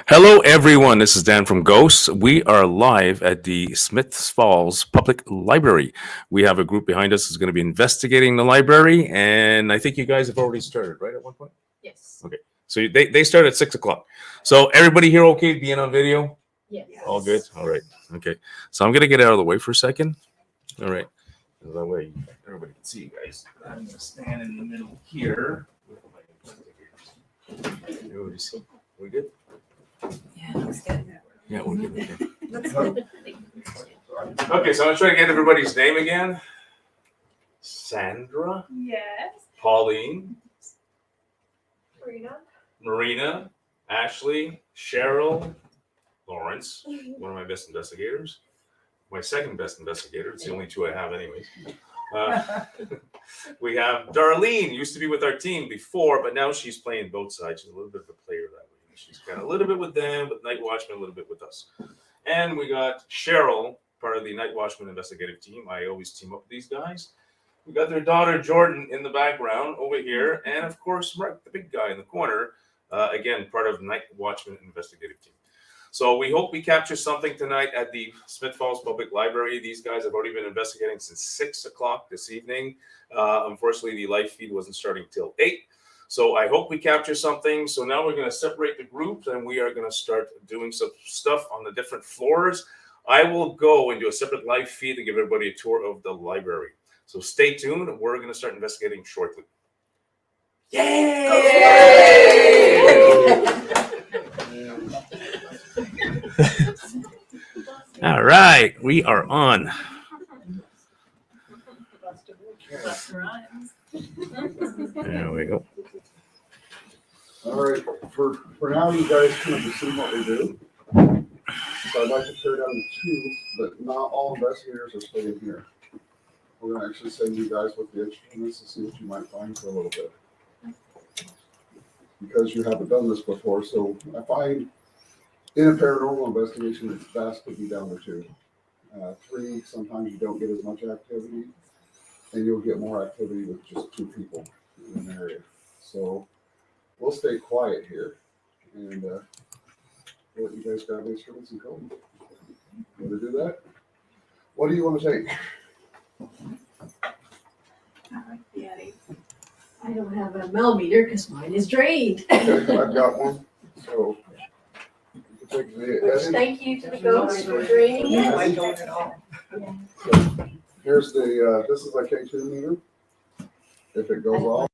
Hello, everyone. This is Dan from Ghosts. We are live at the Smiths Falls Public Library. We have a group behind us who's going to be investigating the library, and I think you guys have already started, right, at one point? Yes. Okay. So they start at 6 o'clock. So everybody here okay being on video? Yes. All good? All right. Okay. So I'm going to get out of the way for a second. All right. That way everybody can see you guys. I'm going to stand in the middle here. With my investigators. Everybody see? We good? Yeah, looks good. Yeah, we're good. Okay. Looks good. Okay, so I'm gonna try to get everybody's name again. Sandra, Yes. Pauline, Marina. Marina, Ashley, Cheryl, Lawrence, one of my best investigators. My second best investigator. It's the only two I have, anyways. We have Darlene, used to be with our team before, but now she's playing both sides. She's a little bit of a player that way. She's got a little bit with them, with Nightwatchmen, a little bit with us. And we got Cheryl, part of the Nightwatchmen Investigative team. I always team up with these guys. We got their daughter Jordan in the background over here, and of course Mark, the big guy in the corner, again part of Nightwatchmen Investigative team. So we hope we capture something tonight at the Smith Falls Public Library. These guys have already been investigating since 6 o'clock this evening. Unfortunately, the live feed wasn't starting till 8. So I hope we capture something. So now we're going to separate the groups and we are going to start doing some stuff on the different floors. I will go and do a separate live feed to give everybody a tour of the library. So stay tuned. We're going to start investigating shortly. Yay! All right, we are on. There we go. All right, for now, you guys kind of see what we do. So I'd like to tear down the two, but not all investigators are staying here. We're gonna actually send you guys with the instruments to see what you might find for a little bit. Because you haven't done this before, so I find in a paranormal investigation, it's best to be down to two. 3, sometimes you don't get as much activity, and you'll get more activity with just 2 people in an area. So we'll stay quiet here, and we'll let you guys grab the instruments and go. Want to do that? What do you want to take? I don't have a millimeter because mine is drained. Okay, I've got one. So you can take the. Thank you to the ghost for draining it. I don't at all. So here's the. This is a K2 meter. If it goes off.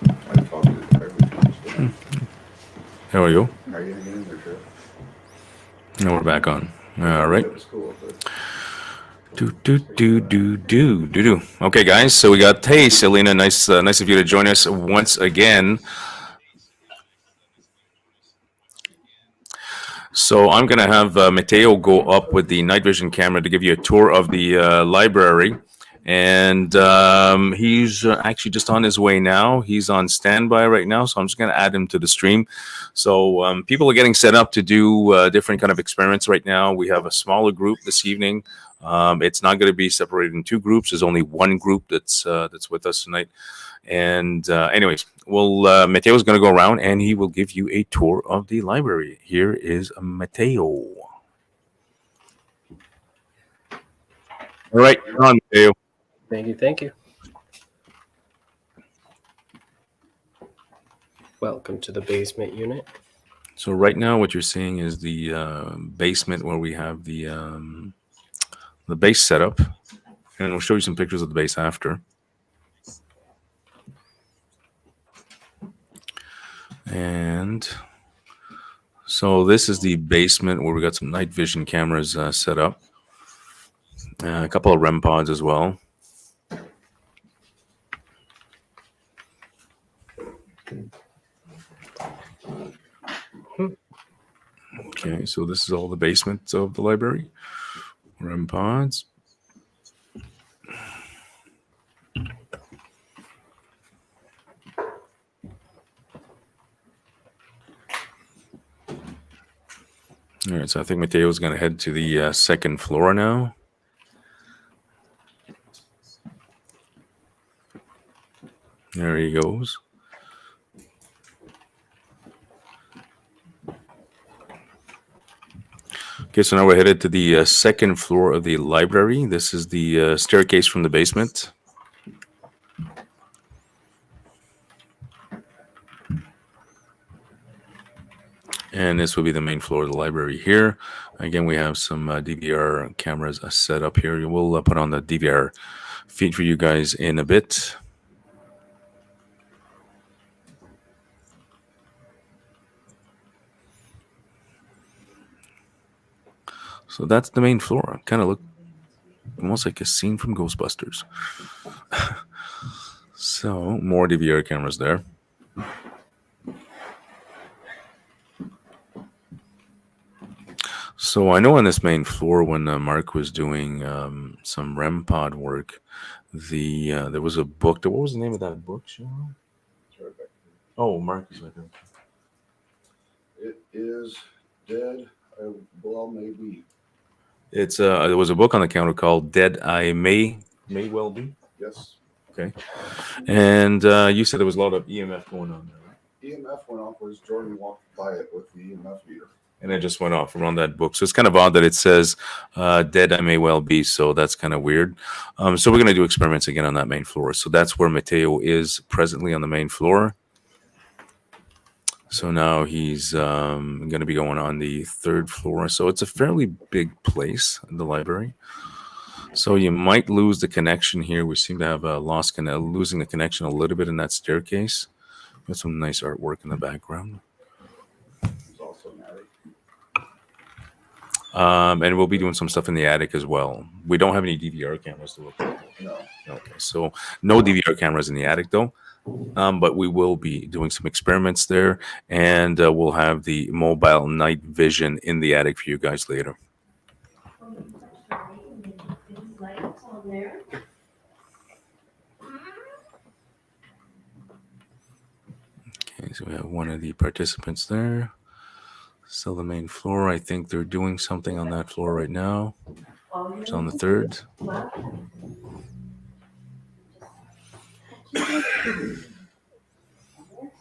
I talked to the garbage. There we go. Are you hanging in there, Sheriff? Now we're back on. All right. That was cool, but Do. Okay, guys. So we got, hey, Selena, nice of you to join us once again. So I'm gonna have Mateo go up with the night vision camera to give you a tour of the library, and he's actually just on his way now. He's on standby right now, so I'm just gonna add him to the stream. So people are getting set up to do different kind of experiments right now. We have a smaller group this evening. It's not going to be separated in two groups. There's only one group that's with us tonight. And anyways, well, Mateo's going to go around and he will give you a tour of the library. Here is Mateo. All right, you're on, Mateo. Thank you. Welcome to the basement unit. So right now, what you're seeing is the basement where we have the base setup, and we'll show you some pictures of the base after. And so this is the basement where we got some night vision cameras set up. A couple of REM pods as well. Okay, so this is all the basement of the library. REM pods. All right, so I think Mateo's going to head to the second floor now. There he goes. Okay, so now we're headed to the second floor of the library. This is the staircase from the basement. And this will be the main floor of the library here. Again, we have some DVR cameras set up here. We'll put on the DVR feed for you guys in a bit. So that's the main floor. Kind of look almost like a scene from Ghostbusters. So more DVR cameras there. So I know on this main floor when Mark was doing some REM pod work, there was a book. What was the name of that book, Cheryl? Oh, Mark is right there. it is dead. Well, maybe. It's there was a book on the counter called "Dead I May Well Be." Yes. Okay, and you said there was a lot of EMF going on there, right? EMF went off as Jordan walked by it with the EMF meter. And it just went off around that book. So it's kind of odd that it says "Dead I May Well Be." So that's kind of weird. So we're going to do experiments again on that main floor. So that's where Mateo is presently on the main floor. So now he's going to be going on the third floor. So it's a fairly big place, the library. So you might lose the connection here. We seem to have losing the connection a little bit in that staircase. Got some nice artwork in the background. It's also an attic. And we'll be doing some stuff in the attic as well. We don't have any DVR cameras to look at. No. Okay, so no DVR cameras in the attic though. But we will be doing some experiments there, and we'll have the mobile night vision in the attic for you guys later. Okay, so we have one of the participants there. Still the main floor. I think they're doing something on that floor right now. It's on the third.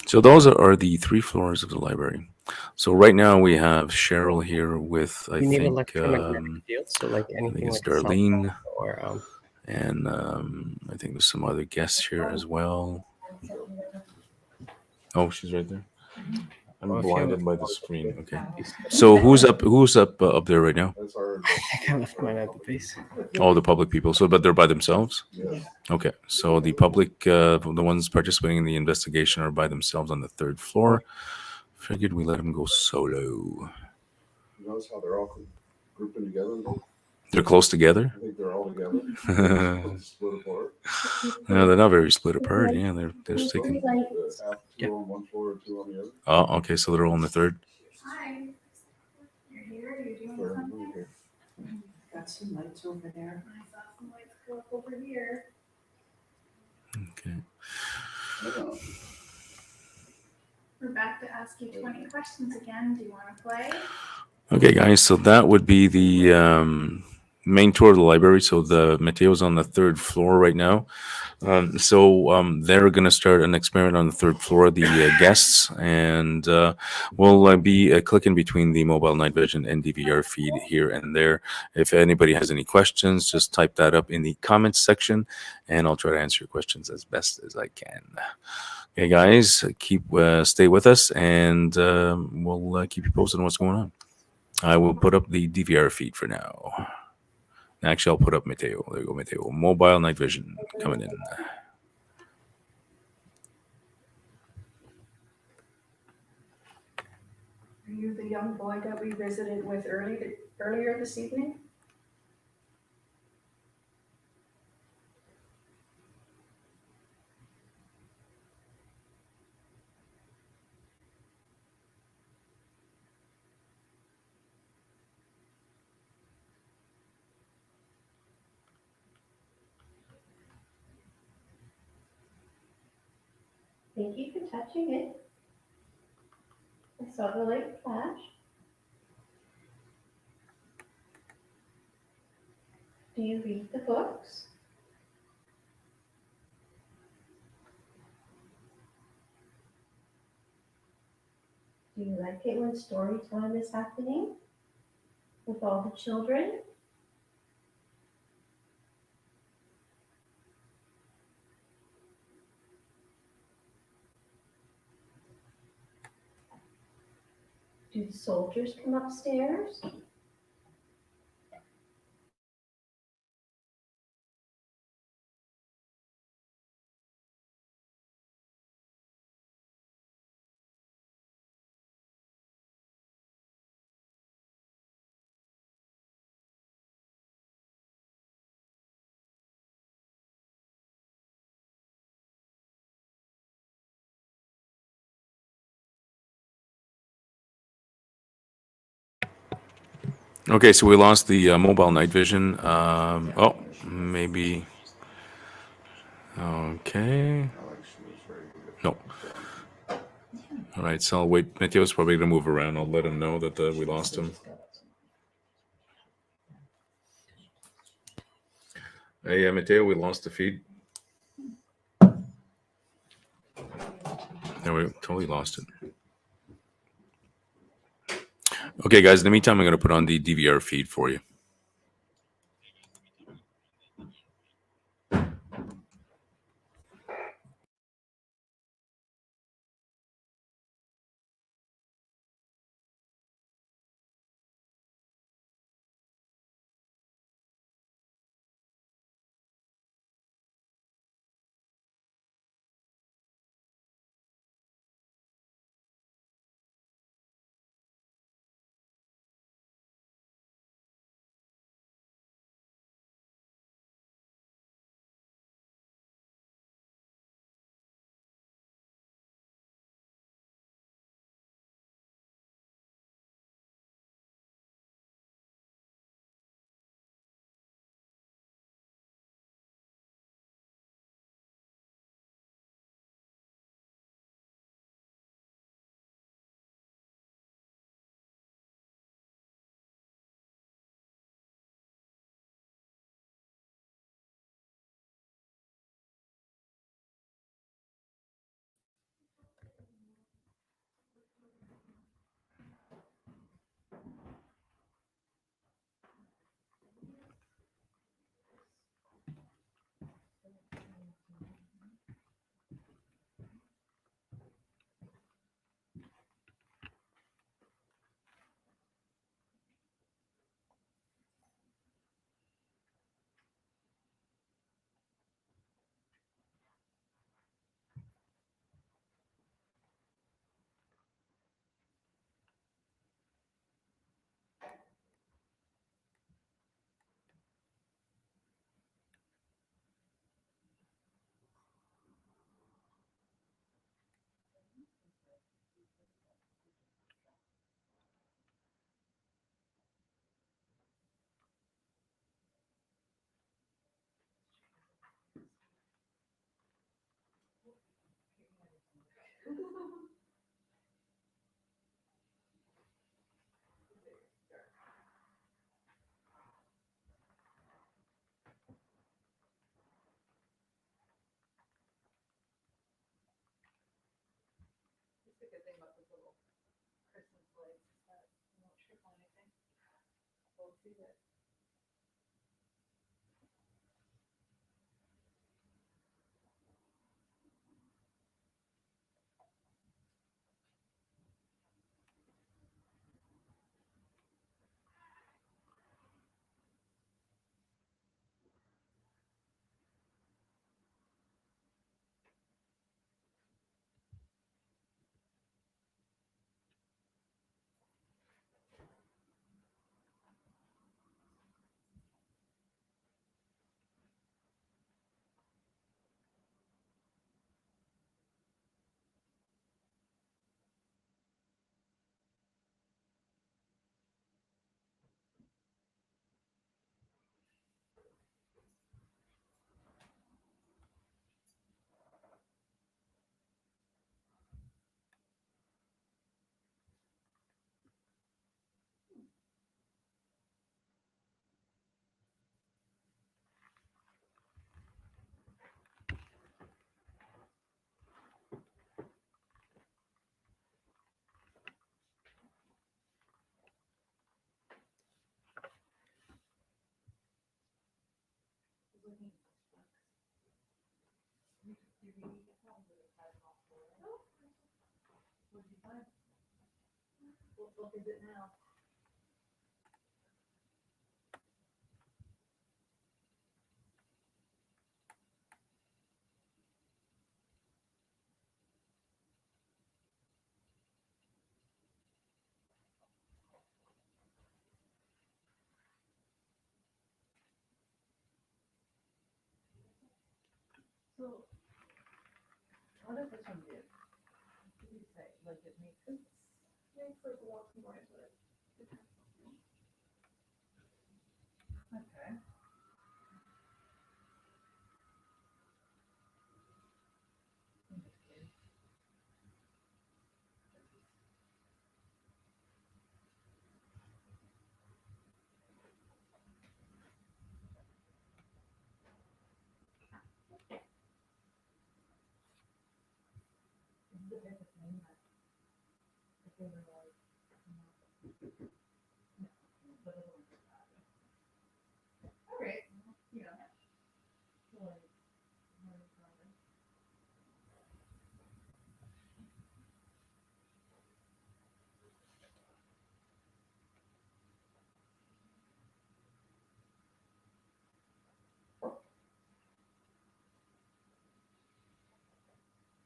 So those are the three floors of the library. So right now we have Cheryl here with I think electromagnetic fields, so like anything it's like a cell Darlene. phone or And I think there's some other guests here as well. Oh, she's right there. I'm Well, if you blinded have- by the screen. Okay. He's- So who's up? Who's up there right now? That's our. I think I left mine at the base. All the public people. So, but they're by themselves. Yes. Okay. So the public, the ones participating in the investigation, are by themselves on the third floor. Figured we let them go solo. You notice how they're all grouping together? They're close together. I think they're all together. Split apart. No, they're not very split apart. Yeah, they're sticking. Half two on one floor and two on the other. Oh, okay. So they're all on the third. Hi. You're here, you're doing They're something? here. Got some lights over there. I saw some lights go up over here. Okay. Yeah. We're back to ask you 20 questions again. Do you want to play? Okay, guys. So that would be the main tour of the library. So the Mateo's on the third floor right now. They're going to start an experiment on the third floor, the guests, and we'll be clicking between the mobile night vision and DVR feed here and there. If anybody has any questions, just type that up in the comments section, and I'll try to answer your questions as best as I can. Okay, guys, stay with us, and we'll keep you posted on what's going on. I will put up the DVR feed for now. Actually, I'll put up Mateo. There you go, Mateo. Mobile night vision coming in. Are you the young boy that we visited with earlier this evening? Thank you for touching it. I saw the light flash. Do you read the books? Do you like it when story time is happening with all the children? Do the soldiers come upstairs? Okay, so we lost the mobile night vision. Maybe. Okay. No. All right, so I'll wait. Mateo's probably going to move around. I'll let him know that we lost him. Hey, Mateo, we lost the feed. No, we totally lost it. Okay, guys, in the meantime, I'm going to put on the DVR feed for you. see that. What is it now? So, what does this one do? What do you say? Like it makes sense? Makes like walking more into it. Okay. This is the type of thing that if they were like, no, but it won't be bad. All right. Yeah. So, like, more common.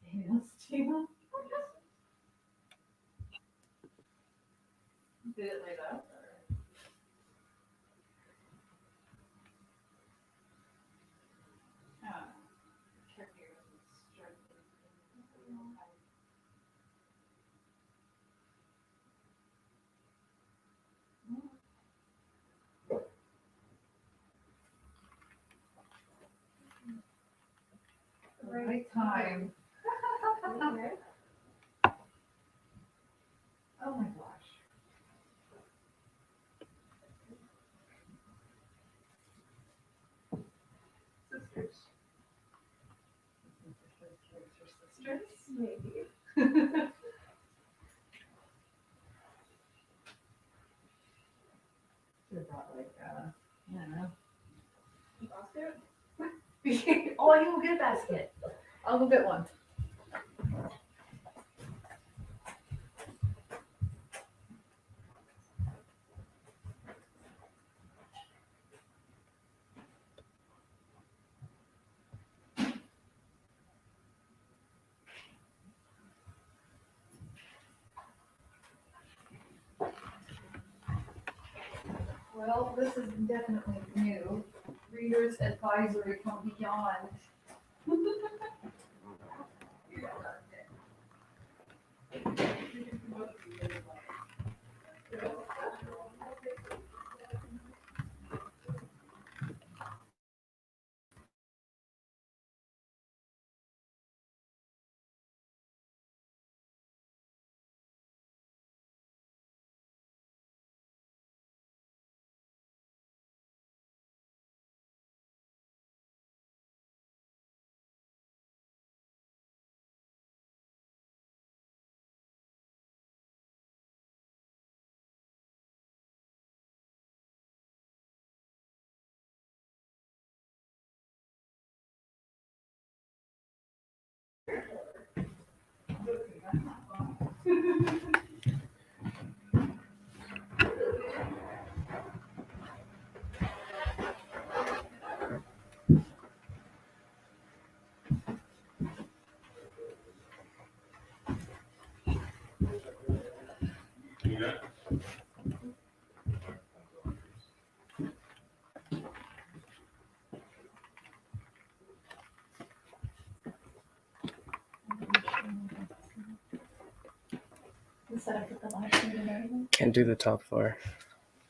Stainless steel. Did it light up? Or? Tricky with the strip. Right time. Okay. Oh my gosh. Sisters. Sisters? Maybe. Should have brought like, I don't know. Basket? Oh, I can go get a basket. I'll go get one. Well, this is definitely new. Reader's advisory from beyond. set up with the live stream and everything. Can't do the top floor.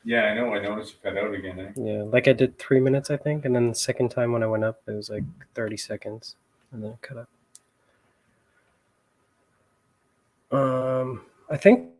Yeah, I know. I noticed you cut out again. Eh? Yeah, like I did 3 minutes, I think, and then the second time when I went up, it was like 30 seconds, and then it cut up. I think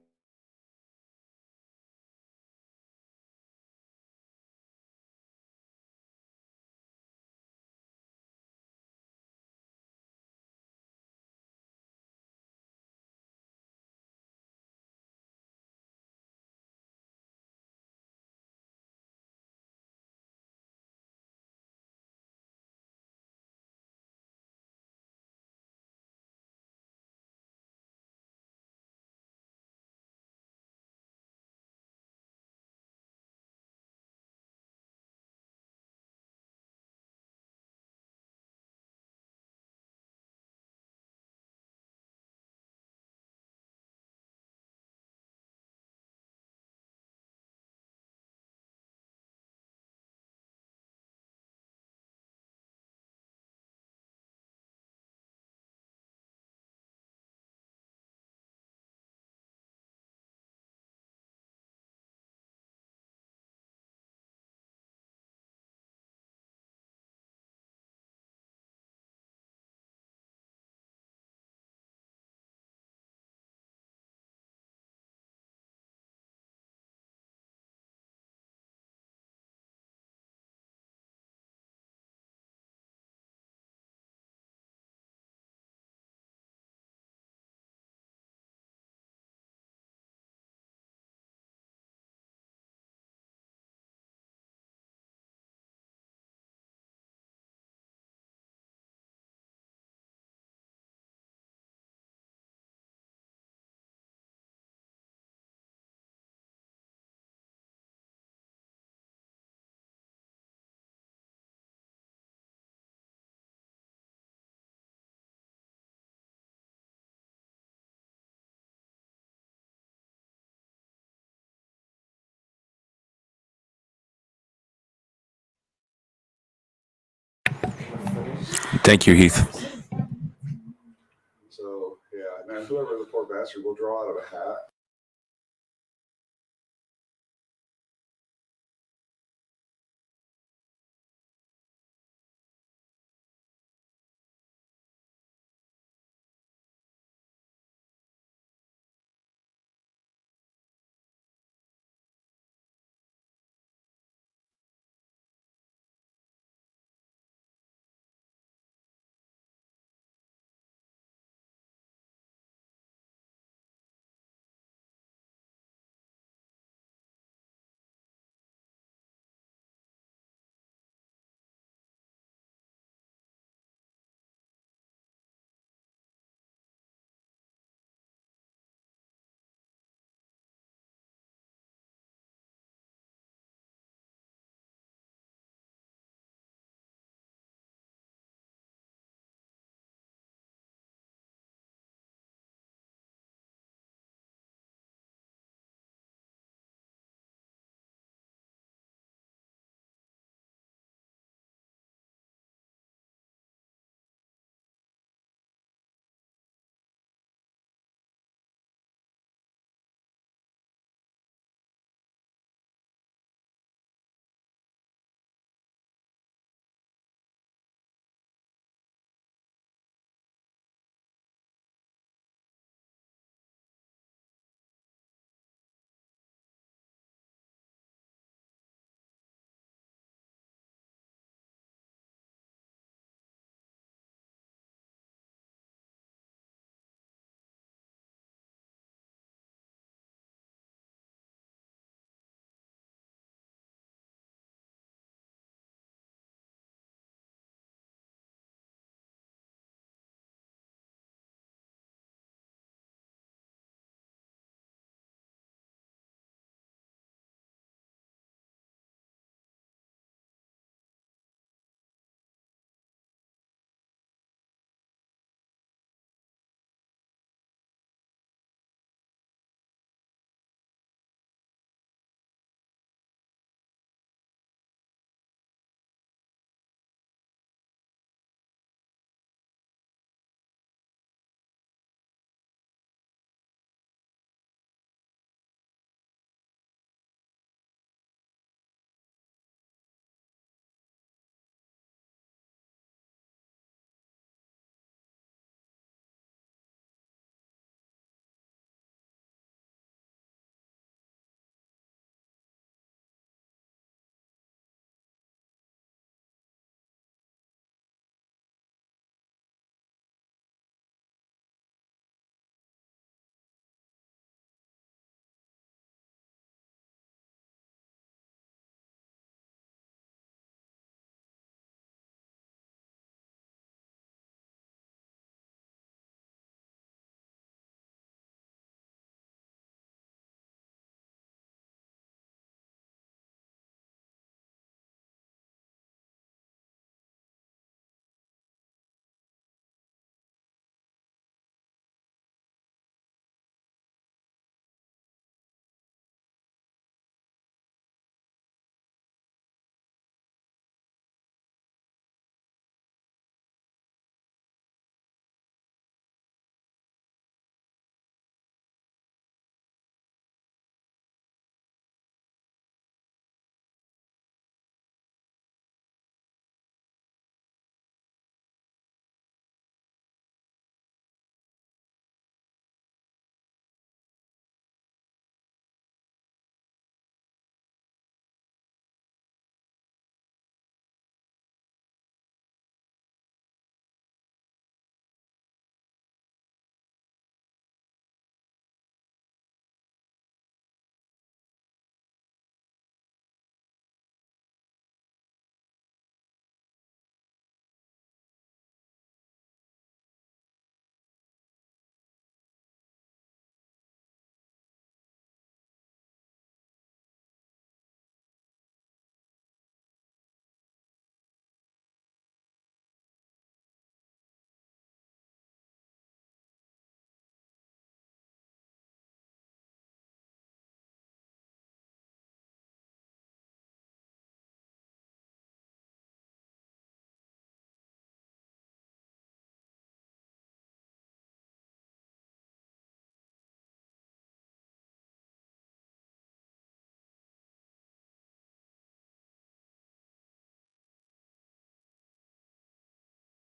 Thank you, Heath. So, yeah, and then whoever the poor bastard will draw out of a hat.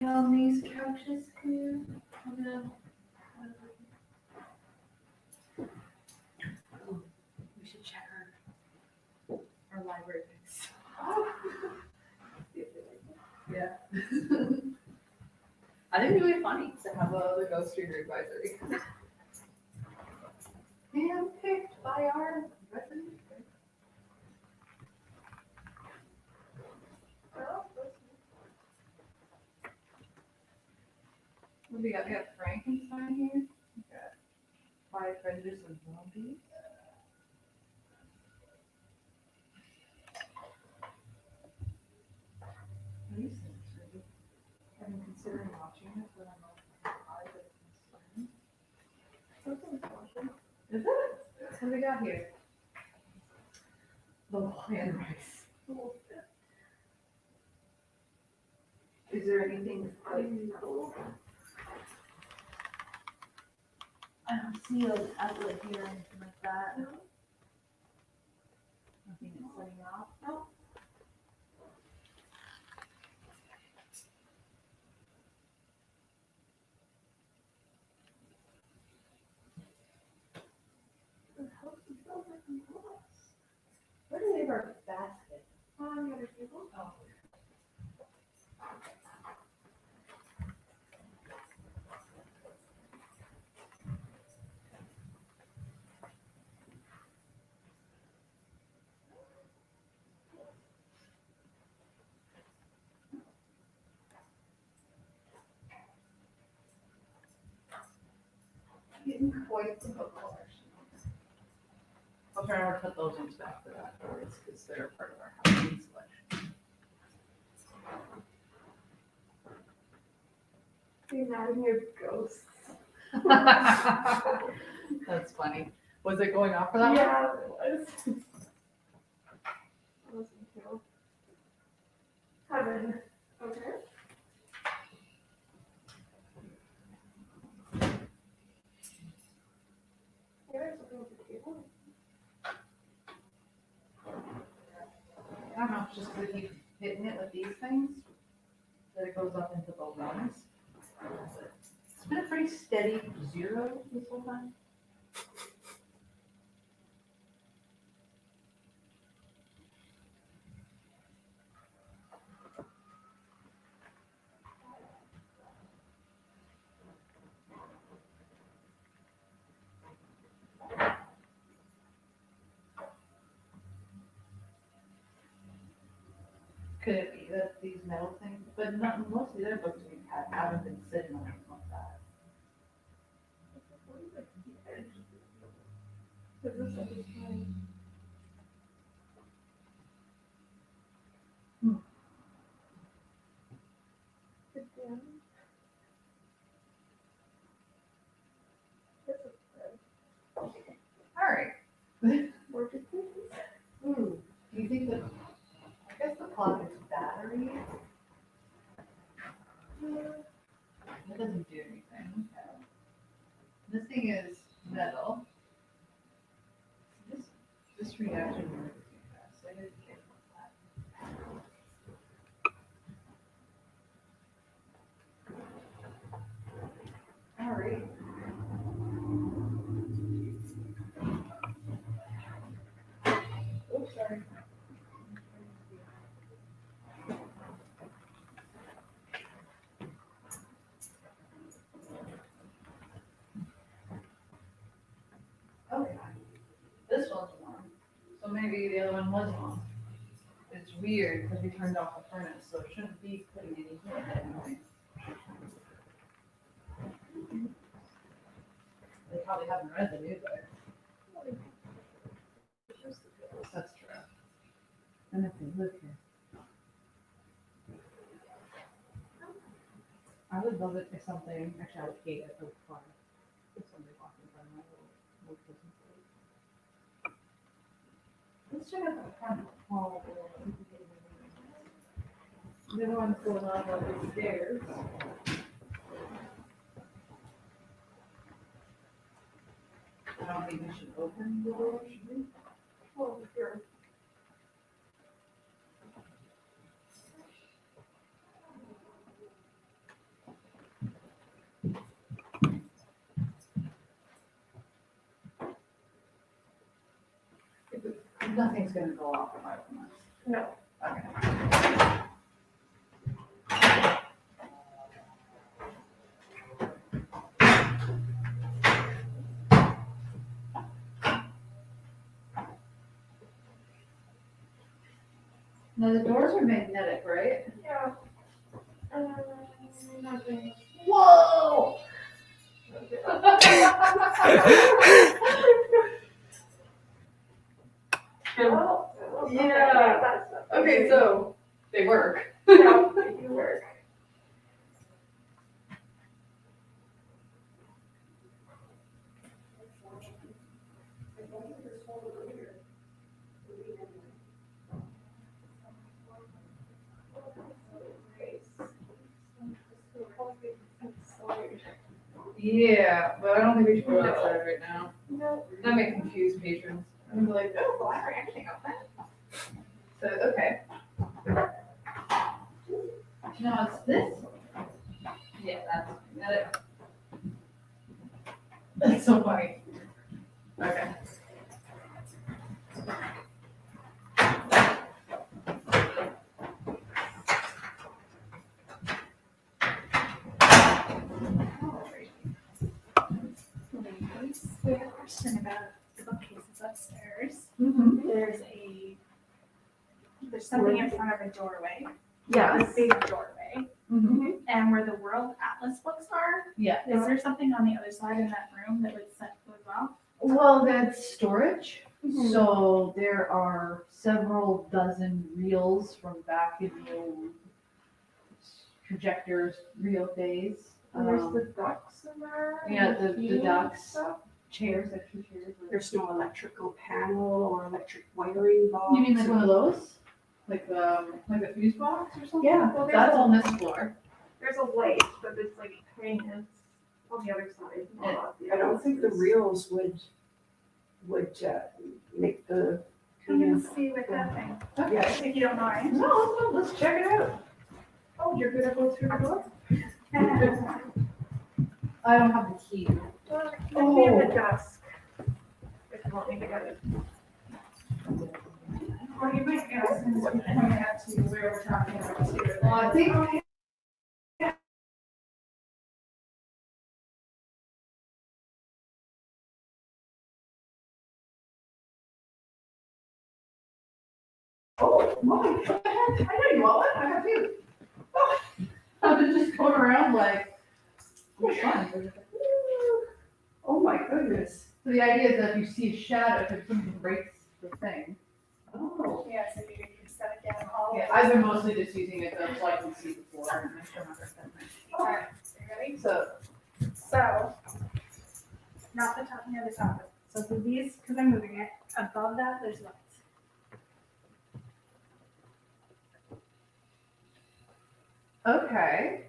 on these couches, can you come in? Oh, we should check our library books. Yeah. I think it'd be funny to have the ghost reader advisory. Handpicked by our resident. What do we got? We got Frankenstein here. We got Five Prejudice and Zombies. These things really. I've been considering watching it, but I'm not hard concerned. Is it? What do we got here? The Hand Rice. Is there anything cool? I don't see an outlet here or anything like that. No. Nothing is setting off. No. Where do we have our basket? On the other table. Oh. Getting quite the book collection. I'll try to put those ones back for afterwards because they're part of our Halloween selection. You're not in your ghosts. That's funny. Was it going off for that one? Yeah, it was. I wasn't killed. Heaven. Okay. Yeah, there's something at the table. I don't know, it's just because I keep hitting it with these things, that it goes up into the lungs. It's been a pretty steady 0 this whole time. Could it be that these metal things, but not, most of the other books we've had haven't been sitting on anything like that. Is this like a time? Good damn. This is good. All right. More good things. Ooh, do you think that, I guess the clock is battery? That doesn't do anything. Okay. This thing is metal. This reaction works too fast. I gotta be careful with that. All right. Oops, sorry. Okay. This one's warm, so maybe the other one was warm. It's weird because we turned off the furnace, so it shouldn't be putting any heat anyway. They probably haven't read the newsletter. That's true. And if they live here. I would love it if something, actually I would hate it if fun. If somebody walked in front of my little Christmas tree. Let's check out the front hall. The other one's going on over the stairs. I don't think we should open the door, should we? Well, here. Nothing's gonna go off in my mind. No. Okay. Now the doors are magnetic, right? Yeah. Nothing. Whoa! Oh, Yeah. that's not Okay, so they work. no, they do work. Yeah, but I don't think we should go outside right now. No. That may confuse patrons. I'm like, oh, the library actually got that. So, okay. Now it's this. Yeah, that's magnetic. That's so funny. Okay. Ladies, we have a question about the bookcases upstairs. Mm-hmm. There's something in front of a doorway. Yes. A big doorway. Mm-hmm. And where the World Atlas books are, Yeah. is there something on the other side in that room that would set those off? Well, that's storage. Mhm. So there are several dozen reels from back in the old projectors, reel days. And there's the ducks in there. Yeah, and the feet ducks. stuff. Chairs, extra chairs. There's no electrical panel or electric wiring box. You mean like one of those? Like a fuse box or something? Yeah, well, there's That's a- on this floor. There's a light, but it's like hanging on the other side. not the I don't other think the side. reels would make the. I'm gonna see with that thing, Okay. if you don't mind. No, let's check it out. Oh, you're gonna go through the door? I don't have the key. Well, it could be in the desk. If you want me to get it. Or you might ask them to point out to where we're talking about too. Well, I think. Oh, my, what the heck? I know you want one, I have two. Oh, I've been just going around like, oh, fun. Oh my goodness. So the idea is that if you see a shadow, if something breaks the thing. Oh. Yeah, so you can set it down all. Yeah, I've been mostly just using it so I can see before and make sure I'm not Alright, so you ready? So, So, not the top, near the top. So for these, because I'm moving it, above that, there's lights. okay.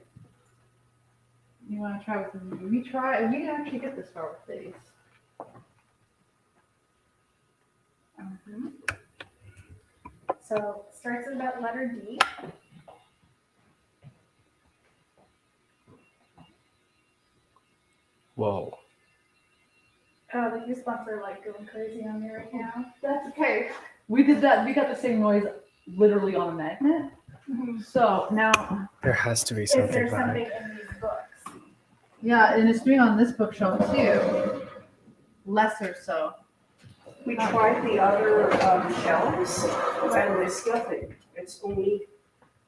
You wanna try with the, we didn't actually get this far with these. So it starts with that letter D. Whoa. Oh, the goosebumps are like going crazy on me right now. That's okay. We got the same noise literally on a magnet. So now, There has to be Is something there behind. something in these books? yeah, and it's doing on this bookshelf too. Lesser so. We tried the other shelves and there's nothing. It's only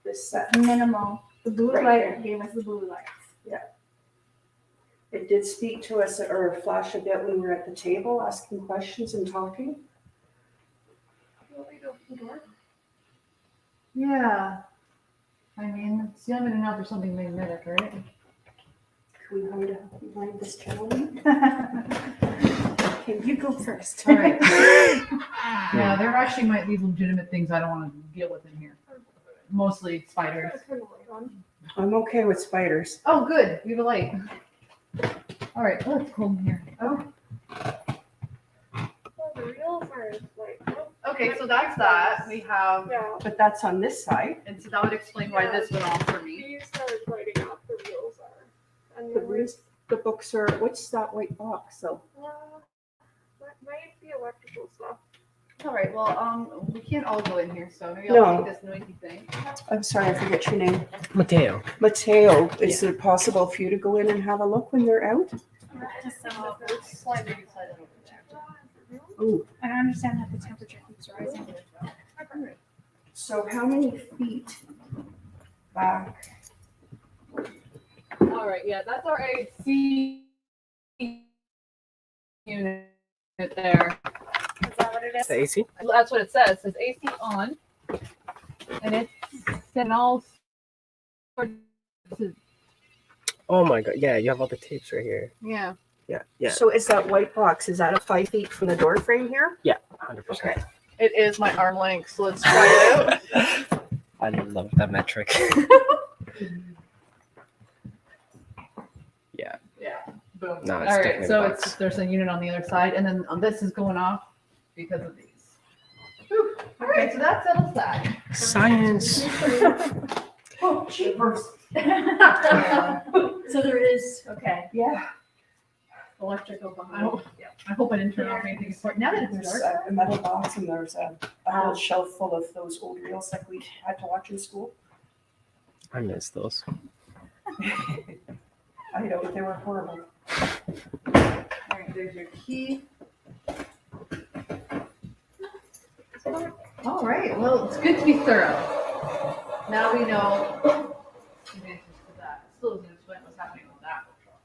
this set. Minimal. The blue Right light gave us the blue lights. It did speak to us or flash a bit when we were at the table asking questions and talking. You want me to open the door? Yeah. I mean, it's the only enough for something magnetic, right? Can we hide behind this gentleman? Okay, you go first. All right. Yeah, there actually might be legitimate things I don't want to deal with in here. Mostly spiders. Turn the light on. I'm okay with spiders. Oh, good. We have a light. All right. Oh, it's cold in here. Oh. Well, the reels are like, oh, Okay, so that's that. We have, yeah. But that's on this side. and so that would explain why this went off for me. These are lighting up, the reels are. And The then the books are, what's that white box? So that might be electrical stuff. All right, well, we can't all go in here, so maybe No. I'll take this noisy thing. I'm sorry, I forget your name. Mateo. Mateo, is it possible for you to go in and have a look when they're out? Slide maybe slide it over there. Ooh, I don't understand how the temperature keeps rising. so how many feet back? All right, yeah, that's our AC unit there. Is that what it is? The AC? That's what it says. It says AC on, and it's and all. Oh my god. Yeah, you have all the tapes right here. Yeah. Yeah. Yeah. So is that white box, is that a 5 feet from the door frame here? 100%. Okay. It is my arm length, so let's try it out. I love that metric. Yeah. Yeah. Boom. No, All it's right. definitely So the box. there's a unit on the other side, and then this is going off because of these. Whew. All right. So that settles that. Science. Oh, cheapers. So there is, okay. Yeah, Electrical I behind. hope, I hope I didn't turn off anything important. Now that it's there's dark. a metal box and there's a whole shelf full of those old reels like we had to watch in school. I miss those. I know, they were horrible. All right. There's your key. All right. Well, it's good to be thorough. Now we know the answers to that. Still doesn't explain what's happening with that bookshop,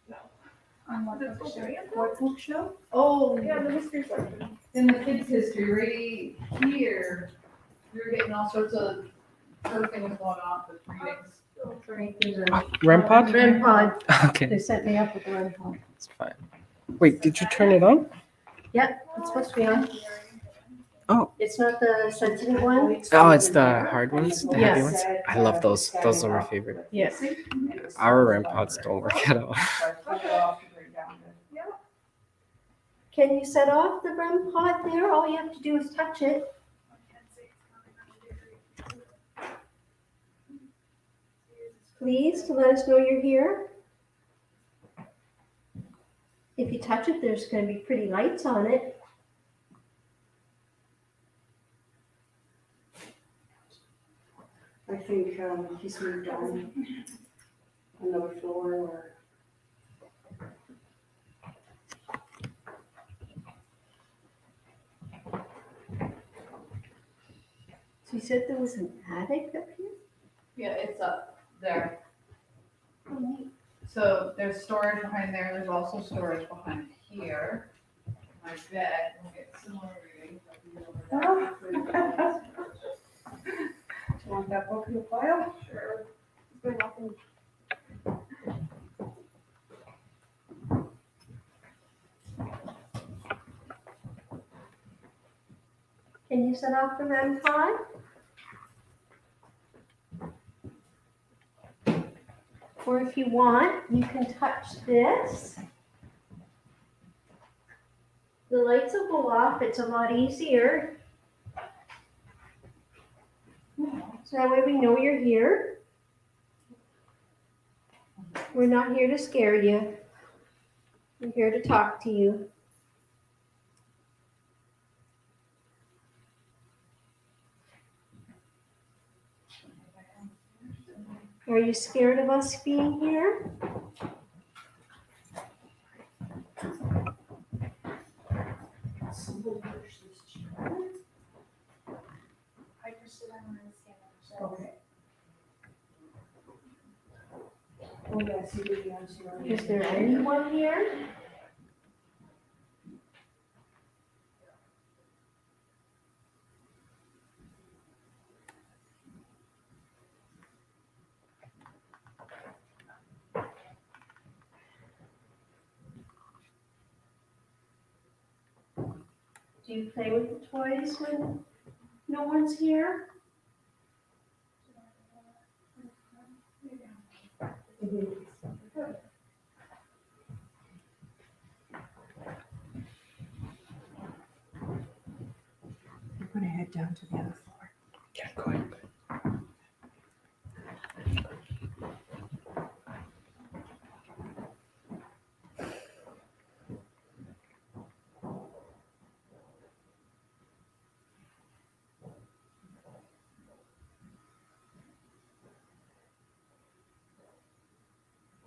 though. On what book show? What book show? Oh, Yeah, the history section. in the kids' history, right here, we were getting all sorts of other things going on with readings. REM pod? REM pod. Okay. They set me up with the REM pod. It's fine. Wait, did you turn it on? Yep, it's supposed to be on. Oh. It's not the sensitive one? Oh, it's the hard ones? The heavy Yes. ones? I love those. Those are my favorite. Yes. Our REM pods don't work at all. Can you set off the REM pod there? All you have to do is touch it. Please, to let us know you're here. If you touch it, there's going to be pretty lights on it. I think he's moved on another floor or. So you said there was an attic up here? Yeah, it's up there. Oh, neat. So there's storage behind there. There's also storage behind here. My bed will get similar readings. Do you want that book in the file? Sure. You're welcome. Can you set off the REM pod? Or if you want, you can touch this. The lights will go off. It's a lot easier. So that way we know you're here. We're not here to scare you. We're here to talk to you. Are you scared of us being here? I just sit down and stand on the shelf. Okay. Oh, yes, you did the answer. Is there anyone here? Do you play with the toys when no one's here? We're gonna head down to the other floor. Yeah, go ahead.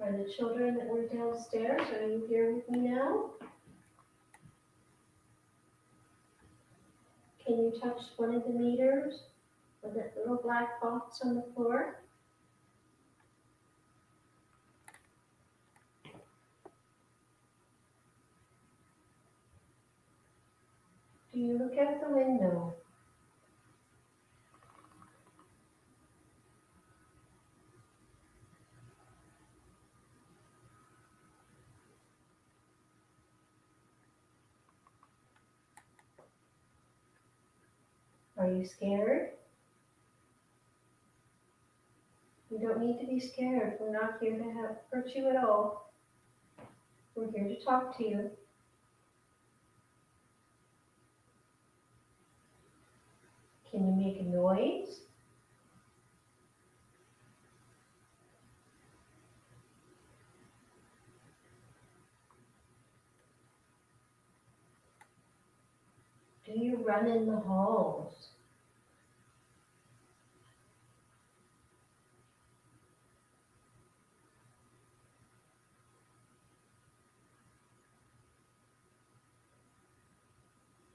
Are the children that were downstairs, are you here with me now? Can you touch one of the meters with that little black box on the floor? Do you look out the window? Are you scared? You don't need to be scared. We're not here to hurt you at all. We're here to talk to you. Can you make a noise? Do you run in the halls?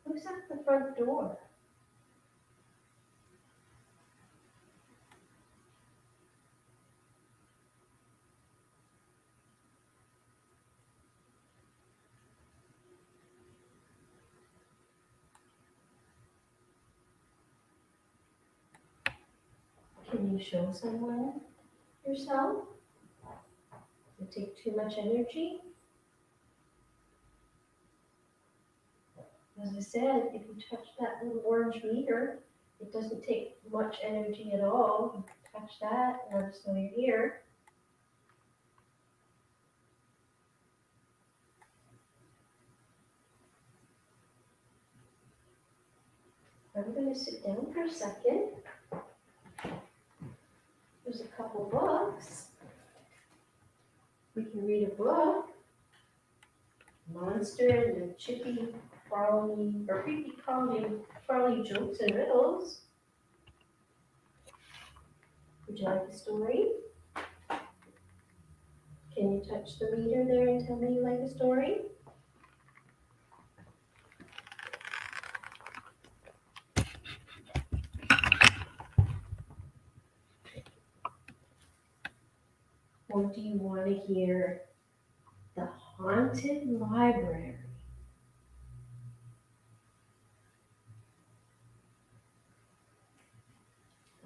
Who's at the front door? Can you show someone yourself? Does it take too much energy? As I said, if you touch that little orange meter, it doesn't take much energy at all. You can touch that and let us know you're here. I'm going to sit down for a second. There's a couple books. We can read a book. Monster and the Chippy Crawly, or Creepy Crawly Jokes and Riddles. Would you like a story? Can you touch the meter there and tell me you like a story? Or do you want to hear The Haunted Library?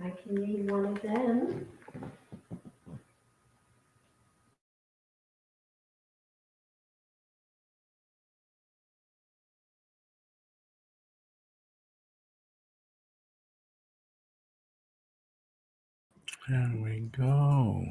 I can read one of them. There we go.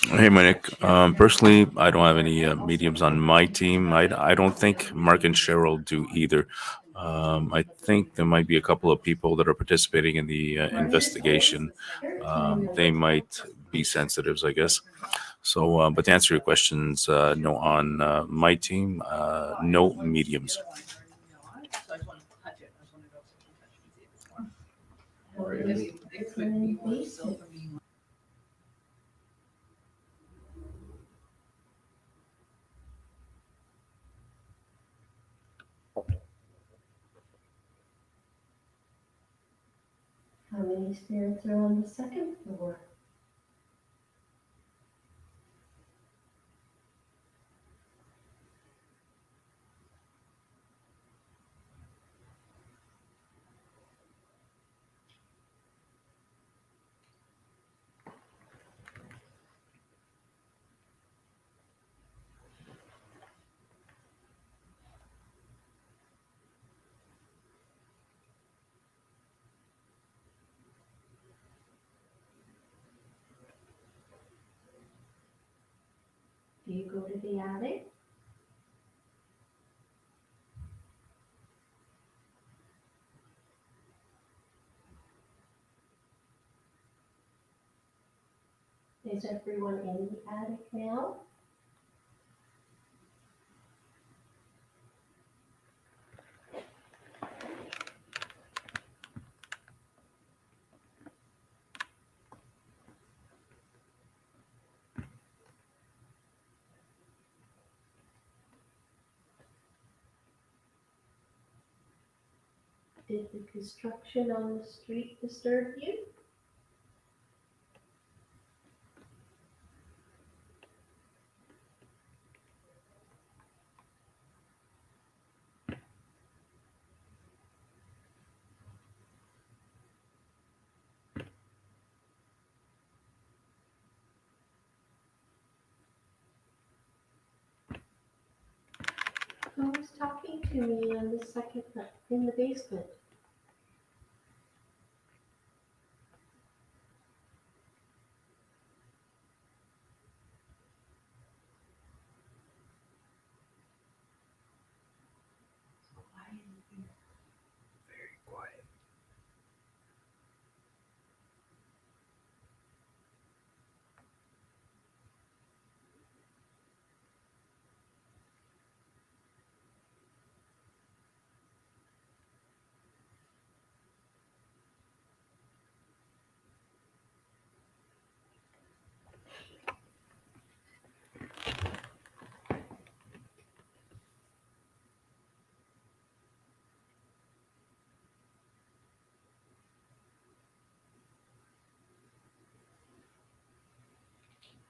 Hey, Monique. Personally, I don't have any mediums on my team. I don't think Mark and Cheryl do either. I think there might be a couple of people that are participating in the investigation. They might be sensitives, I guess. So, but to answer your questions, no, on my team, no mediums. How many spirits are on the second floor? Do you go to the attic? Is everyone in the attic now? Did the construction on the street disturb you? Who was talking to me on the second floor in the basement? Quiet in here. Very quiet.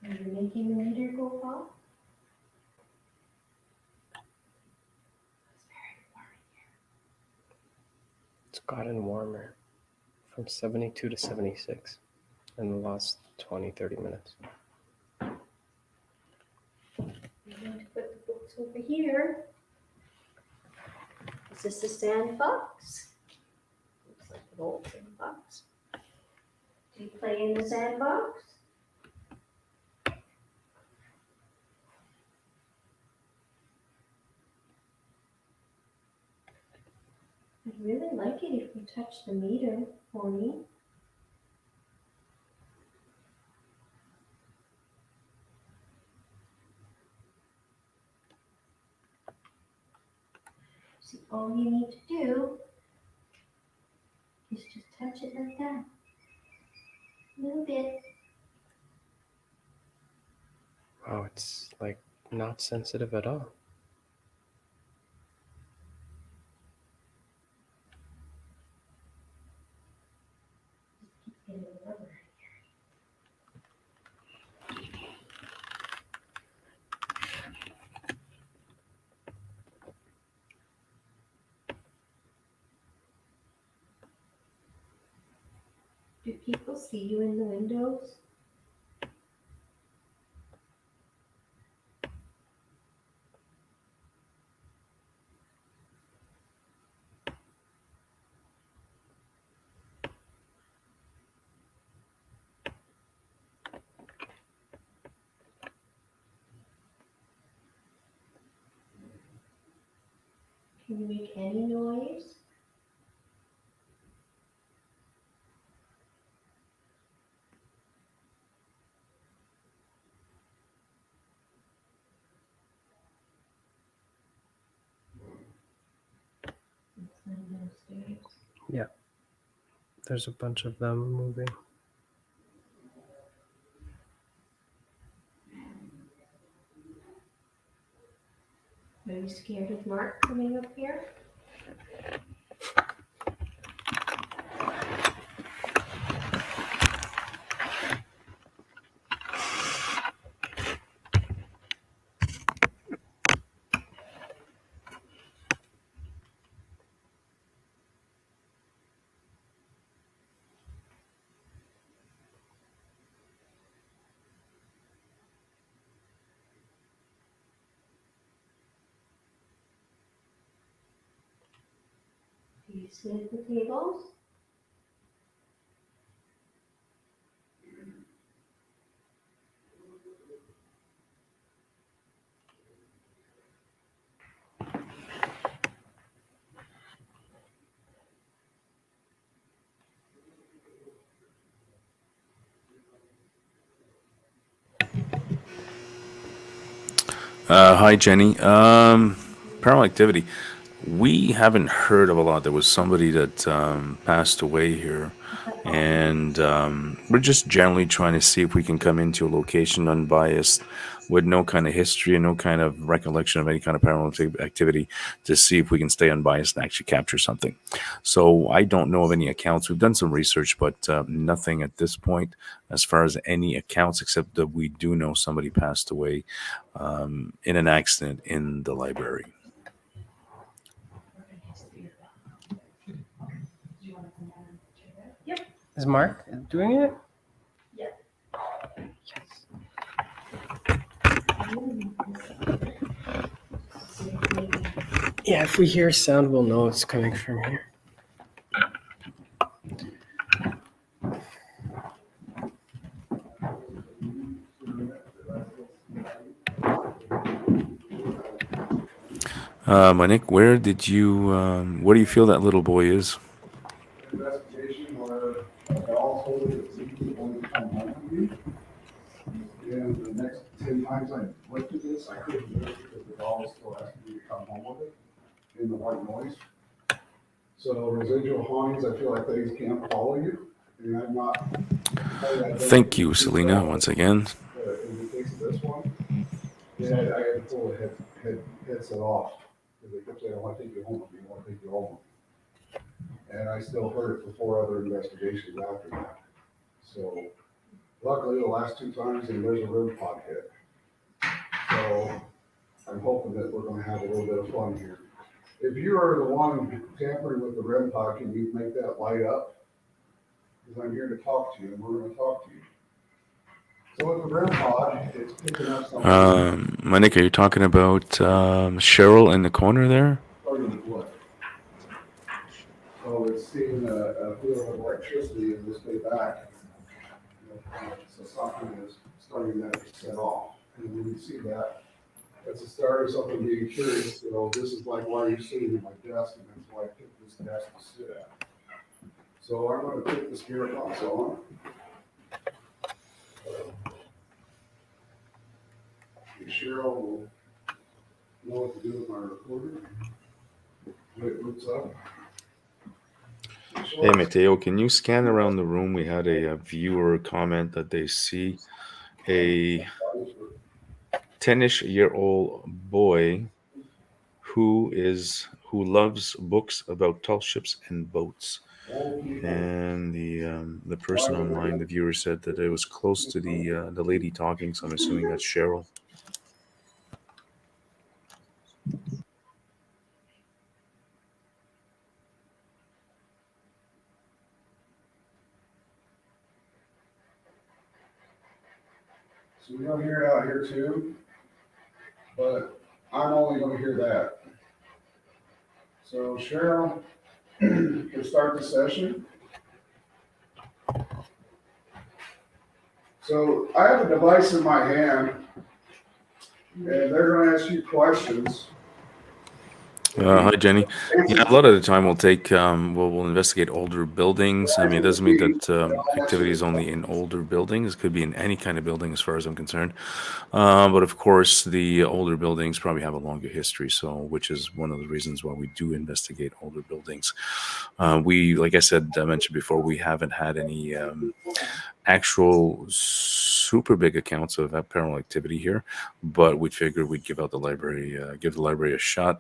Are you making the meter go off? It's gotten warmer from 72 to 76 in the last 20-30 minutes. I'm going to put the books over here. Is this a sandbox? Looks like an old sandbox. Do you play in the sandbox? I'd really like it if you touch the meter for me. See, all you need to do is just touch it like that. A little bit. Wow, it's like not sensitive at all. Keep getting the rubber. Do people see you in the windows? Can you make any noise? It's not downstairs. There's a bunch of them moving. Are you scared of Mark coming up here? Do you sit at the tables? Hi, Jenny. Paranormal activity. We haven't heard of a lot. There was somebody that passed away here, and we're just generally trying to see if we can come into a location unbiased, with no kind of history and no kind of recollection of any kind of paranormal activity, to see if we can stay unbiased and actually capture something. So I don't know of any accounts. We've done some research, but nothing at this point as far as any accounts, except that we do know somebody passed away in an accident in the library. Is Mark doing it? Yeah. Yes. Yeah, if we hear sound, we'll know it's coming from here. Manik, where do you feel that little boy is? Investigation where I also that people want to come home with me. And the next 10 times I looked at this, I couldn't do it because the doll still asked me to come home with it in the white noise. So residual hauntings, I feel like things can't follow you. And I'm not. Thank you, Selena, once again. In the case of this one, yeah, I had to pull the headset off. Because they kept saying, I want to take you home with me, I want to take you home with me. And I still heard it for 4 other investigations after that. So luckily, the last 2 times, and there's a REM pod hit. So I'm hoping that we're gonna have a little bit of fun here. If you are the one tampering with the REM pod, can you make that light up? Because I'm here to talk to you, and we're gonna talk to you. So with the REM pod, it's picking up something. Manik, are you talking about Cheryl in the corner there? Starting with what? Oh, it's seeing a field of electricity in this way back. So something is starting that to set off. And when you see that, that's a start of something being curious. This is like why you're sitting at my desk, and that's why I picked this desk to sit at. So I'm going to put the spirit box on. And Cheryl will know what to do with my recorder. When it boots up. Hey, Mateo, can you scan around the room? We had a viewer comment that they see a 10-ish-year-old boy who loves books about tall ships and boats. And the person online, the viewer, said that it was close to the lady talking, so I'm assuming that's Cheryl. So we're going to hear it out here too, but I'm only going to hear that. So Cheryl, to start the session. So I have a device in my hand, and they're going to ask you questions. Hi, Jenny. Yeah, a lot of the time we'll investigate older buildings. I mean, it doesn't mean that activity is only in older buildings. It could be in any kind of building, as far as I'm concerned. But of course, the older buildings probably have a longer history, so which is one of the reasons why we do investigate older buildings. Like I mentioned before, we haven't had any actual super big accounts of paranormal activity here, but we figured we'd give the library a shot,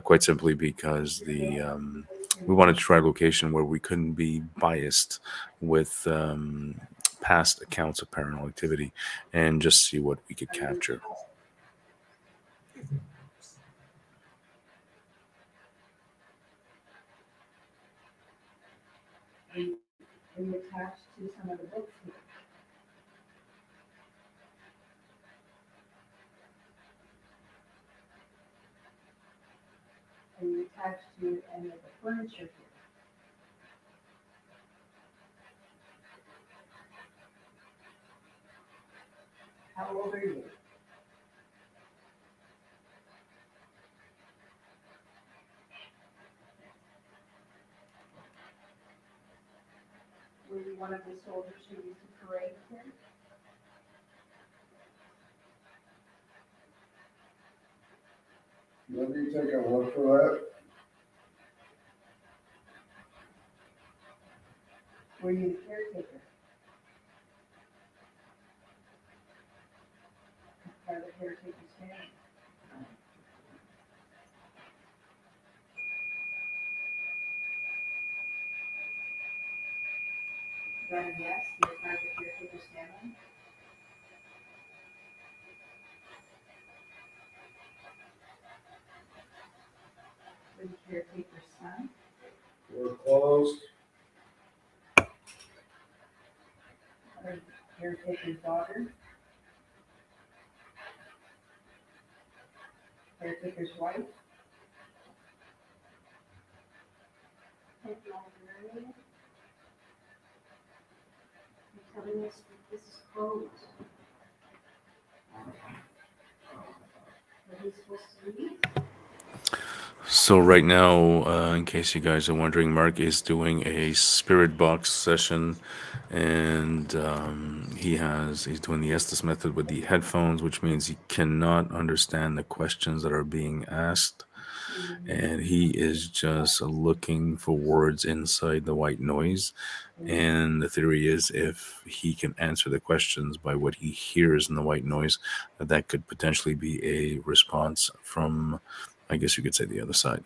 quite simply because we wanted to try a location where we couldn't be biased with past accounts of paranormal activity, and just see what we could capture. And attached to some of the books here. And attached to any of the furniture here. How old are you? Were you one of the soldiers who used to parade here? Let me take a look for that. have the caretaker's name. Then yes, you have the caretaker's family. The caretaker's son. We're closed. Or caretaker's daughter. Caretaker's wife. Head librarian. You're telling us that this is closed. Are we supposed to leave? So right now, in case you guys are wondering, Mark is doing a spirit box session, and he's doing the Estes method with the headphones, which means he cannot understand the questions that are being asked, and he is just looking for words inside the white noise. And the theory is, if he can answer the questions by what he hears in the white noise, that could potentially be a response from, I guess you could say, the other side.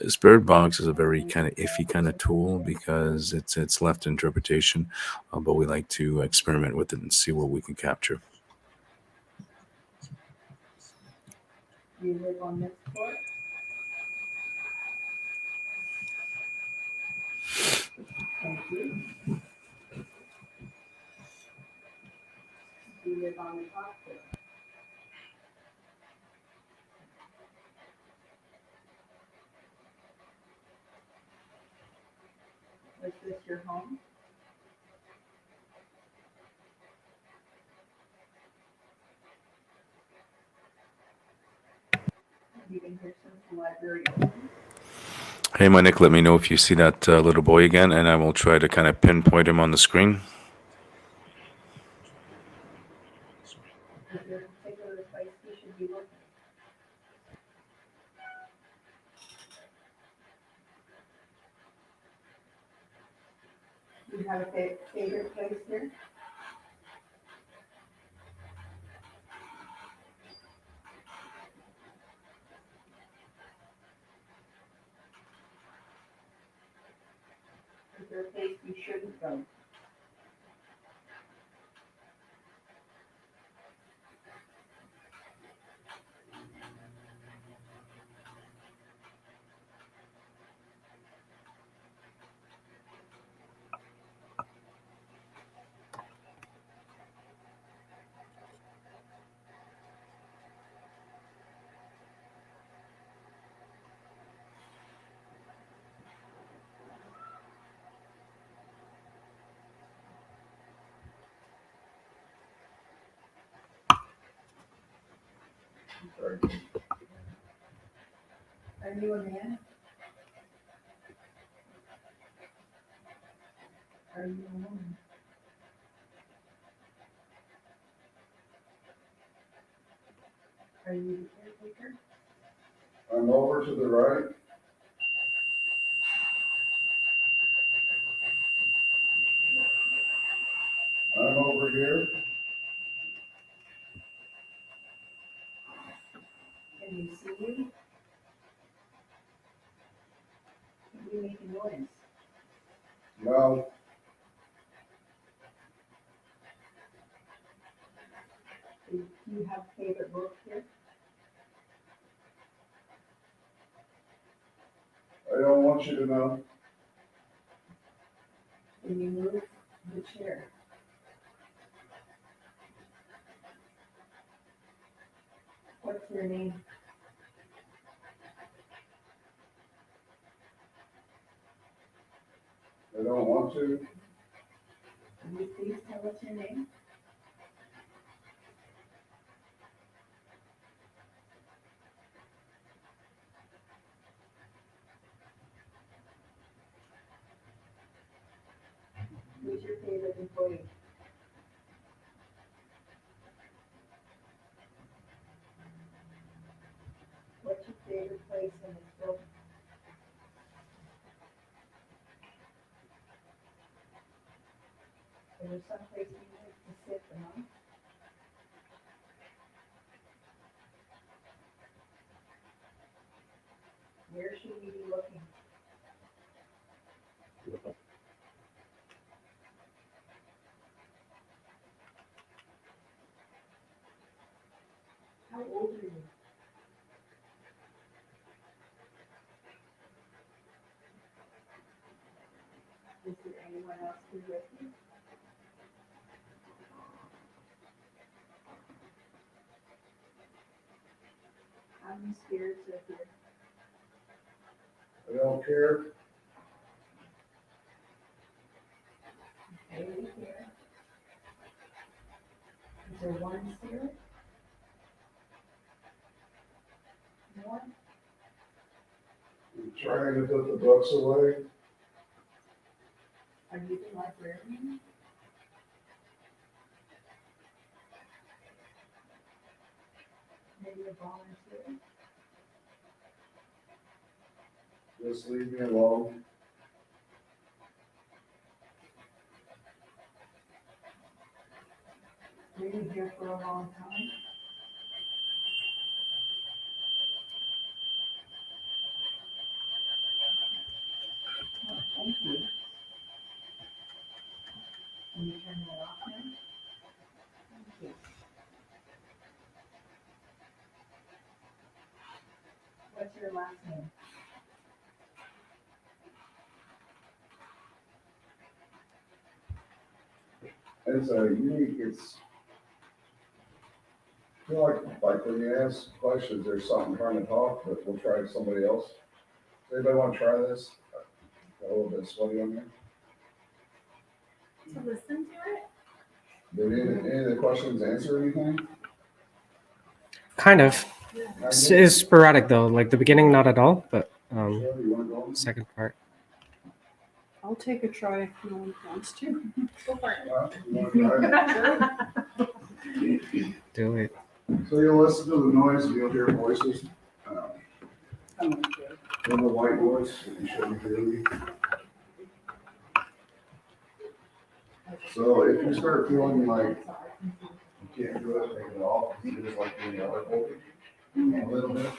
Spirit box is a very kind of iffy kind of tool because it's left to interpretation, but we like to experiment with it and see what we can capture. Do you live on this floor? Thank you. Do you live on the top floor? Was this your home? Have you been here since the library opened? Hey, my Nick, let me know if you see that little boy again, and I will try to kind of pinpoint him on the screen. Is there a particular place you should be looking? Do you have a favorite place here? Is there a place you shouldn't go? Sorry. Are you a man? Are you a woman? Are you the caretaker? I'm over to the right. I'm over here. Can you see me? Can you make a noise? No, Do you have a favorite book here? I don't want you to know. Can you move the chair? What's your name? I don't want to. Can you please tell us your name? Who's your favorite employee? What's your favorite place in this building? Is there some place you like to sit the most? old are you? Is there anyone else here with you? How many spirits are here? I don't care. Okay, here. Is there one spirit? One? I'm trying to put the books away. Are you the librarian? Maybe a volunteer? Just leave me alone. Were you here for a long time? Oh, thank you. Can you turn that off now? Thank you. What's your last name? It's a unique, I feel like when you ask questions, there's something trying to talk, but we'll try somebody else. Does anybody want to try this? Got a little bit sweaty on there. To listen to it? Did any of the questions answer anything? Kind of. It's sporadic though. Like the beginning, not at all, but Sure, you want to go? second part. I'll take a try if no one wants to. Go for it. You want to try it? Do it. So you'll listen to the noise and you'll hear voices. Little white voice, you shouldn't hear me. So if you start feeling like you can't do it, take it off. It's just like any other voice. A little bit.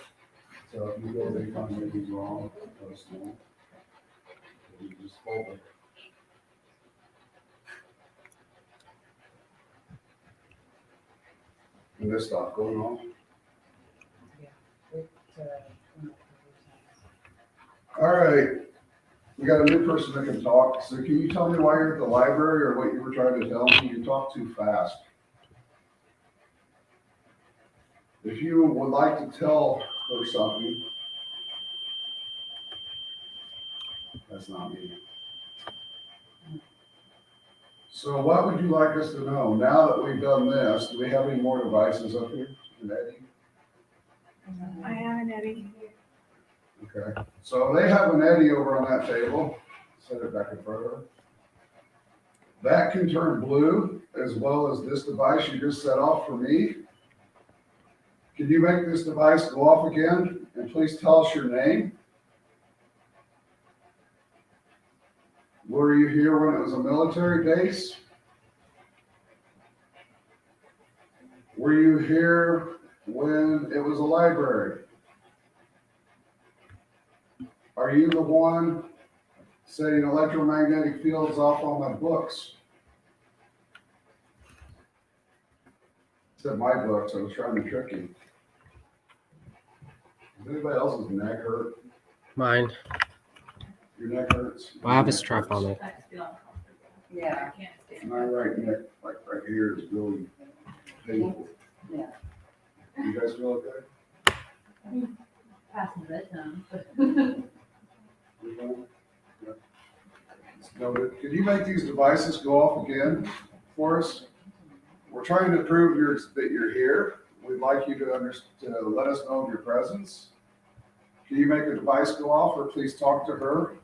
So if you feel they find anything wrong, let us know. You just hold it. And this stop going on. All right, we got a new person that can talk. So can you tell me why you're at the library or what you were trying to tell me? You talk too fast. If you would like to tell her something, that's not me. So what would you like us to know? Now that we've done this, do we have any more devices up here? Eddie? I have an Eddie. Okay, so they have an Eddie over on that table. Set it back in front of her. That can turn blue as well as this device you just set off for me. Can you make this device go off again? And please tell us your name. Were you here when it was a military base? Were you here when it was a library? Are you the one setting electromagnetic fields off on my books? Said my books, I was trying to trick you. Does anybody else's neck hurt? Mine. Your neck hurts? Well, I have a Neck strap hurts. on it. I feel uncomfortable. Yeah. I can't stand My right neck, like right here, is really painful. Yeah. You guys feel okay? past my bedtime, but. You fine? Yeah. Noted. Could you make these devices go off again for us? We're trying to prove that you're here. We'd like you to let us know of your presence. Can you make a device go off or please talk to her?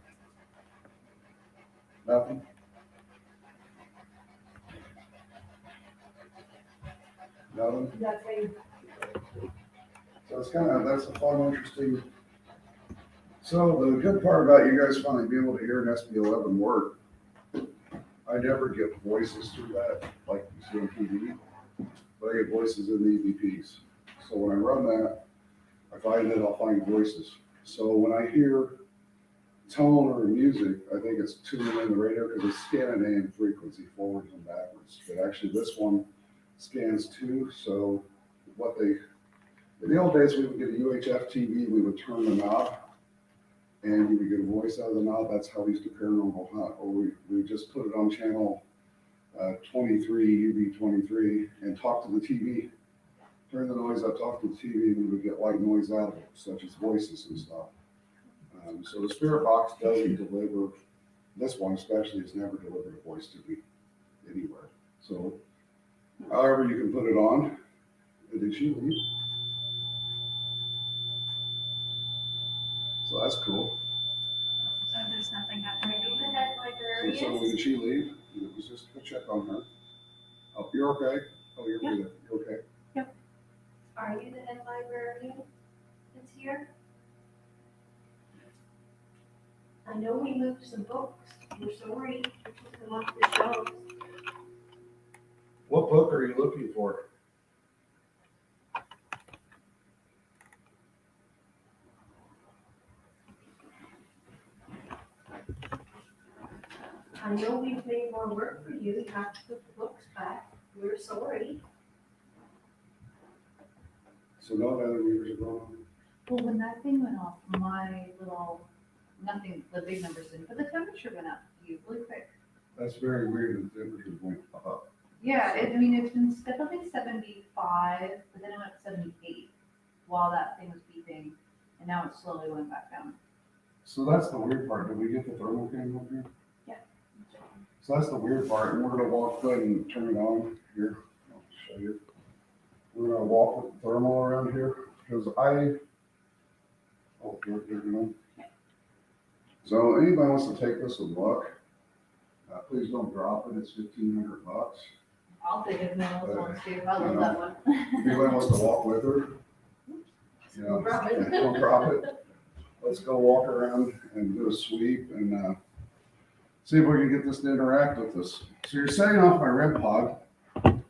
Nothing? Nothing? That's how you. So it's that's a fun, interesting. So the good part about you guys finally being able to hear an SB11 work, I never get voices through that like you see on TV, but I get voices in the EVPs. So when I run that, I find that I'll find voices. So when I hear tone or music, I think it's tuning in the radio because it's scanning AM frequency forwards and backwards. But actually this one scans two, so what they In the old days, we would get a UHF TV, we would turn the knob, and you would get a voice out of the knob. That's how we used to paranormal hunt. Or we would just put it on channel 23, UV23, and talk to the TV. Turn the noise up, talk to the TV, and we would get white noise out of it, such as voices and stuff. So the spirit box doesn't deliver, this one especially has never delivered a voice to me anywhere. So however you can put it on. Did she leave? So that's cool. So there's nothing Are happening. you the head librarian? So did she leave? It was just a check on her. Oh, you're okay? Oh, you're good. You're okay? Are you the head librarian that's here? I know we moved some books. We're sorry. We took them off the shelves. What book are you looking for? I know we've made more work for you. You have to put the books back. We're sorry. So no other readers are going on? Well, when that thing went off, my little, nothing, the big numbers didn't, but the temperature went up really quick. That's very weird that the temperatures went up. Yeah, I mean, it's been steadily 75, but then it went to 78 while that thing was beeping, and now it slowly went back down. So that's the weird part. Did we get the thermal cam up here? Yeah. So that's the weird part, and we're gonna walk, go ahead and turn it on here. I'll show you. We're gonna walk with the thermal around here, because you know. So anybody wants to take this and look, please don't drop it, it's $1,500. I'll take it, and then those ones too, I love that one. If anybody wants to walk with her, you know, Don't drop it. don't drop it. Let's go walk around and do a sweep and see if we can get this to interact with us. So you're setting off my REM pod. Can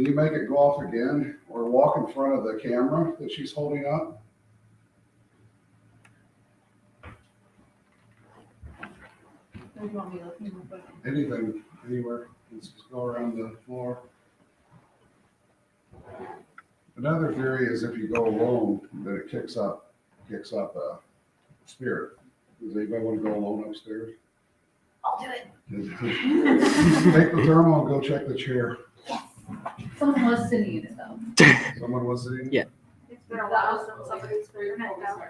you make it go off again or walk in front of the camera that she's holding up? Where do you want me looking real quick? Anything, anywhere. Let's just go around the floor. Another theory is if you go alone, that it kicks up spirit. Does anybody want to go alone upstairs? I'll do it. Take the thermal and go check the chair. Someone was sitting in it though. Someone was sitting? Yeah. It's been a while since somebody's been it though.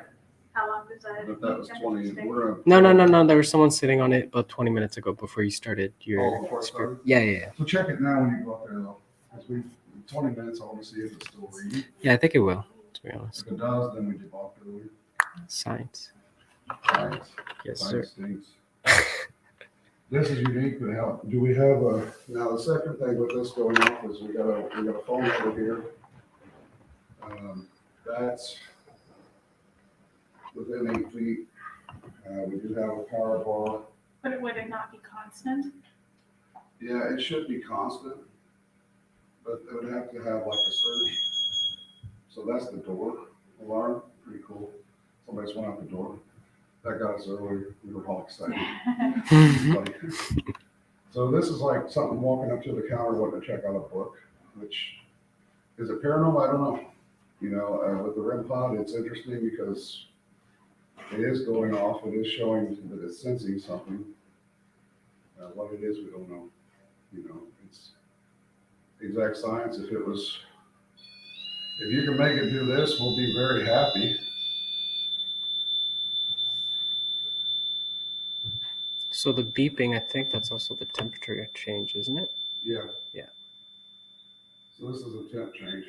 How long was that? But that was 20. We're No. There was someone sitting on it about 20 minutes ago before you started your. Oh, before I started? Yeah. So check it now when you go up there though. Because we 20 minutes, I want to see if it's still reading. Yeah, I think it will, to be honest. If it does, then we debunk it. Science. Science. Yes, sir. Science stinks. This is unique, but how, do we have a, now the second thing with this going off is we got a phone over here. That's within 8 feet. We do have a power bar. But would it not be constant? Yeah, it should be constant, but it would have to have like a surge. So that's the door alarm, pretty cool. Somebody just went out the door. That got us earlier, we were all excited. So this is like something walking up to the counter wanting to check out a book, which, is it paranormal? I don't know. You know, with the REM pod, it's interesting because it is going off, it is showing that it's sensing something. What it is, we don't know. You know, it's exact science. If you can make it do this, we'll be very happy. So the beeping, I think that's also the temperature change, isn't it? Yeah. Yeah. So this is a temp change.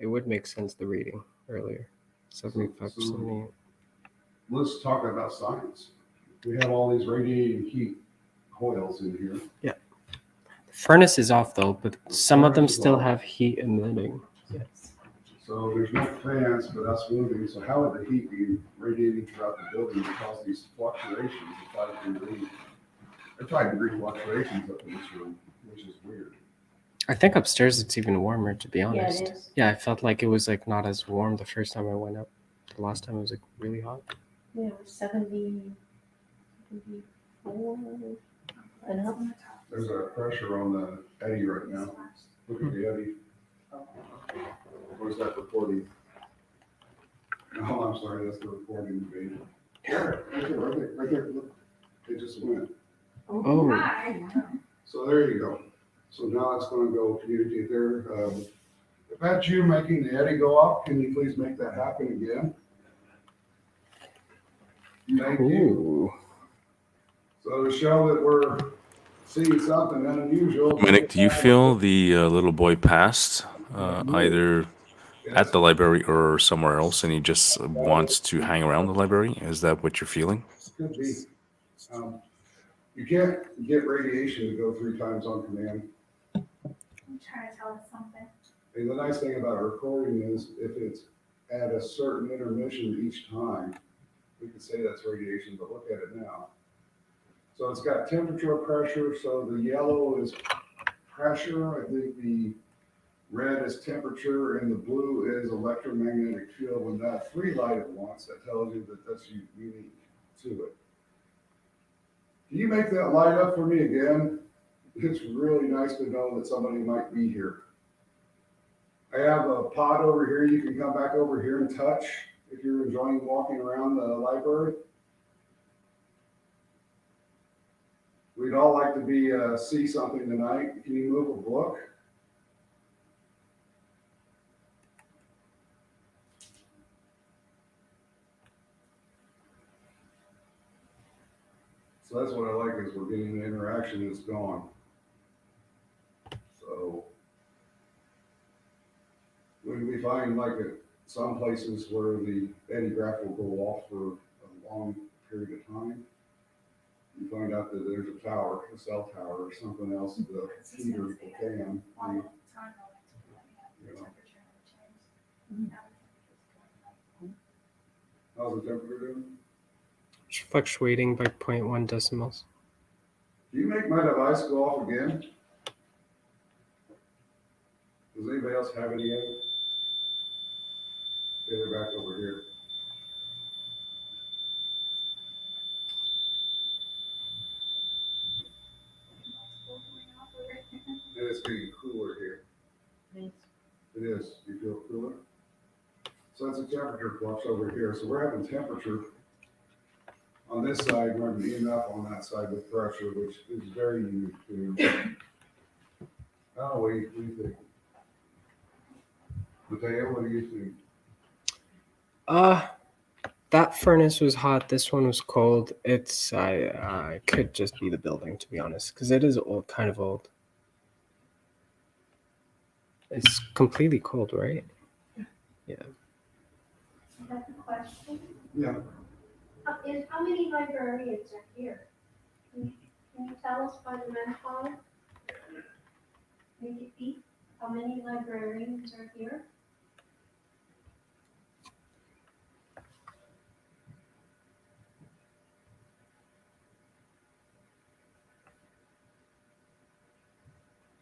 It would make sense, the reading earlier. 75, So- 78. Let's talk about science. We have all these radiating heat coils in here. The furnace is off though, but some of them Furnace is still off. have heat emitting. So there's no fans, but that's moving. So how would the heat be radiating throughout the building to cause these fluctuations of 5 degree? They're 5 degree fluctuations up in this room, which is weird. I think upstairs it's even warmer, to be honest. Yeah, it is. Yeah, I felt like it was like not as warm the first time I went up. The last time it was like really hot. Yeah, it was 74 and up. There's a pressure on the eddy right now. Look at the eddy. Where's that recording? Oh, I'm sorry, that's the recording page. Right there, look, it just went. Oh. Hi. So there you go. So now it's gonna go communicate there. If that's you making the Eddie go off, can you please make that happen again? Thank you. Ooh. So to show that we're seeing something unusual. Dominic, do you feel the little boy passed either at the library or somewhere else, and he just wants to hang around the library? Is that what you're feeling? Could be. You can't get radiation to go 3 times on command. I'm trying to tell us something. And the nice thing about a recording is if it's at a certain intermission each time, we can say that's radiation, but look at it now. So it's got temperature, pressure, so the yellow is pressure, I think the red is temperature, and the blue is electromagnetic field. When that 3 light at once, that tells you that that's unique to it. Can you make that light up for me again? It's really nice to know that somebody might be here. I have a pod over here. You can come back over here and touch if you're enjoying walking around the library. We'd all like to be see something tonight. Can you move a book? So that's what I like is we're getting the interaction that's gone. So we find like at some places where the Eddie graph will go off for a long period of time. You find out that there's a tower, a cell tower or something else, the heater will can. All the time, You know. temperature never changed. How's the temperature doing? It's fluctuating by 0.1 decimals. Do you make my device go off again? Does anybody else have any of it? Okay, they're back over here. And it's getting cooler here. It is. You feel cooler? So that's a temperature flux over here. So we're having temperature on this side, we're having EMF on that side with pressure, which is very unique to. Oh, what do you think? Mateo, what do you think? That furnace was hot. This one was cold. I could just be the building, to be honest, because it is old, kind of old. It's completely cold, right? Yeah. That's a question. Yeah. How many librarians are here? Can you tell us by the manpower? Make it deep. How many librarians are here?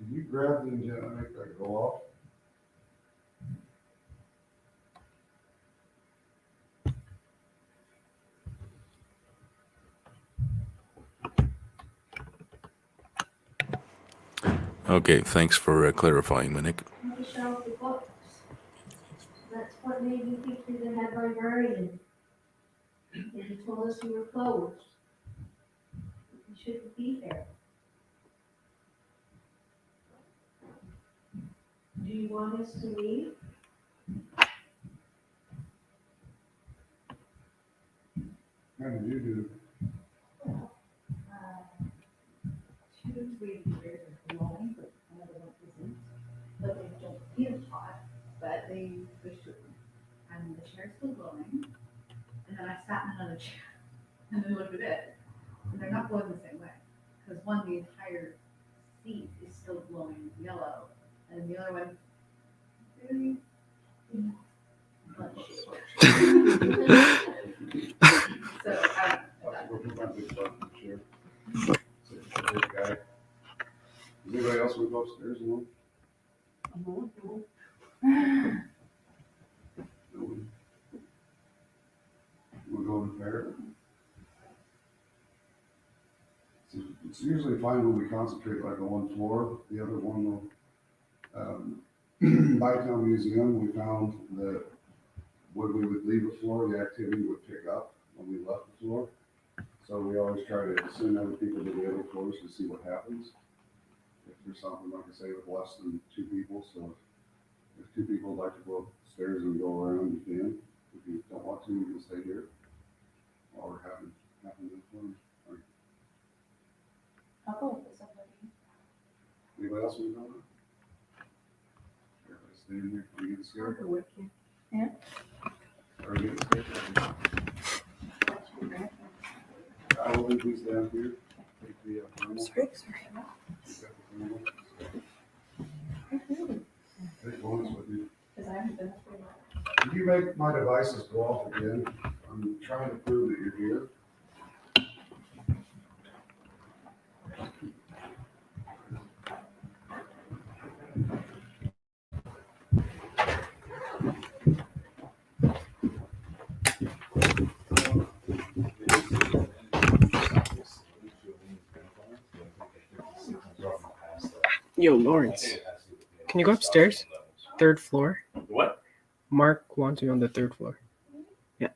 Did you grab the engine and make that go off? Okay, thanks for clarifying, Minik. On the shelf of books. That's what made me think you're the head librarian. And you told us you were closed. You shouldn't be there. Do you want us to leave? How did you do? Two radiators are glowing, but another one isn't. But they don't feel hot, but they should. And the chair's still glowing. And then I sat in another chair and then looked at it. And they're not glowing the same way. Because one, the entire seat is still glowing yellow. And the other one, very much. So I We'll put my big button chair. Big guy. Does anybody else move upstairs alone? No one. We'll go to Parrot. It's usually fine when we concentrate like on one floor. The other one will Bytown Museum, we found that when we would leave the floor, the activity would pick up when we left the floor. So we always try to send other people to the other floors to see what happens. If there's something, like I say, with less than 2 people, so if 2 people would like to go upstairs and go around, you can. If you don't want to, you can stay here while we're having the fun. I'll go with somebody. Anybody else want to go? Everybody stay in here. Are you getting I'll scared? go with you. Are you getting scared? I will leave these down here. Take the thermal. Sorry. Take the thermal. Take bonus with you. Because I haven't been through that. Can you make my devices go off again? I'm trying to prove that you're here. Yo, Lawrence, can you go upstairs? 3rd floor. What? Mark wants you on the 3rd floor. Yeah.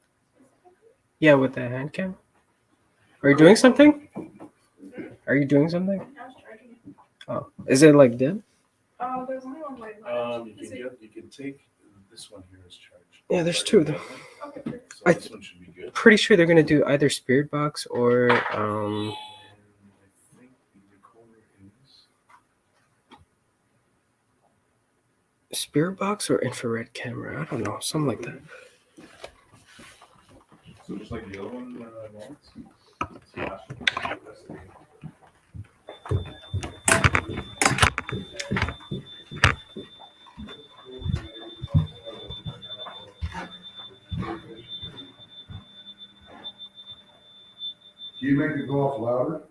Yeah, with the hand cam. Are you doing something? Are you doing something? I was charging it. Oh, is it like dim? There's only one way left. You can take this one here as charged. Yeah, there's 2 of them. Okay, perfect. So I- this one should be good. Pretty sure they're gonna do either spirit box or And I think the recorder is. spirit box or infrared camera. I don't know, something like that. So just like the other one, Lawrence? Slash. That's the- Can you make it go off louder?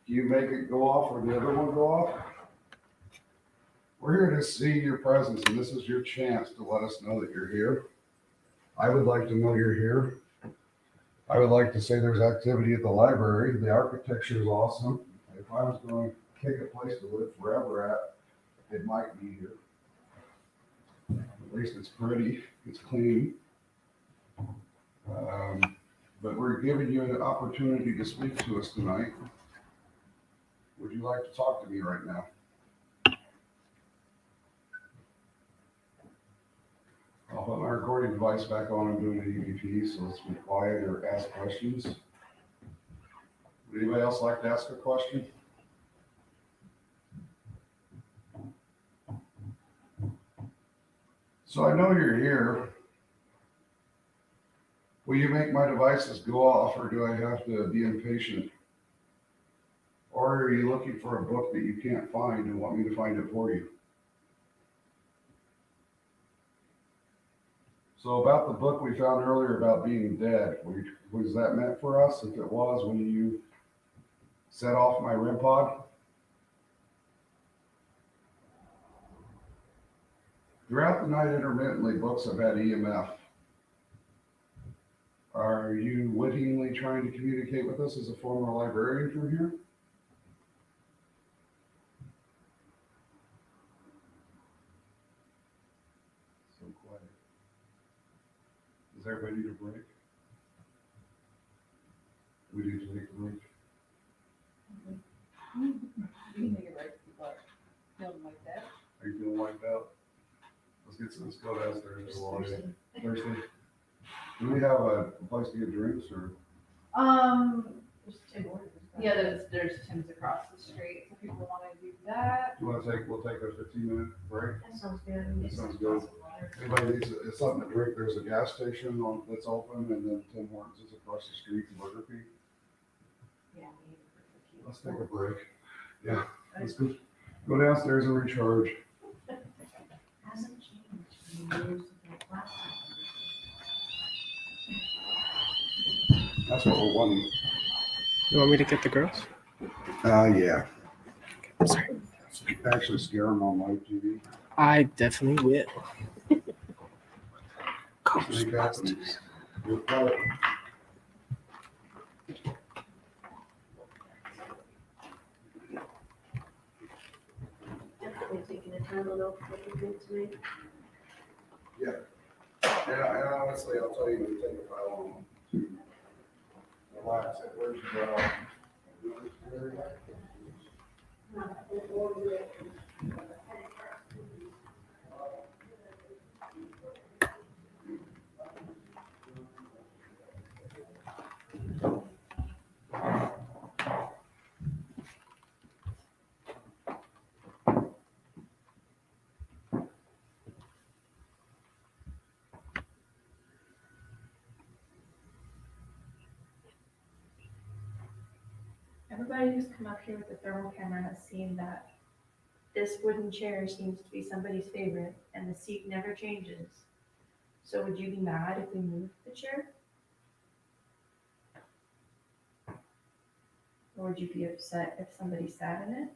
Can you make it go off or the other one go off? We're here to see your presence, and this is your chance to let us know that you're here. I would like to know you're here. I would like to say there's activity at the library. The architecture is awesome. If I was going to pick a place to live forever at, it might be here. At least it's pretty, it's clean. But we're giving you an opportunity to speak to us tonight. Would you like to talk to me right now? I'll put my recording device back on. I'm doing an EVP, so let's be quiet or ask questions. Would anybody else like to ask a question? So I know you're here. Will you make my devices go off, or do I have to be impatient? Or are you looking for a book that you can't find and want me to find it for you? So about the book we found earlier about being dead, was that meant for us? If it was, when you set off my REM pod? Throughout the night, intermittently, books have had EMF. Are you wittingly trying to communicate with us as a former librarian from here? So quiet. Does everybody need a break? We need to take a break. You can make it right, people are feeling like that. Are you feeling wiped out? Let's go downstairs. Thursday. Do we have a place to get drinks or? There's Tim Hortons. Yeah, there's Tim's across the street, if people wanna do that. We'll take a 15-minute break. That sounds good. That sounds good. Anybody needs something to drink, there's a gas station that's open, and then Tim Hortons is across the street from Burger King. Yeah. Let's take a break. Yeah, let's go downstairs and recharge. Hasn't changed from years ago last time. That's what we're wanting. You want me to get the girls? Yeah. I'm sorry. Actually scare them on live TV. I definitely will. Snake happens. You're quiet. taking a tablet out for the good tonight. And honestly, I'll tell you, it take a while to relax it, where's Everybody who's come up here with the thermal camera has seen that this wooden chair seems to be somebody's favorite and the seat never changes. So would you be mad if we moved the chair? Or would you be upset if somebody sat in it?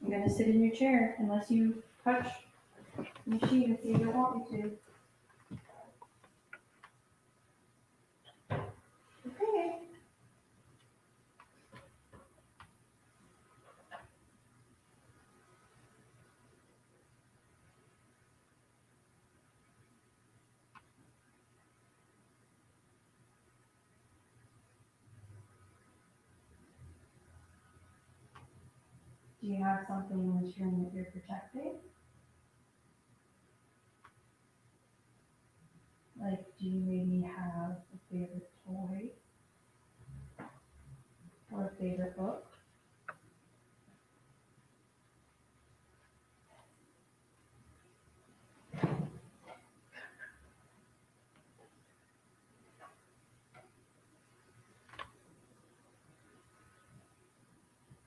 I'm gonna sit in your chair unless you touch the machine if you don't want me to. Okay. Do you have something in this room that you're protecting? Like, do you maybe have a favorite toy? Or a favorite book?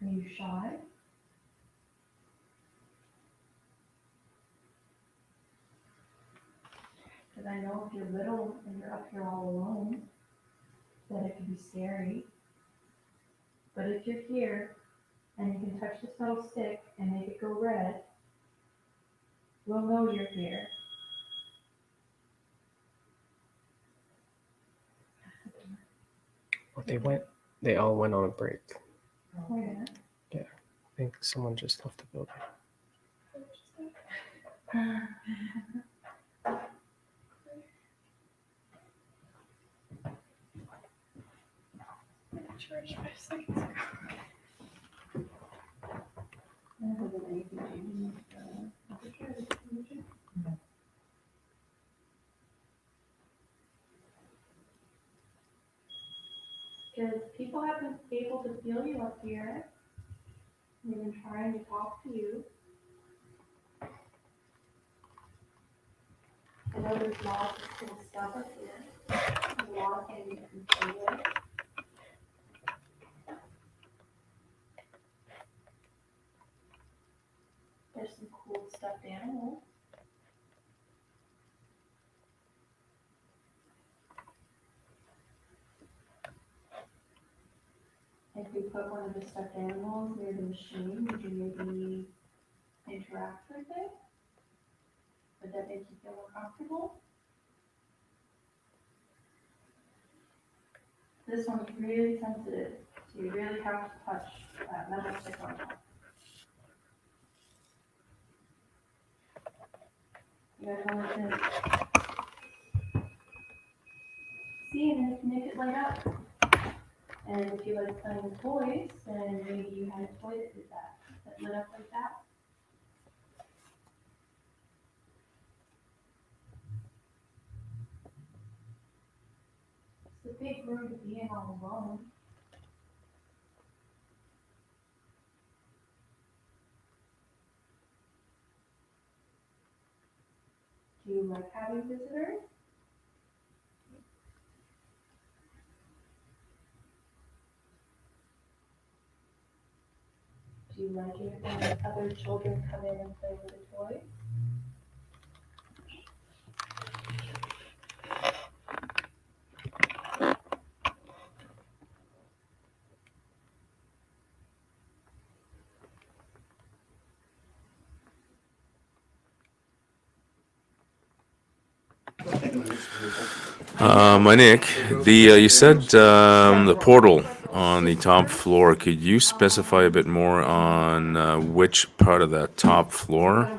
Are you shy? Because I know if you're little and you're up here all alone, that it can be scary. But if you're here and you can touch this little stick and make it go red, we'll know you're here. Well, they all went on a break. Wait a minute. I think someone just left the building. Charged 5 seconds ago. Because people haven't been able to feel you up here. We've been trying to talk to you. I know there's lots of cool stuff up here. There's a lot of things you can play with. There's some cool stuffed animals. If you put one of the stuffed animals near the machine, would you maybe interact with it? Would that make you feel more comfortable? This one's really sensitive, so you really have to touch that metal stick on top. You guys want to see, and then you can make it light up. And if you like playing with toys, then maybe you had a toy that did that lit up like that. It's a big room to be in all alone. Do you like having visitors? Do you like it when other children come in and play with a toy? My Nick, you said the portal on the top floor. Could you specify a bit more on which part of that top floor?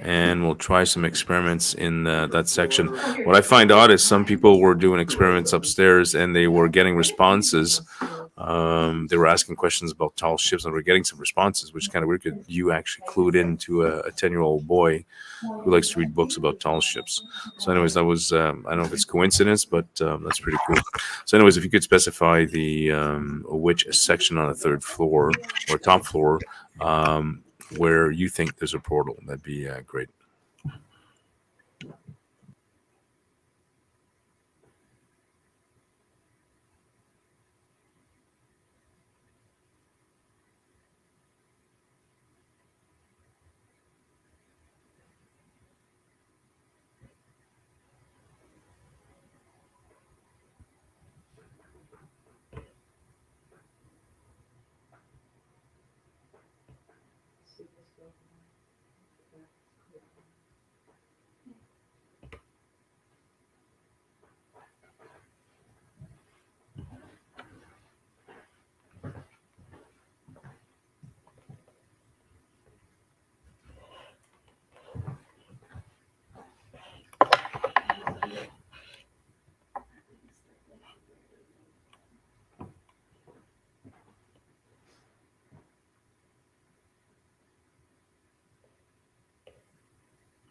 And we'll try some experiments in that section. What I find odd is some people were doing experiments upstairs and they were getting responses. They were asking questions about tall ships and we're getting some responses, which is kind of weird because you actually clued into a 10-year-old boy who likes to read books about tall ships. So anyways, that was, I don't know if it's coincidence, but that's pretty cool. So anyways, if you could specify the which section on the third floor or top floor where you think there's a portal, that'd be great.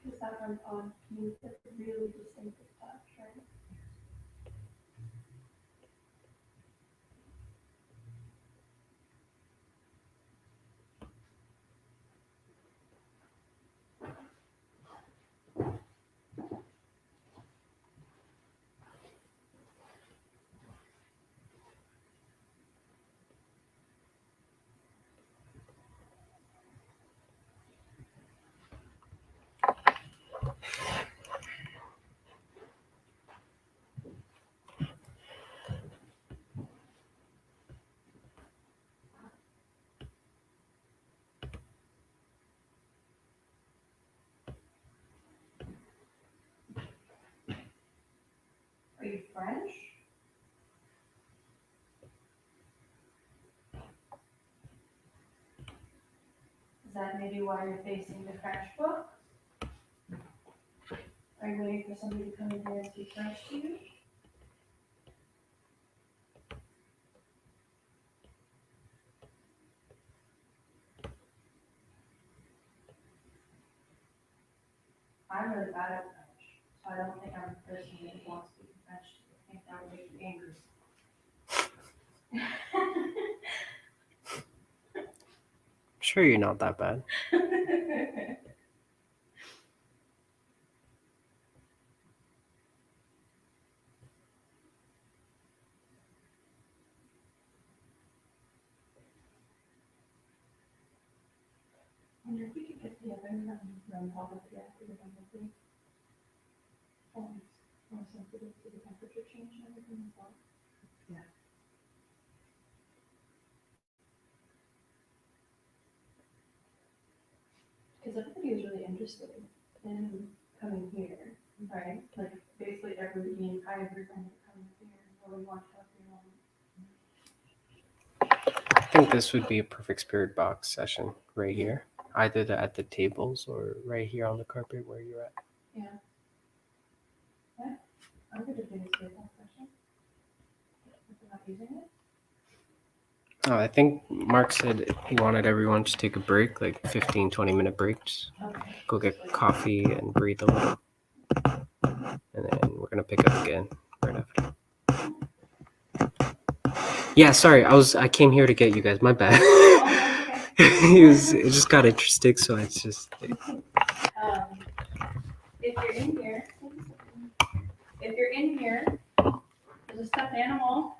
Because that one on you, that's a really distinctive touch, right? Are you French? Is that maybe why you're facing the French book? Are you waiting for somebody to come in here and speak French to you? I'm really bad at French, so I don't think I'm the person that wants to speak French to. I think that would make you angry. I'm sure you're not that bad. I wonder if we could get the oven run public reactor remotely. More sensitive to the temperature change and everything as well. Yeah. Because everybody was really interested in coming here, right? Like basically everybody in Kyber coming here, or we want to have your own. I think this would be a perfect spirit box session right here. Either at the tables or right here on the carpet where you're at. Yeah. Yeah. I'm good at doing a spirit box session. If we're not using it. Oh, I think Mark said he wanted everyone to take a break, like 15-20 minute breaks. Okay. Go get coffee and breathe a little. And then we're gonna pick up again right after. Yeah, sorry, I came here to get you guys. My bad. It just got interesting, so it's just. If you're in here, there's a stuffed animal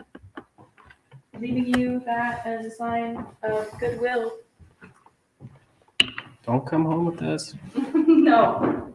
leaving you that as a sign of goodwill. Don't come home with us. No.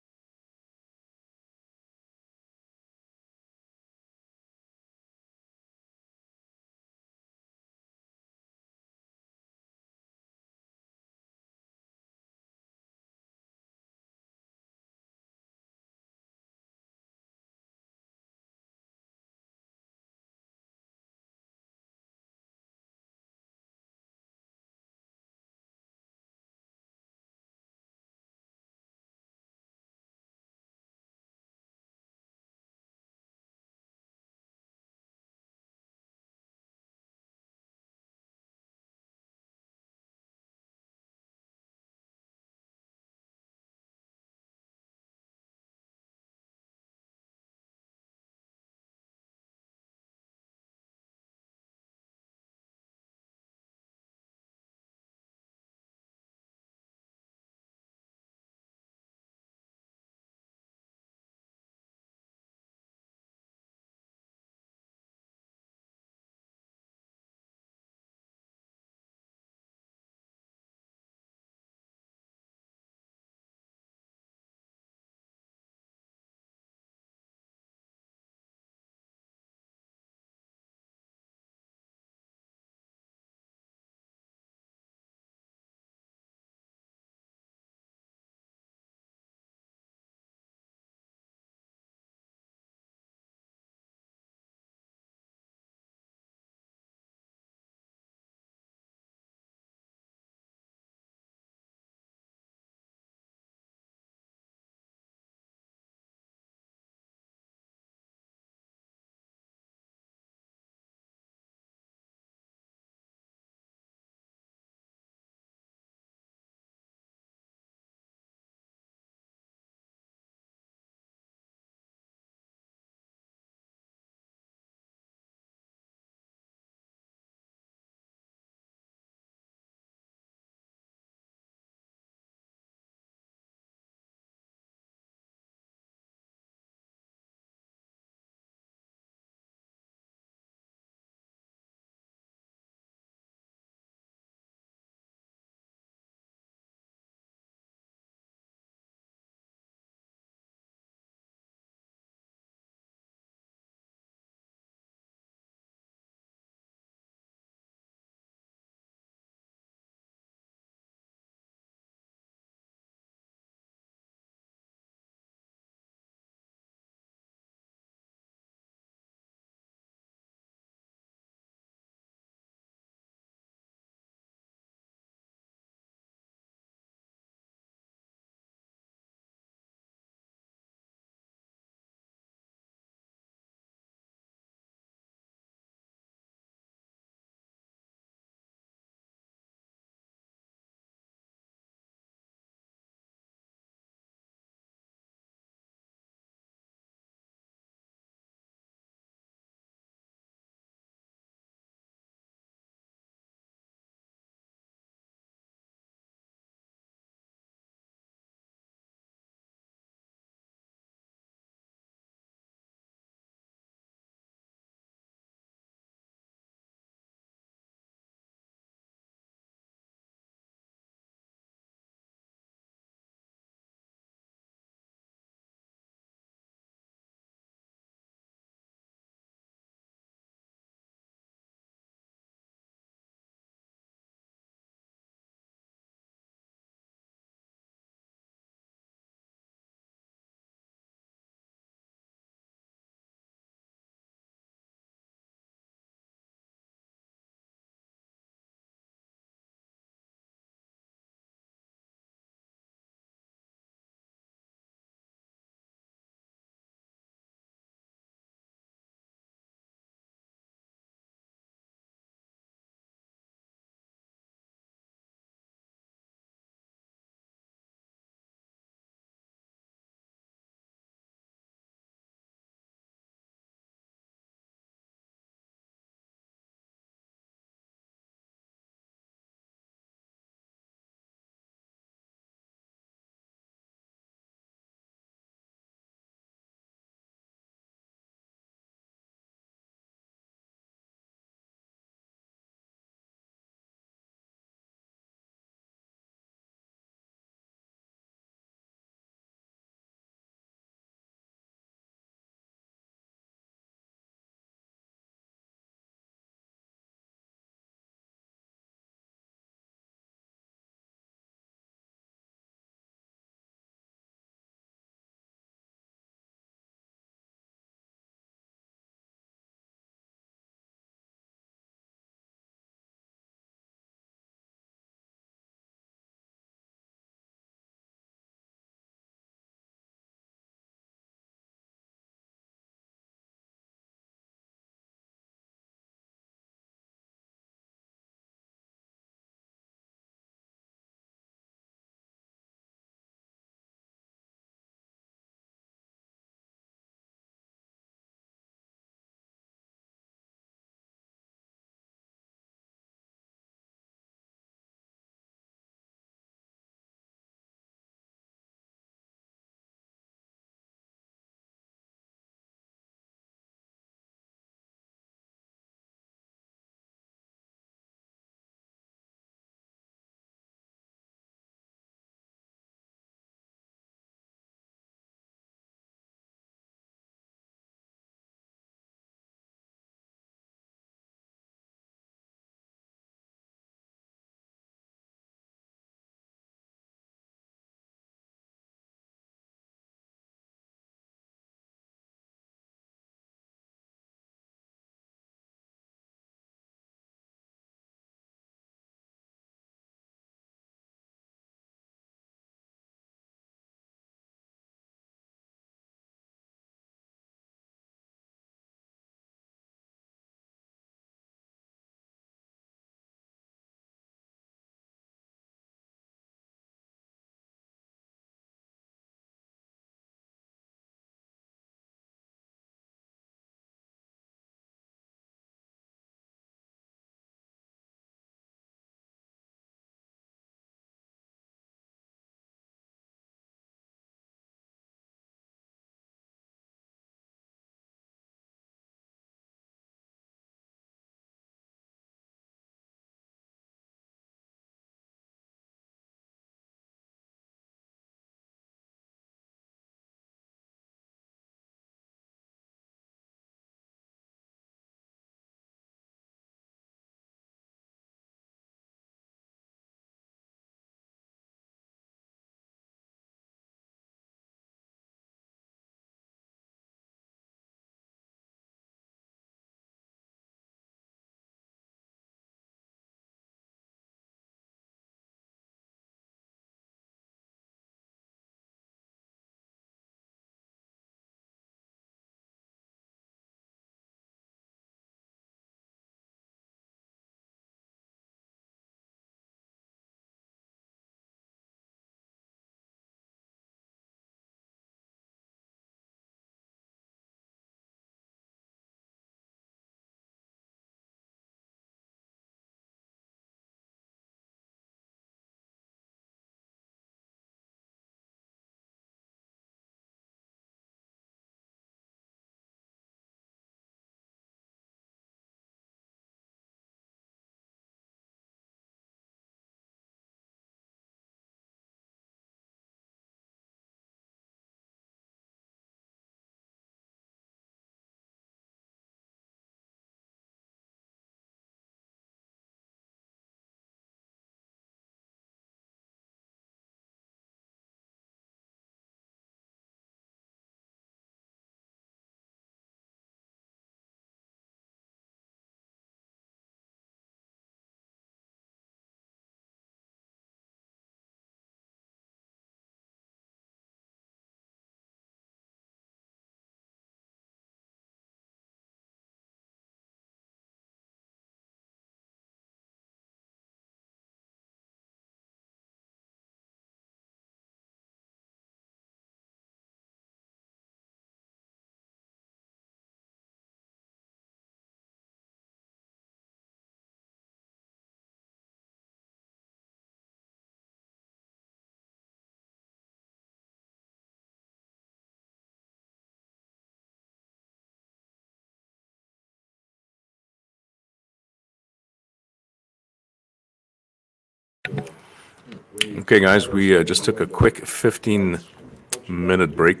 Okay, guys, we just took a quick 15-minute break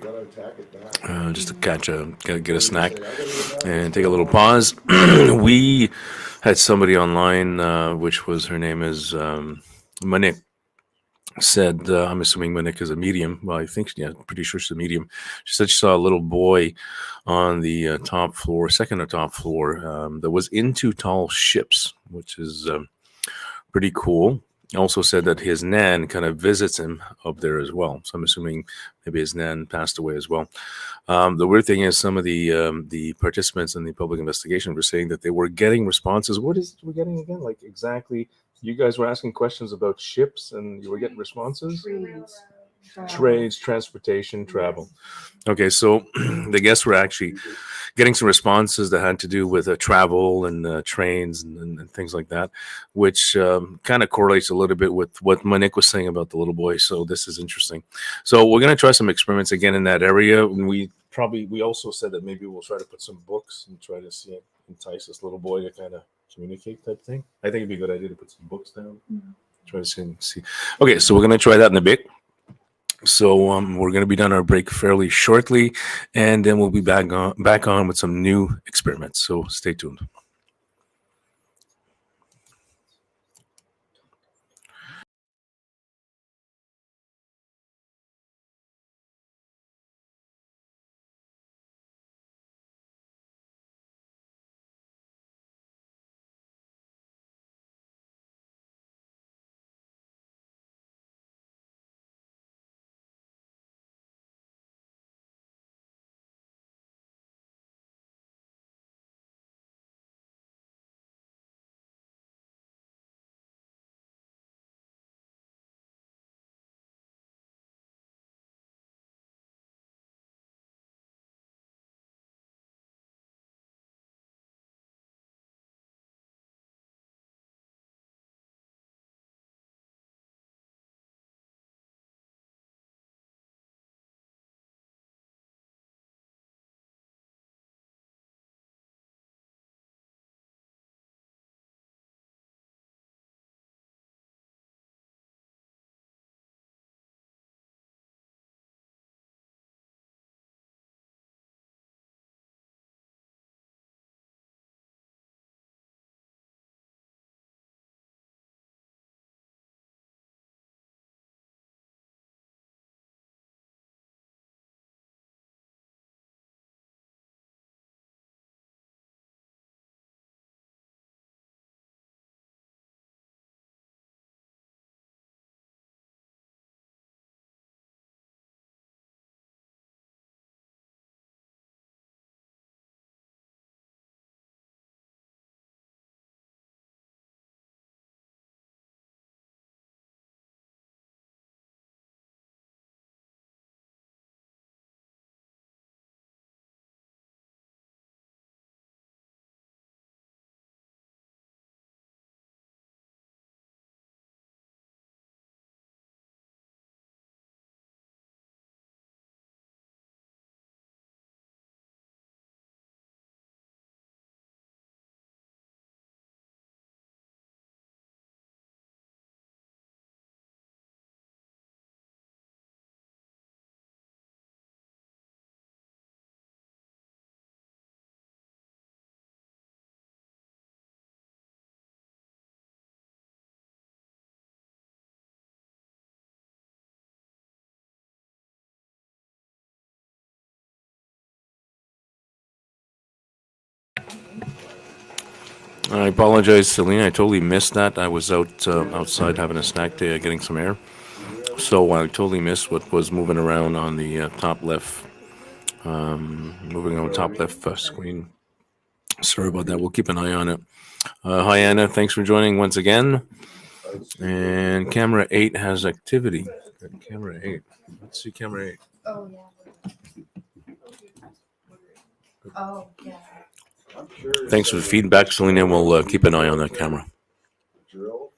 just to get a snack and take a little pause. We had somebody online, which was her name is Monique. Said, I'm assuming Monique is a medium. Well, I think, yeah, pretty sure she's a medium. She said she saw a little boy on the top floor, second or top floor, that was into tall ships, which is pretty cool. Also said that his nan kind of visits him up there as well. So I'm assuming maybe his nan passed away as well. The weird thing is some of the participants in the public investigation were saying that they were getting responses. What is it we're getting again? Like exactly, you guys were asking questions about ships and you were getting responses? Trades, transportation, travel. Okay, so the guests were actually getting some responses that had to do with travel and trains and things like that, which kind of correlates a little bit with what Monique was saying about the little boy. So this is interesting. So we're going to try some experiments again in that area. We also said that maybe we'll try to put some books and try to see it entice this little boy to kind of communicate type thing. I think it'd be a good idea to put some books down. Try to see. Okay, so we're going to try that in a bit. So we're going to be done our break fairly shortly, and then we'll be back on with some new experiments. So stay tuned. I apologize, Selena. I totally missed that. I was outside having a snack day, getting some air. So I totally missed what was moving around on the top left, moving on top left screen. Sorry about that. We'll keep an eye on it. Hi, Anna. Thanks for joining once again. And camera 8 has activity. Camera 8. Let's see camera 8. Oh, yeah. Oh, yeah. Thanks for the feedback, Selena. We'll keep an eye on that camera. Drill.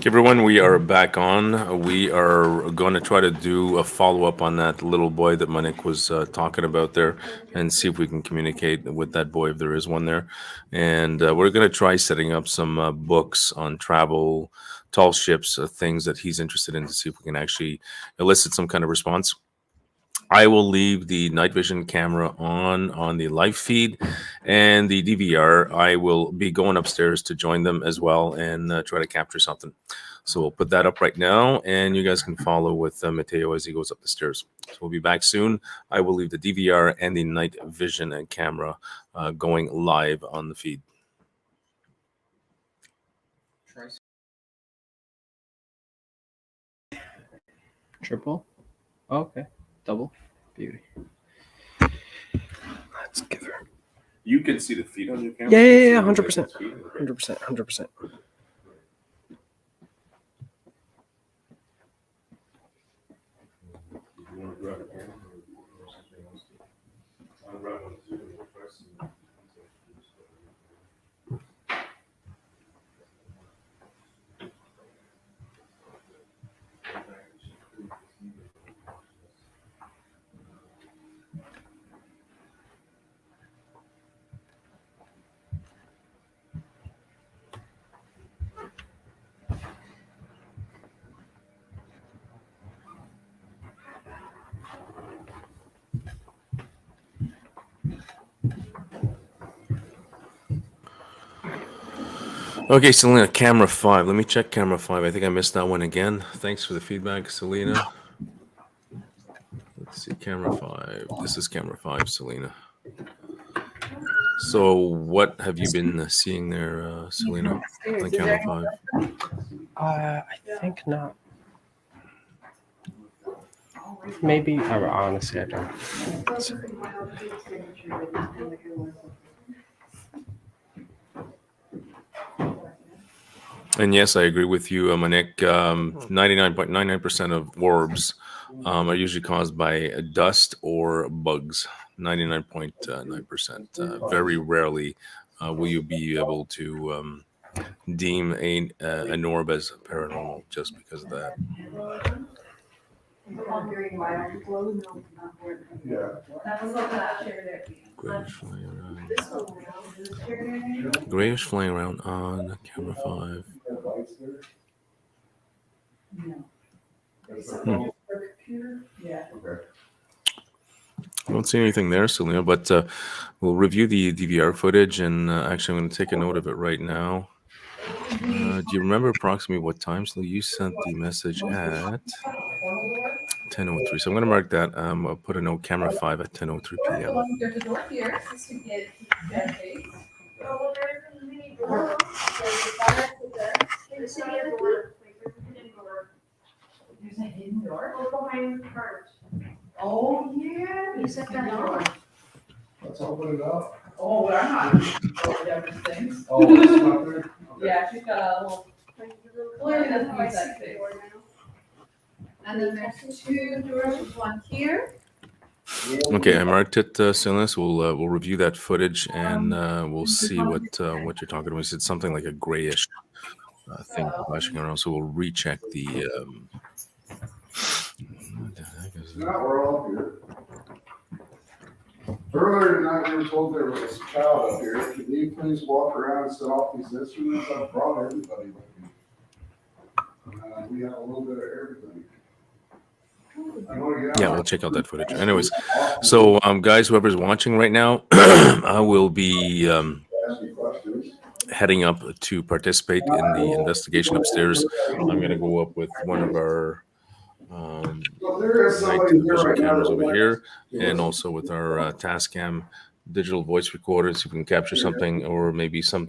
Everyone, we are back on. We are going to try to do a follow up on that little boy that Manik was talking about there and see if we can communicate with that boy if there is one there. And we're going to try setting up some books on travel, tall ships, things that he's interested in to see if we can actually elicit some kind of response. I will leave the night vision camera on the live feed and the DVR. I will be going upstairs to join them as well and try to capture something. So we'll put that up right now, and you guys can follow with Mateo as he goes up the stairs. So we'll be back soon. I will leave the DVR and the night vision and camera going live on the feed. Triple? Oh, okay. Double? Beauty. Let's give her. You can see the feed on your camera? Yeah, 100%. 100%. 100%. Okay, Selena, camera 5. Let me check camera 5. I think I missed that one again. Thanks for the feedback, Selena. Let's see, camera 5. This is camera 5, Selena. So what have you been seeing there, Selena, on camera 5? I think not. Maybe. Honestly, I don't. And yes, I agree with you, Manik. 99.99% of orbs are usually caused by dust or bugs. 99.9%. Very rarely will you be able to deem an orb as paranormal just because of that. Grayish flying around on camera 5. I don't see anything there, Selena, but we'll review the DVR footage, and actually I'm going to take a note of it right now. Do you remember approximately what time, Selena? You sent the message at 10:03, so I'm going to mark that. I'll put a note, camera 5 at 10:03 p.m. There's a door here, just to get that face. There's a hidden door? Oh, yeah. You set that off. Let's open it up. Oh, but I'm not over there for things. Oh, it's not there? Yeah, she's got a little, clearly doesn't use that space. And then there's two doors, one here. Okay, I marked it, Selena. So we'll review that footage, and we'll see what you're talking about. You said something like a grayish thing flashing around. So we'll recheck the. What the heck is No, that? we're all here. Earlier tonight, we were told there was a child up here. Could you please walk around and set off these instruments? I've brought everybody with me. We have a little bit of everything. Yeah, we'll check out that footage. Anyways, so guys, whoever's watching right now, I will be heading up to participate in the investigation upstairs. I'm going to go up with one of our night vision cameras over here, and also with our Tascam digital voice recorders, if we can capture something, or maybe some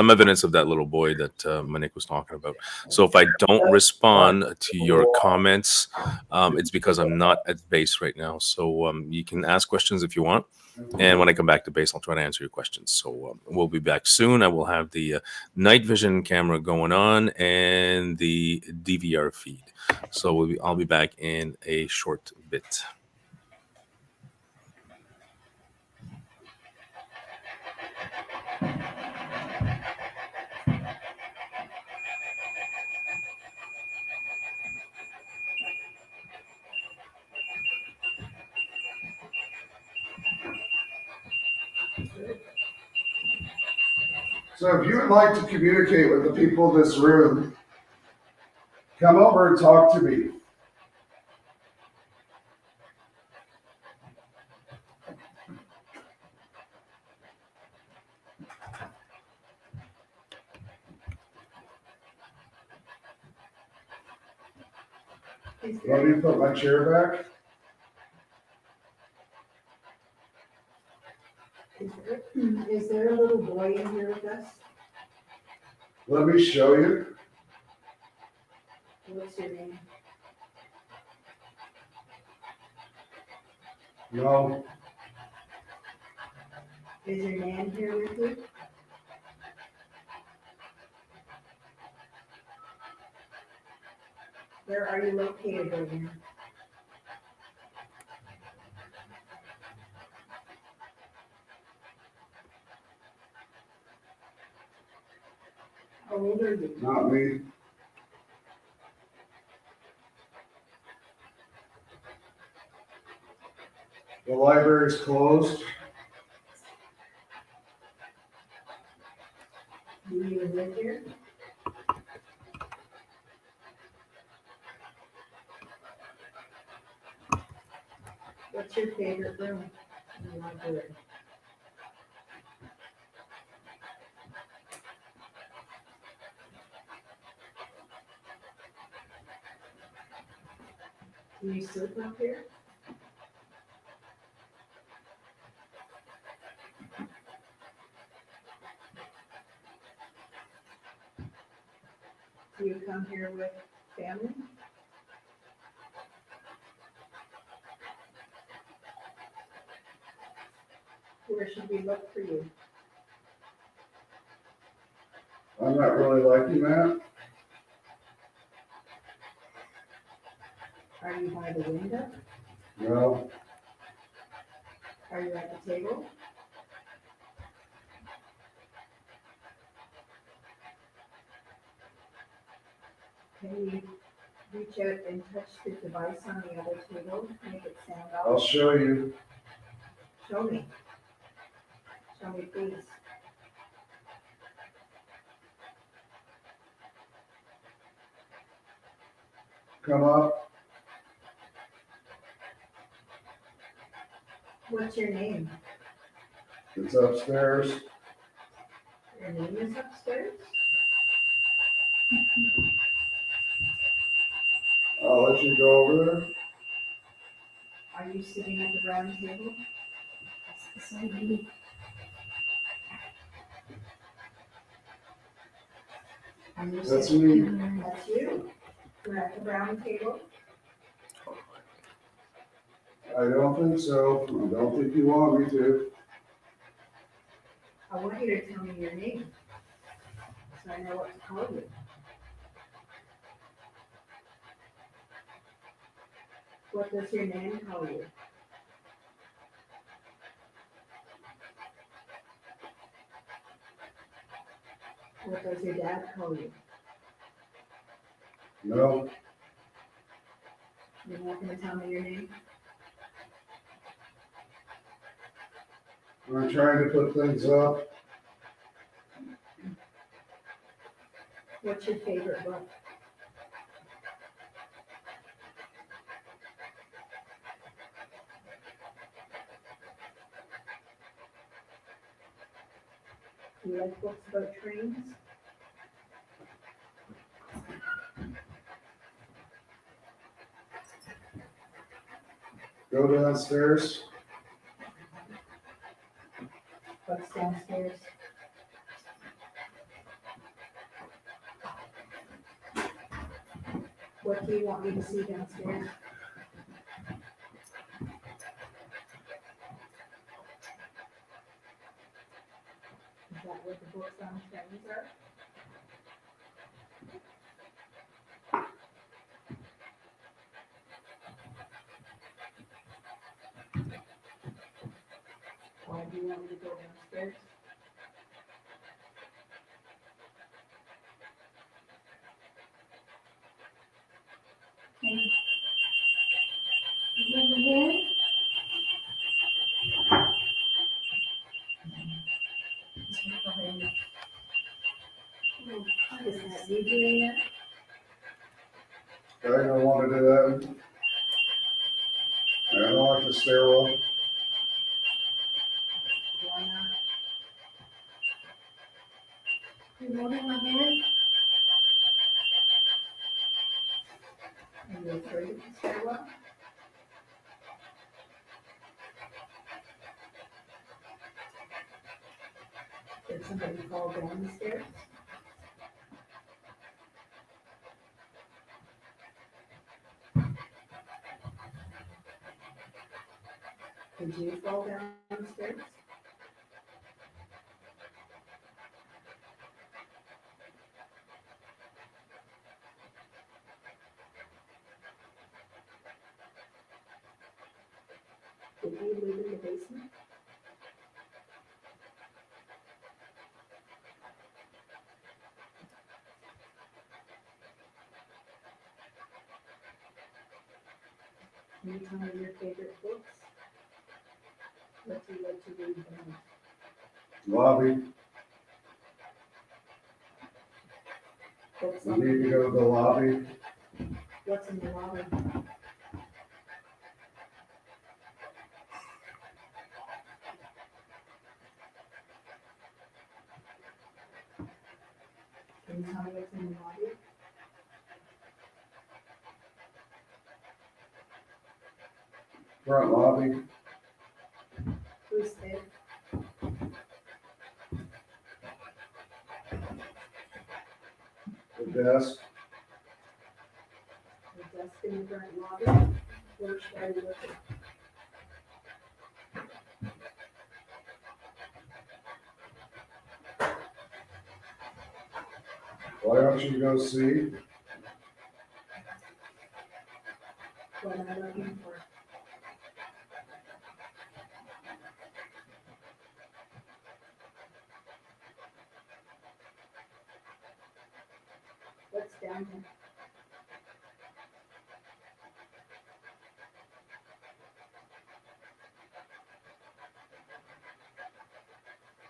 evidence of that little boy that Manik was talking about. So if I don't respond to your comments, it's because I'm not at base right now. So you can ask questions if you want. And when I come back to base, I'll try to answer your questions. So we'll be back soon. I will have the night vision camera going on and the DVR feed. So I'll be back in a short bit. So if you would like to communicate with the people in this room, come over and talk to me. Is Want there, me to put my chair back? is there a little boy in here with us? Let me show you. What's your name? No, Is your man here with you? Where are you located right now? How old are you? not me. The library's closed. Do you even live here? What's your favorite room in the library? Do you sleep up here? Do you come here with family? Where should we look for you? I'm not really liking that. Are you by the window? No, Are you at the table? Can you reach out and touch the device on the other table, make it sound I'll off? show you. Show me. Show me, please. Come up. What's your name? It's upstairs. Your name is upstairs? I'll let you go over there. Are you sitting at the round table? That's beside me. Are you That's sitting? me. That's you. You're at the round table? I don't think so. I don't think you want me to. I want you to tell me your name, so I know what to call you. What does your name call you? What does your dad call you? No, You're not gonna tell me your name? I'm trying to put things up. What's your favorite book? Do you like books about trains? Go downstairs. What's downstairs? What do you want me to see downstairs? Is that what the books on trains are? Why do you want me to go downstairs? Remember him? Go ahead. Is he doing that? I don't want to do that. I don't like the stairwell. Why not? You holding my hand? Are you afraid of the stairwell? Did somebody fall down the stairs? Did you fall down the stairs? Did you live in the basement? Can you tell me your favorite books? What do you like to read the most? Lobby. Books We on need to the, go to the lobby. what's in the lobby? Can you tell me what's in the lobby? Front lobby. Who's there? The desk. The desk in the front lobby? Where should I look? Why don't you go see? What am I looking for? What's down there?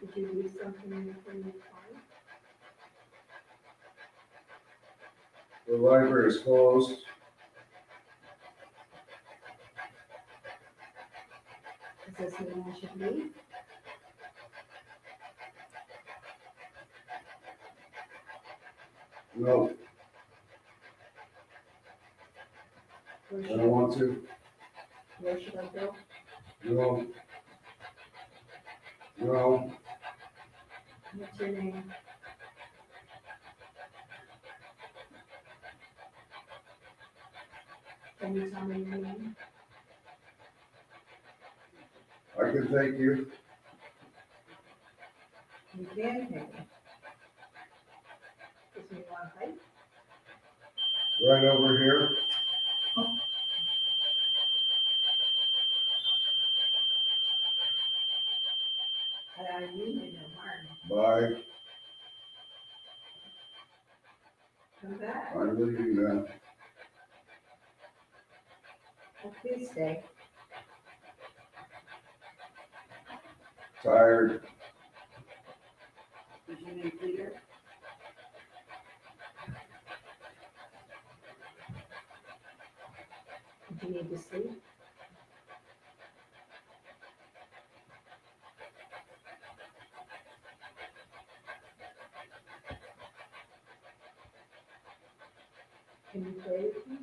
Did you leave something in your car? The library is closed. Does this mean I should leave? No, Where I should don't want to. Where should I go? No. No. What's your name? Can you tell me your name? I can take you. You can take me. Does you want to fight? Right over here. I mean you no harm. Bye. Come back. I'm leaving now. Oh, please stay. Tired. Is your name Peter? Do you need to sleep? Can you play with me?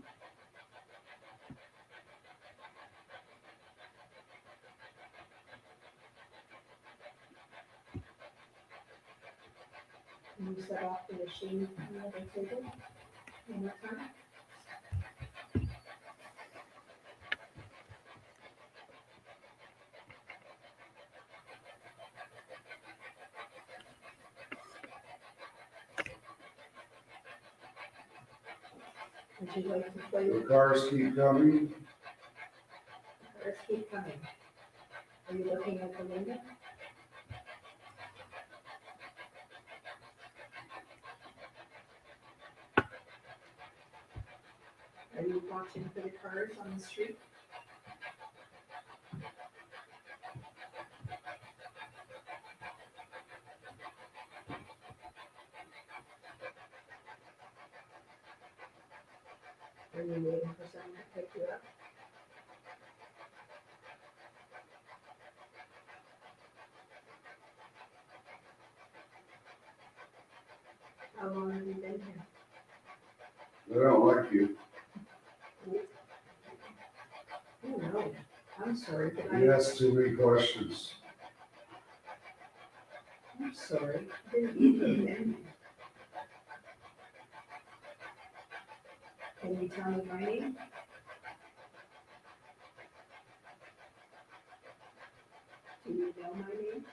Can you set off the machine on the other table? One more time? Would you like to play The with cars keep coming. Cars keep coming? Are you looking at the window? Are you watching for the cars on the street? Are you waiting for someone to pick you up? How long have you been here? They don't like you. Oh, no, I'm sorry, but You ask too many questions. I'm sorry. I didn't mean to offend you. Can you tell me my name? Do you know my name?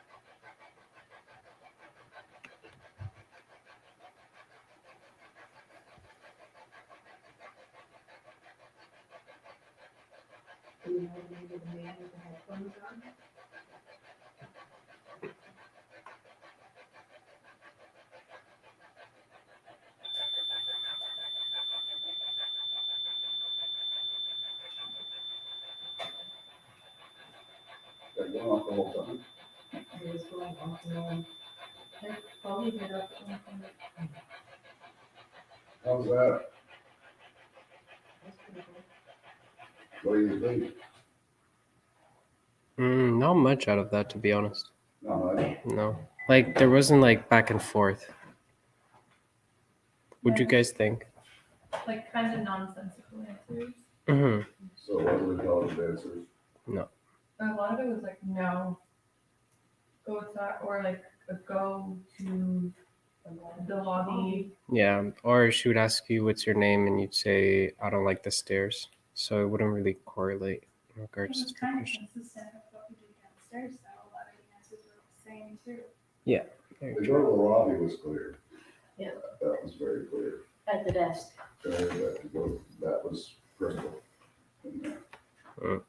Do you know the name of the man with the headphones on? They're going off the whole time. He was going off and on. I probably hit up at one point. How's that? That's pretty good. What do you think? Not much out of that, to be honest. No, No. Like, there wasn't like back and forth. What'd you guys think? Like kind of nonsensical answers. Mm-hmm. so what do we call it, dancers? A lot of it was like no, go outside, or like a go to the lobby. Yeah. Or she would ask you, what's your name? And you'd say, I don't like the stairs. So it wouldn't really correlate in It regards was to the kind of question. consistent with what we did downstairs, so a lot of the answers were the same too. Very The true. door to the lobby was clear. Yeah. That was very clear. At the desk. That was crystal. in there. Mm.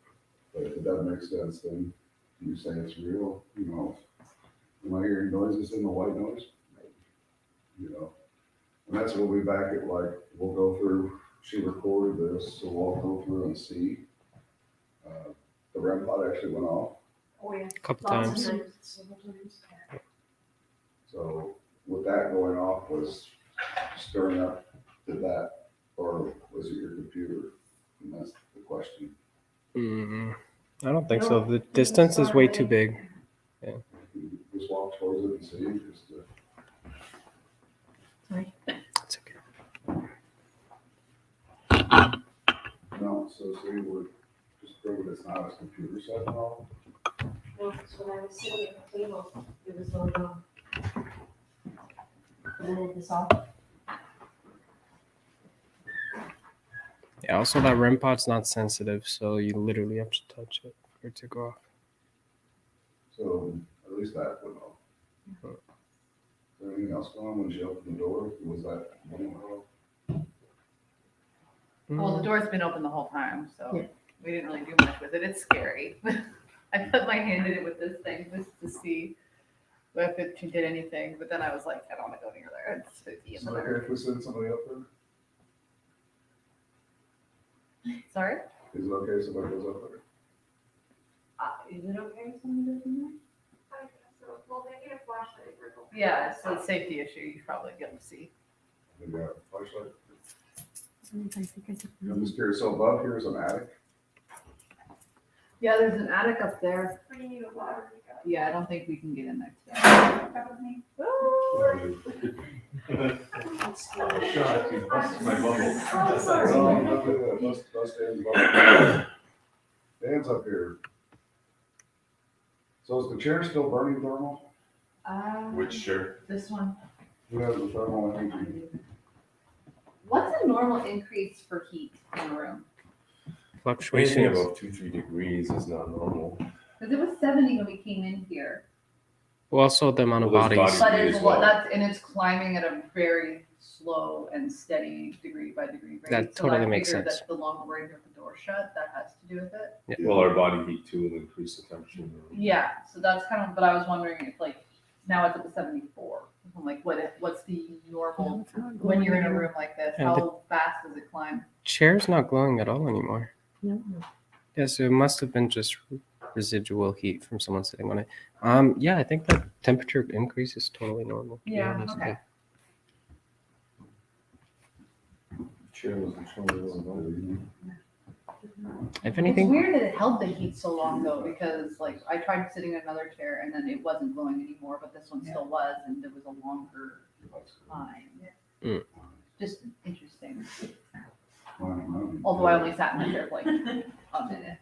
But if it doesn't make sense, then you say it's real, you know. Am I hearing noises in the white noise? You know, and that's what we'll be back at, like, we'll go through, she recorded this, so we'll go through and see. The REM pod actually went off, Oh, yeah. Couple Lots times. of times. Several times. so with that going off, was stirring up, did that, or was it your computer? And that's the question. I don't think so. The distance is way too big. You just walk towards it and see, just to. It's okay. No, so see, we're just proving it's not a computer set at all. No, because when I was sitting at the table, it was going on. And then it was off. Yeah, also that REM pod's not sensitive, so you literally have to touch it for it to go off. So at least that went off. Is there anything else going on when she opened the door? Was that one off? Well, the door's been open the whole time, so Yeah. we didn't really do much with it. It's scary. I put my hand in it with this thing just to see if it did anything, but then I was like, I don't want to go near there. It's 50 in Is it the okay dark. if we send somebody up there? Sorry? Is it okay if somebody goes up there? Is it okay if someone goes in there? Well, they need a flashlight. Yeah, it's a safety issue. You should probably be able to see. They got a flashlight? I'm just curious, so above here is an attic? Yeah, there's an attic up there. What do you need a water? Yeah, I don't think we can get in there today. That was me. My bubble. Bust Dan's bubble. Dan's up here. So is the chair still burning thermal? Which chair? This one. Who has the thermal energy? What's a normal increase for heat in a room? Anything Fluctuations. above 2-3 degrees is not normal. Because it was 70 when we came in here. Well, also the amount of Well, there's bodies. body- But it's as a lot, well. and it's climbing at a very slow and steady degree by degree rate. That So I totally makes figured sense. that the longer we're able to the door shut, that has to do with it. Yeah. Well, our body heat too will increase the temperature. Yeah, so that's kind of, but I was wondering if like, now it's up to 74. I'm like, what's the normal, when you're in a room like this, Yeah, how fast does it climb? Chair's not glowing at all anymore. No. Yeah, so it must have been just residual heat from someone sitting on it. Yeah, I think that temperature increase is totally normal. To be Yeah, honest. okay. If It's anything, weird that it held the heat so long though, because like I tried sitting in another chair and then it wasn't blowing anymore, but this one still was, and it was a longer time. Mm. Just interesting. Wow. Although I only sat in the chair for like a minute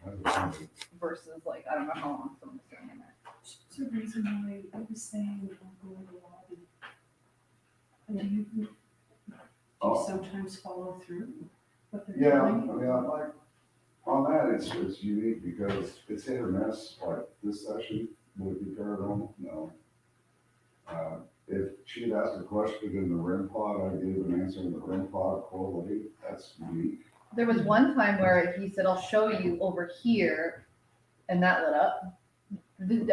versus like I don't know how long someone was sitting in there. There's a reason why I was saying I'll go in the lobby. And do you Oh. sometimes follow through what they're Yeah, I telling you? mean, like, on that, it's unique because it's hit or miss, like this session would be paranormal, no. If she'd asked a question in the REM pod, I gave an answer in the REM pod, correlate, that's unique. There was one time where he said, "I'll show you over here," and that lit up.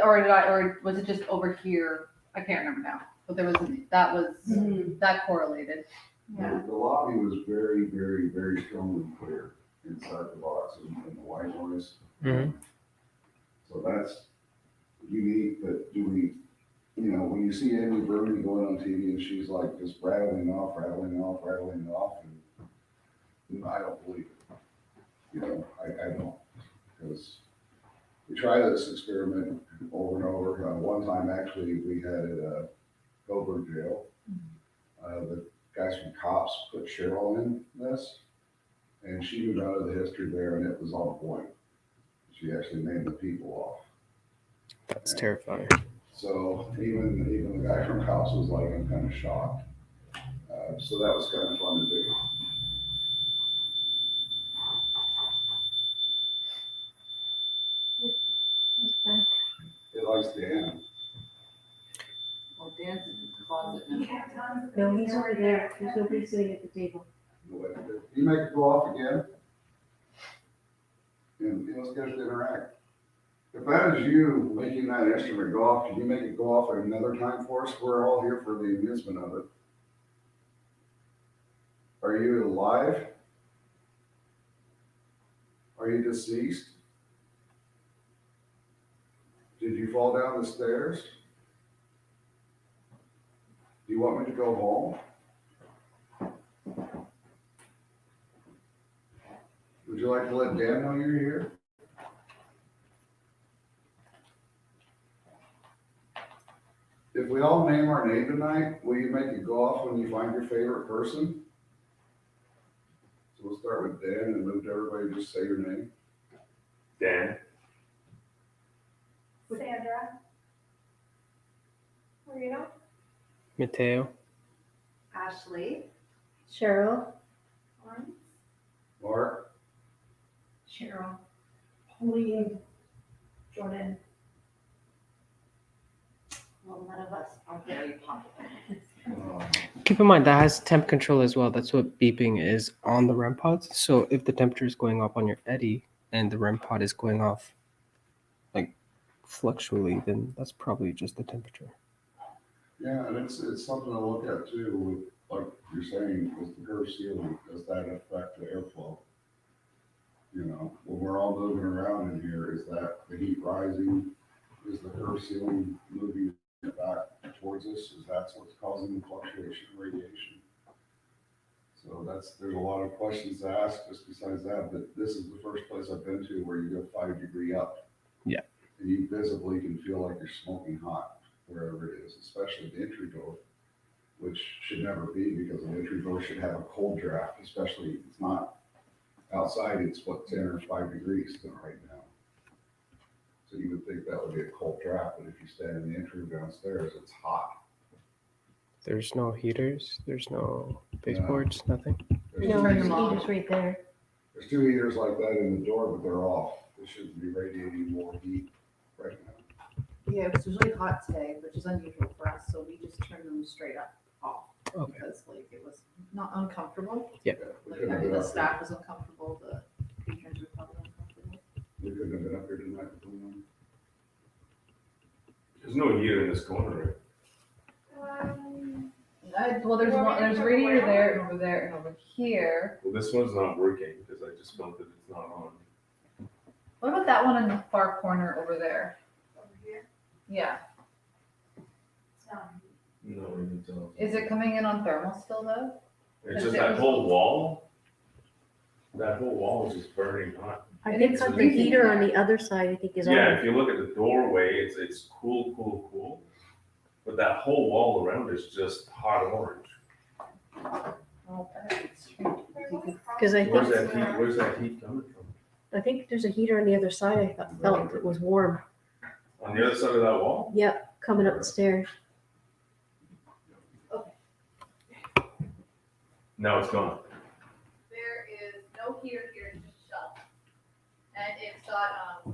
Or was it just over here? I can't remember now. But there was that correlated. Yeah. The lobby was very, very, very strongly clear inside the box and the white noise. Mhm. So that's unique, but do we, when you see Amy Bernie going on TV and she's like just rattling off, and I don't believe it. I don't, because we try this experiment over and over. One time, actually, we had it at Coburg Jail. The guys from Cops put Cheryl in this, and she knew none of the history there, and it was on point. She actually named the people off. that's terrifying. So even the guy from Cops was like, I'm kind of shocked. So that was kind of fun to do. It likes Dan. Well, Dan's in the closet now. No, he's over there. There's nobody sitting at the table. You make it go off again, and let's get it to interact. If that is you making that instrument go off, can you make it go off at another time for us? We're all here for the amusement of it. Are you alive? Are you deceased? Did you fall down the stairs? Do you want me to go home? Would you like to let Dan know you're here? If we all name our name tonight, will you make it go off when you find your favorite person? So we'll start with Dan and move to everybody, just say your name. Dan. Sandra. Marina. Mateo. Ashley, Cheryl, Mark, Cheryl. Pauline, Jordan. well, none of us are very popular. Keep in mind that has temp control as well. That's what beeping is on the REM pods. So if the temperature is going up on your Eddy and the REM pod is going off like fluctually, then that's probably just the temperature. yeah, and it's something to look at too, with, like you're saying, is the curved ceiling, does that affect the airflow? When we're all moving around in here, is that the heat rising? Is the curved ceiling moving it back towards us? Is that what's causing the fluctuation in radiation? So there's a lot of questions to ask just besides that, but this is the first place I've been to where you go 5 degrees up. Yeah. And you visibly can feel like you're smoking hot wherever it is, especially the entry door, which should never be, because an entry door should have a cold draft, especially if it's not outside, it's 10 or 5 degrees right now. So you would think that would be a cold draft, but if you stand in the entry room downstairs, it's hot. There's no heaters. There's no Yeah. baseboards. Nothing. There's no, two Turn there's them off. heaters right there. There's 2 heaters like that in the door, but they're off. They shouldn't be radiating more heat right now. Yeah, it was really hot today, which is unusual for us, so we just turned them straight up off Okay. because like it was not uncomfortable. We Like couldn't have been the up staff was uncomfortable, the patrons were probably uncomfortable. here. We couldn't have been up here tonight with them. There's no heater in this corner, Well, there's a radiator there and over there and over here. Well, this one's not working because I just felt that it's not on. What about that one in the far corner over there? Over here. Yeah. It's not. No, it's off. Is it coming in on thermal still though? It's just that whole wall. that whole wall is just burning hot. I think the heater on the other side, I think is on. Yeah, if you look at the doorway, it's cool. But that whole wall around is just hot orange. Because I think, Where's that heat coming from? I think there's a heater on the other side. I felt it was warm. On the other side of that wall? Yep, coming up the stairs. No, it's gone. There is no heater here, it's just a shelf. And it's got,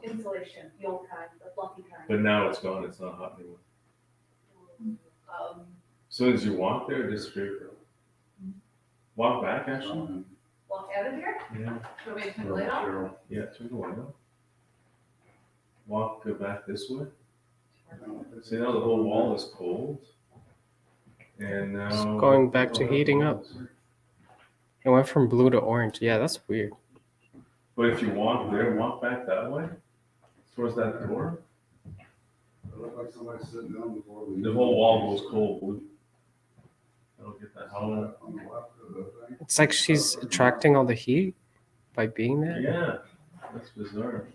insulation, the old kind, the fluffy kind. But now it's gone. It's not hot anymore. As soon as you walk there, it disappeared. Walk back, actually. Walk out of here, Yeah. show me to turn the light on. Yeah, turn the light on. Walk back this way. See, now the whole wall is cold. And now. It's going back to heating up. It went from blue to orange. Yeah, that's weird. But if you walk there, walk back that way, towards that door, It looked like somebody sitting down before we. the whole wall goes cold blue. I don't get that. How? On the left of the thing. It's like she's attracting all the heat by being there. Yeah, that's bizarre.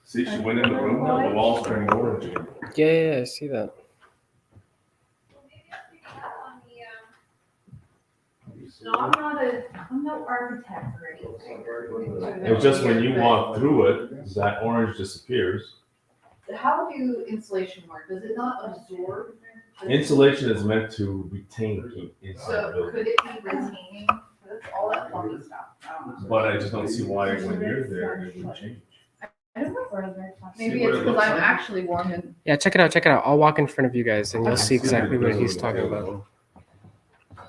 See, she went in the room, now the wall's turning orange. Yeah, I see that. No, I'm no architect or anything. It's just when you walk through it, that orange disappears. How do insulation work? Does it not absorb? Insulation is meant to retain heat inside the So building. could it be retaining? That's all that fluffy stuff. I don't know. But I just don't see why when you're there, it would change. I don't know where they're talking. See Maybe what it's it because looks I'm like? actually warm and. Yeah, check it out. Check it out. I'll walk in front of you guys, and you'll see exactly what he's talking about.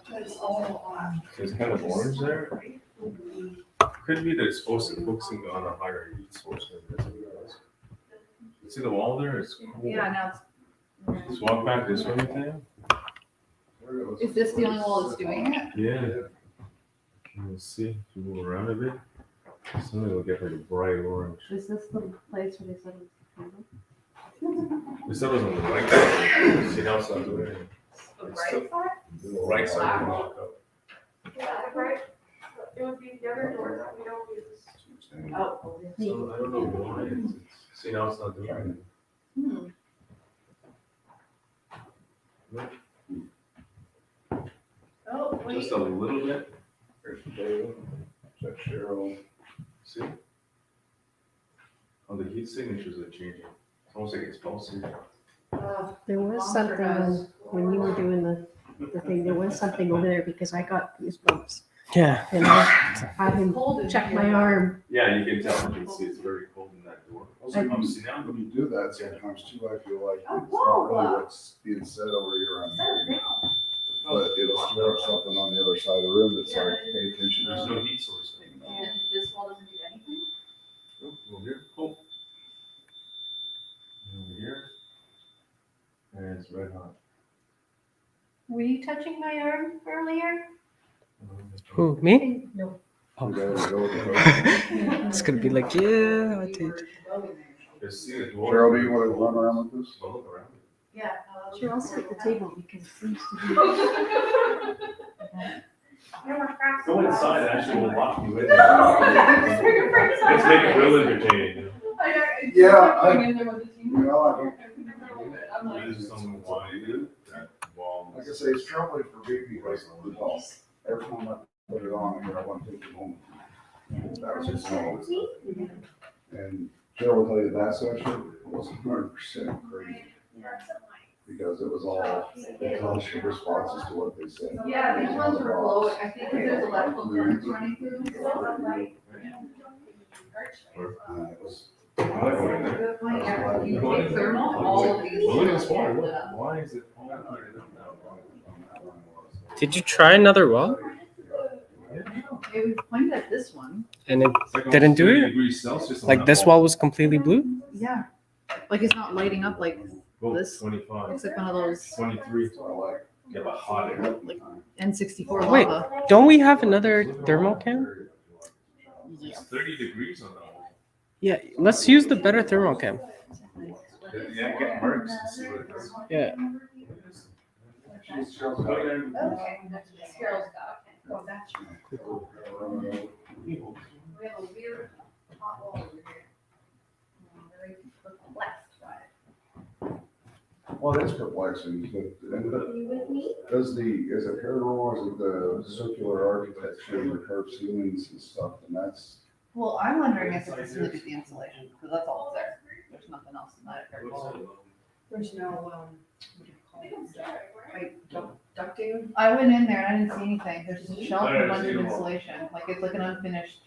So it's kind of orange there. Could be that it's focusing on a higher heat source. See the wall there? It's cool. Yeah, now Just walk back this way, Tam. is this the only wall that's doing it? Yeah. You'll see if you move around a bit. Something will get like a bright orange. Is this the place where they said it was? This was on the right side. See now it's not doing it. The It's right still- side? The right side. Walk up. Yeah, right. It would be the other door that we don't use. Oh. So I don't know why. See now it's not doing it. Hmm. Oh, wait. Just a little bit. There's Dale, check Cheryl. See? Oh, the heat signatures are changing. It's almost like it's pulsing. There was Monster something has- when you were doing the thing, there was something over there because I got goosebumps. Yeah. And I had him Cold in check here. my arm. Yeah, you can tell. You can see it's very cold in that door. Also, See now? when you do that sometimes too, I feel like it's Oh, not whoa. really what's being said over here on here. But it'll stir up something on the other side of the room that's like, pay attention There's to. no heat source. And this wall doesn't do anything? Oh, over here, cool. And over here. And it's red hot. Were you touching my arm earlier? Who? Me? No. We gotta go with the- It's gonna be like, yeah, I did. Just see the door. Cheryl, do you wanna run around with this? Well, look around. Yeah. Sure, I'll sit at the table because it seems to be. Go inside, actually, we'll lock you in. Let's make it real entertaining. Yeah, I. Well, I don't, I'm like. This is something why you do that wall. like I say, it's troubling for me because of the dog. Every time I put it on, I want to take it home. That was just normal. And Cheryl will tell you that session was 100% crazy. Because it was all intelligent responses to what they said. Yeah, these ones were blowing, I think there's electrical currents running through. It was. Good point, yeah, you take thermal, all of these. Well, look at this water, look, why is it all heated up now? Did you try another well? It was pointed at this one. And it It's like almost didn't do 30 it? degrees Celsius on Like that this wall was completely blue? Yeah. Like it's not lighting up like, Oh, this- 25, it's like one of those 23. Yeah, but hot air. N64 Wait. lava. Don't we have another thermal cam? It's 30 degrees on that wall. Yeah, let's use the better thermal cam. Yeah, get marks and see what it does. Yeah. She's Cheryl's Put it daughter. in. Okay, that's Carol's got. Oh, that's We have a weird hot wall over here. I'm very perplexed by it. Well, that's perplexing, but Are you with me? is it paranormal, is it the circular architecture, the curved ceilings and stuff, and that's, Well, I'm wondering if it's to do with the insulation, because that's all it's there. There's nothing else in that area. There's no, what do you call it? Pipe ducting? I went in there and I didn't see anything. There's just a shelf I and a didn't bunch see of them all. insulation, like it's like an unfinished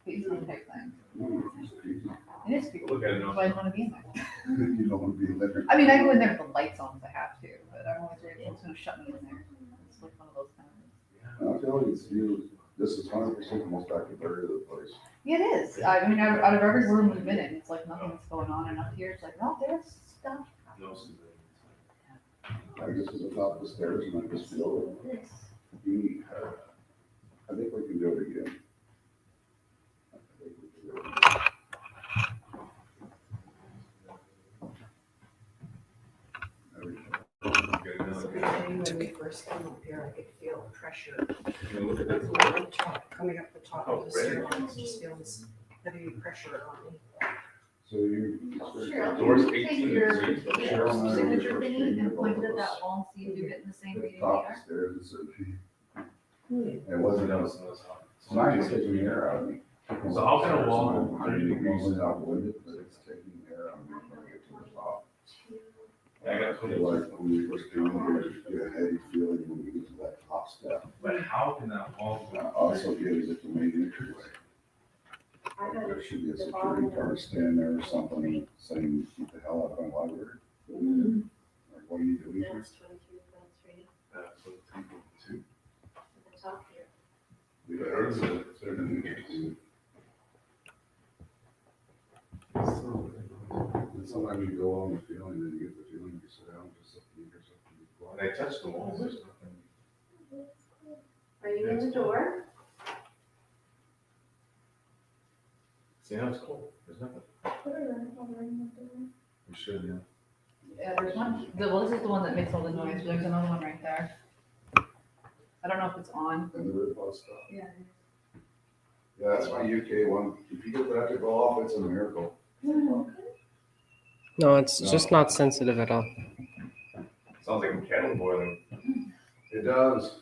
piece of type thing. It is creepy, Look at it so now. I don't want to be in there. you don't want to be in there. I mean, I go in there with the lights on if I have to, but I'm always worried someone's gonna shut me in there. It's like one of those kind of. I feel like it's you, this is 100% the most active area of the place. Yeah, it is. I mean, out of every room we've been in, it's like nothing's going on, and up here, it's like, no, there's stuff. No, I just was at the top of the stairs and I just feel it. I think we can do it again. I think we can do it. There we go. When we first came up here, I could feel pressure Look at that. on the top, coming up the top of the stairwell, just feels heavy pressure on me. So you. Doors Take 18 your and Cheryl and I signature were thingy and first point it meeting at that with wall and see if you're getting the same At the reading top they of are. the stairs, it wasn't, it's nice taking the air out of me. So how can a wall- 100 degrees outwinded, but it's taking the air out of me when I get to the top. I got I feel like when we first came here, you get a heavy feeling when we get to that top step. But how can that wall? And I also get it at the main entryway. There should be a security guard standing there or something saying, "Get the hell out of my library." Like, what are you doing here? That's 22 Front Street, That's what people do. at the top here. We got ours at certain areas. And sometimes you go on the feeling, then you get the feeling, you sit down, just something, or something. When I touch the walls, there's nothing. Are you in the door? See how it's cool? There's nothing. We should, yeah. Yeah, there's one, well, this is the one that makes all the noise, there's another one right there. I don't know if it's on. And the red bus stuff. Yeah. Yeah, that's my UK one. If you get that to go off, it's a miracle. No, it's just not sensitive at all. Sounds like a kettle boiling. It does.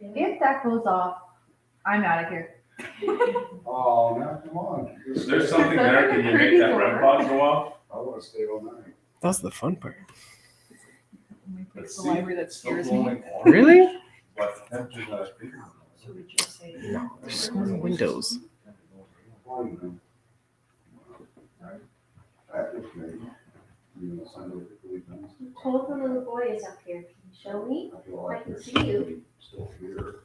If that goes off, I'm out of here. Oh, now come on. There's something there, can you make that REM pod go off? I want to stay all night. That's the fun part. Let's The see. library that It's still scares me. glowing orange. Really? But the temperature's not as big. So we just say. No, there's so many windows. Active maybe. You know, scientifically nice. Hold the little boy is up here. Can you show me? I feel like I can there's see you. something still here.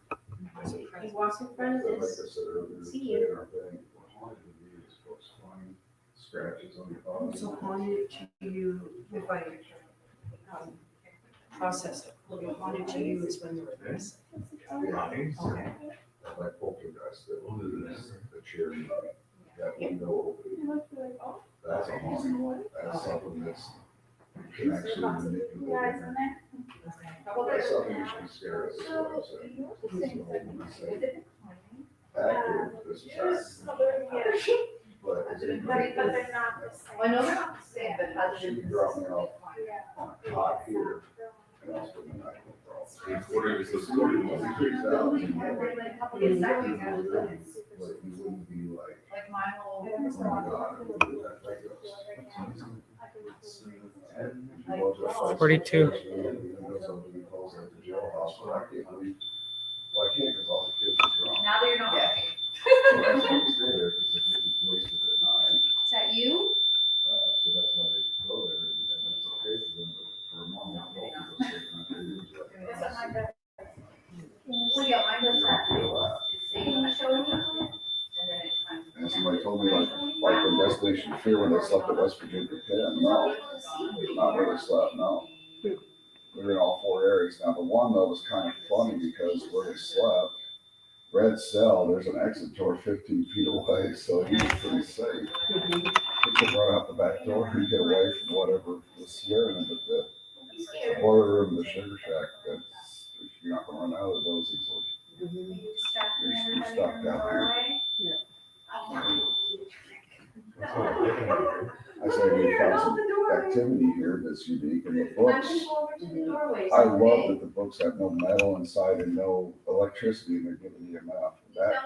He walks in front of But like I this. said earlier, See you. in our thing, what haunted me is folks finding scratches on your body. So haunted to you, if I, process it, haunted to you is when you're aggressive. Right. Okay. Like poltergeist, the chair, that window open. That's a haunting. That's something that's can actually manipulate. That's something that should scare us. Is what I'm saying. When I say active, this is active. But is it? Well, I know they're not the same, but how She did it? dropped me off on a cot here, and I was putting the night on. 3/4 is the story. Freaks out. It's exactly how it is. Like, you wouldn't be like, Like my whole. oh my God, who did that like us? And if you watch that fight, 42. you know somebody calls it the jailhouse, but I can't believe, well, I can't because all the kids are drunk. Now that you're not Yeah. working. So that's why we stay there, because they're getting wasted at night. Is that you? So that's why they go there, and it's okay for them, but for a normal adult, you go straight to the usually. Well, yeah, mine does that. Can you show me? And somebody told me like the destination fear when they slept at West Virginia Penn, no, not where they slept, no. We were in all four areas. Now, the one though was kind of funny because where they slept, Red Cell, there's an exit door 15 feet away, so he was pretty safe. He could run out the back door and get away from whatever was scaring him, but The boiler room, the sugar shack, that's, you're not gonna run out of those easily. You're stuck down there. I say we found some activity here that's unique in the books. I love that the books have no metal inside and no electricity and they're giving you enough.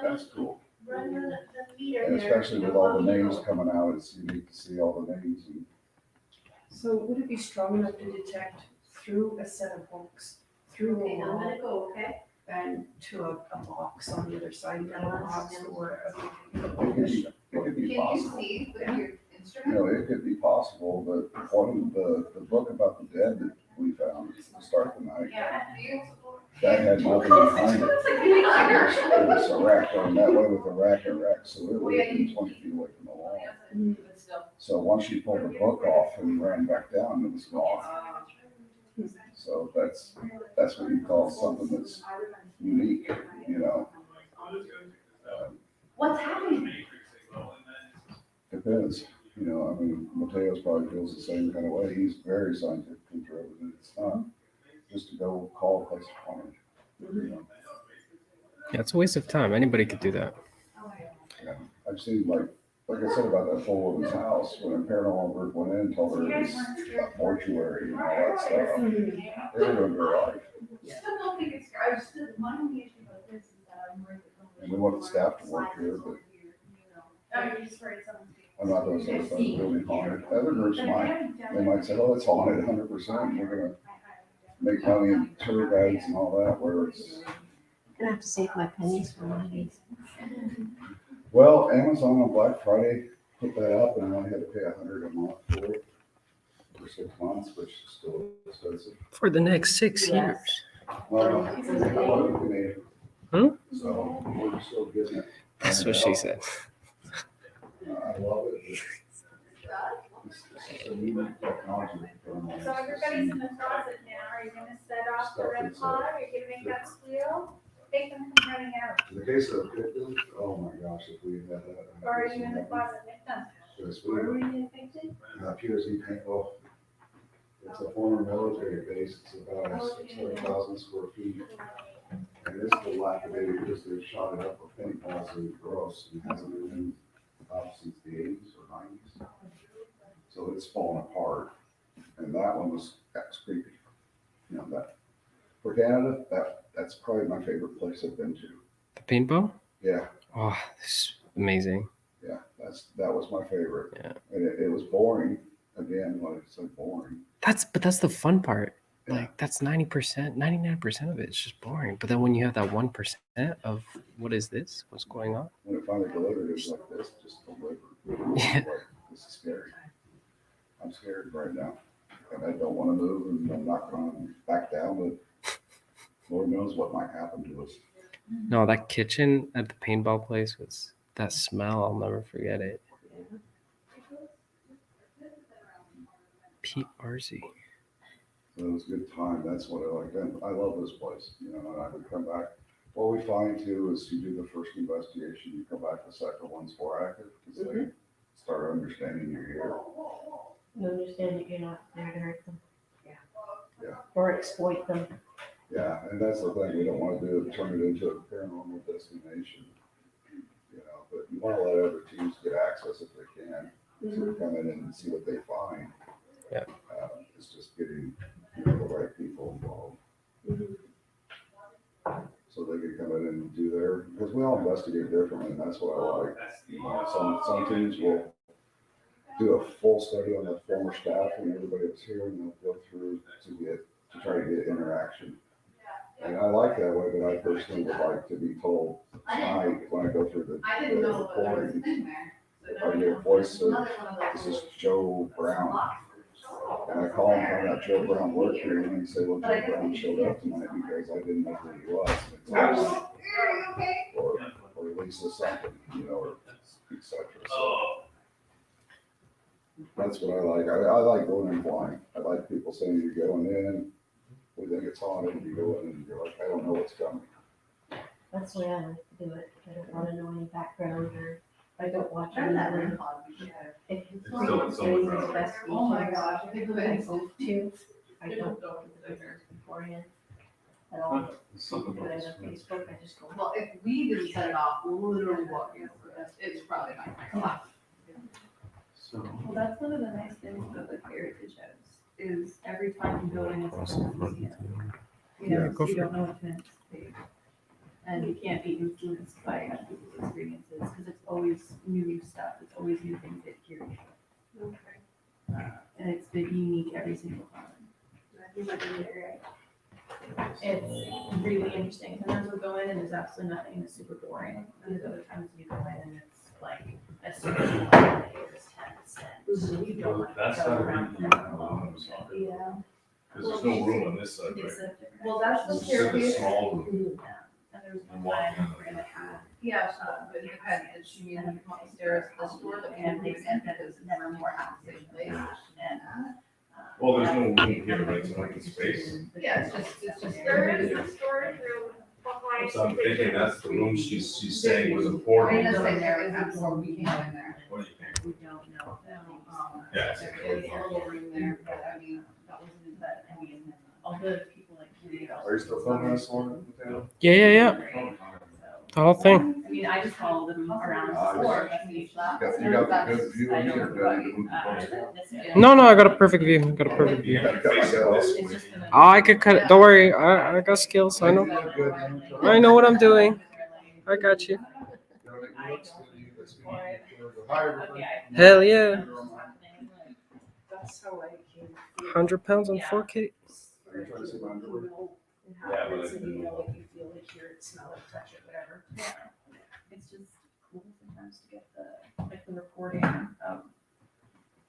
That's cool. And especially with all the names coming out, it's unique to see all the names. And So would it be strong enough to detect through a set of books, through a Okay, I'm wall, gonna go, okay? and to a box on the other side, metal box or it could be Can you possible. see with your You instrument? know, it could be possible, but one of the book about the dead that we found to start the night, Yeah. that had nothing behind it. It was a rack going that way with a rack and rack, so it would have been 20 feet away from the wall. But still. So once she pulled the book off and ran back down, it was gone. So that's what you call something that's unique, you know. What's happening? Depends, you know, I mean, Mateo's probably feels the same kind of way. He's very scientifically driven, and it's not just to go call a place haunted. You know, Yeah, it's a waste of time. Anybody could do that. yeah. I've seen like I said about that whole woman's house, when a paranormal group went in and told her it was a mortuary and all that stuff, they ruined her life. Still don't think it's, I was still, my only issue about this is that I'm worried that. And we want the staff to work here, but Oh, you're just worried someone's. I'm not gonna say it's building haunted. Other groups might, they might say, oh, it's haunted 100%. We're gonna make money in tour guides and all that, where it's, Gonna have to save my pennies for one of these. well, Amazon on Black Friday put that up and I only had to pay $100 a month for it for 6 months, which is still expensive. For the next 6 years. Well, I wasn't Canadian. Hmm? So we're still getting it. That's what she said. I love it. It's a new technology. So everybody's in the closet now, are you gonna set off the red pod, are you gonna make that squeal? Make them come running out, In the case of victims, oh my gosh, if we had that. or are you in the closet with them? Yes, Where we, were you infected? PRZ paintball. It's a former military base. It's about 600,000 square feet. And it's dilapidated because they've shot it up with paintballs and gross and hasn't been up since the 80s or 90s. So it's fallen apart. And that one that's creepy. You know, that for Canada, that's probably my favorite place I've been to. The paintball? Yeah, Oh, this is amazing. yeah, that was my favorite. Yeah. And it was boring. Again, like I said, boring. But that's the fun part. Yeah. Like that's 90%, 99% of it. It's just boring. But then when you have that 1% of what is this? What's going on? When it finally delivered, it was like this, just delivered. Yeah. Like, this is scary. I'm scared right now. And I don't want to move and I'm not going to back down, but Lord knows what might happen to us. No, that kitchen at the paintball place was that smell. I'll never forget it. PRZ. So it was a good time. That's what I like. And I love this place, you know, and I would come back. What we find too is you do the first investigation, you come back the second one's more active because they start understanding you're here. You understand that you're not there to hurt them. Yeah. Or exploit them. Yeah, and that's the thing, we don't want to do is turn it into a paranormal destination, you know, but you want to let other teams get access if they can, to come in and see what they find. Yeah. It's just getting, you know, the right people involved. So they can come in and do their, because we all investigate differently, and that's what I like. You know, some teams will do a full study on the former staff and everybody that's here, and they'll go through to try to get interaction. And I like that way, but I personally would like to be told tonight when I go through the recording, if I get a voice of, this is Joe Brown. And I call him, find out Joe Brown worked here, and then say, well, Joe Brown showed up tonight because I didn't know who he was. Or Lisa something, you know, or et cetera. So that's what I like. I like going in blind. I like people saying you're going in, we think it's haunted, and you go in and you're like, I don't know what's coming. That's the way I like to do it. I don't want to know any background or I don't watch any of If you It's still in someone's doing room. investigation, Oh my gosh, I think I it's go to, I don't go to the dinners beforehand at all. Something Put about it on this. Facebook, I just go, well, if we didn't set it off, we'll literally walk in, it's probably not gonna come up. So. Well, that's one of the nice things about the Heritage House, is every time you go in, it's a whole museum. You Yeah, know, go so you for don't know what to anticipate. And you can't be influenced by other people's experiences, because it's always new stuff, it's always new things that you're and it's been unique every single time. It's really interesting. Sometimes we'll go in and there's absolutely nothing, and it's super boring. And there's other times you go in and it's like a super cool there's 10%. You don't want to That's go gotta around be. for another Yeah. Because there's no room on this side, It's right? a different. Well, that's the It's just a staircase. small room. And there's I'm one walking time on we're gonna have. Yeah, so, but you had, and she mean, you come upstairs, this door that we have, and that is never more outside place. And, Well, there's no room here, right? So like the space. Yeah, it's just. There is a storage room behind. So I'm thinking that's the room she's saying was a I portal. mean, that's like there is before we came in there. What do you think? we don't know. Yeah. There is a little room there, but I mean, that wasn't in But I mean, all the people like read all. Are you still filming this one? Yeah. The whole thing. I mean, I just follow them around Ah, the you floor. got the good view in here, don't you? No, I got a perfect view. I got a perfect You view. gotta cut like that. Oh, I could cut it. Don't worry. I got skills. I know. I know what I'm doing. I got you. Hi, everybody. Hell yeah. That's how I came. 100 pounds on 4K. Are you trying to see my underwear? Yeah, but So you know, if you feel it, hear it, smell it, touch it, whatever. It's just cool sometimes to get the recording of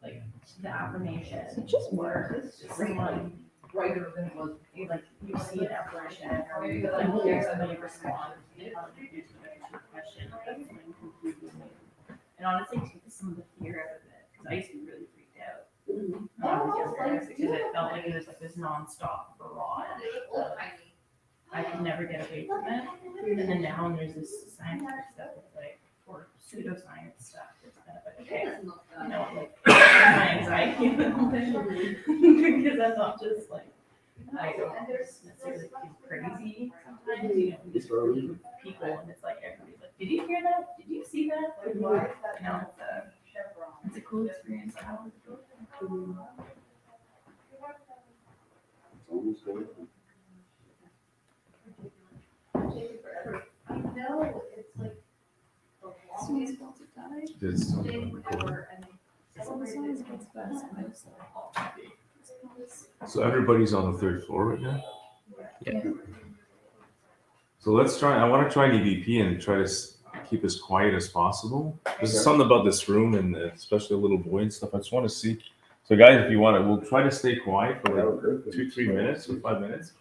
like the affirmation. It just works. Someone brighter than it was. you see an apparition or you like hear somebody respond to a question or something completely new. And honestly, take some of the fear out of it, because I used to be really freaked out when I was younger, because it felt like it was like this nonstop barrage. I could never get away from it. And then now there's this scientific stuff that's like, or pseudoscience stuff that's kind of like, okay, you know, like my anxiety because I'm not just like, I don't necessarily feel crazy sometimes, you know, we just group of people and it's like everybody's like, did you hear that? Did you see that? Like, what? You know, it's a cool experience to have. It's almost over. No, it's like. Someone's about to die. This. So everybody's on the third floor right now? Yeah. So let's try, I want to try an EVP and try to keep as quiet as possible. There's something about this room and especially a little boy and stuff. I just want to see. So guys, if you want to, we'll try to stay quiet for like 2-3 minutes or 5 minutes.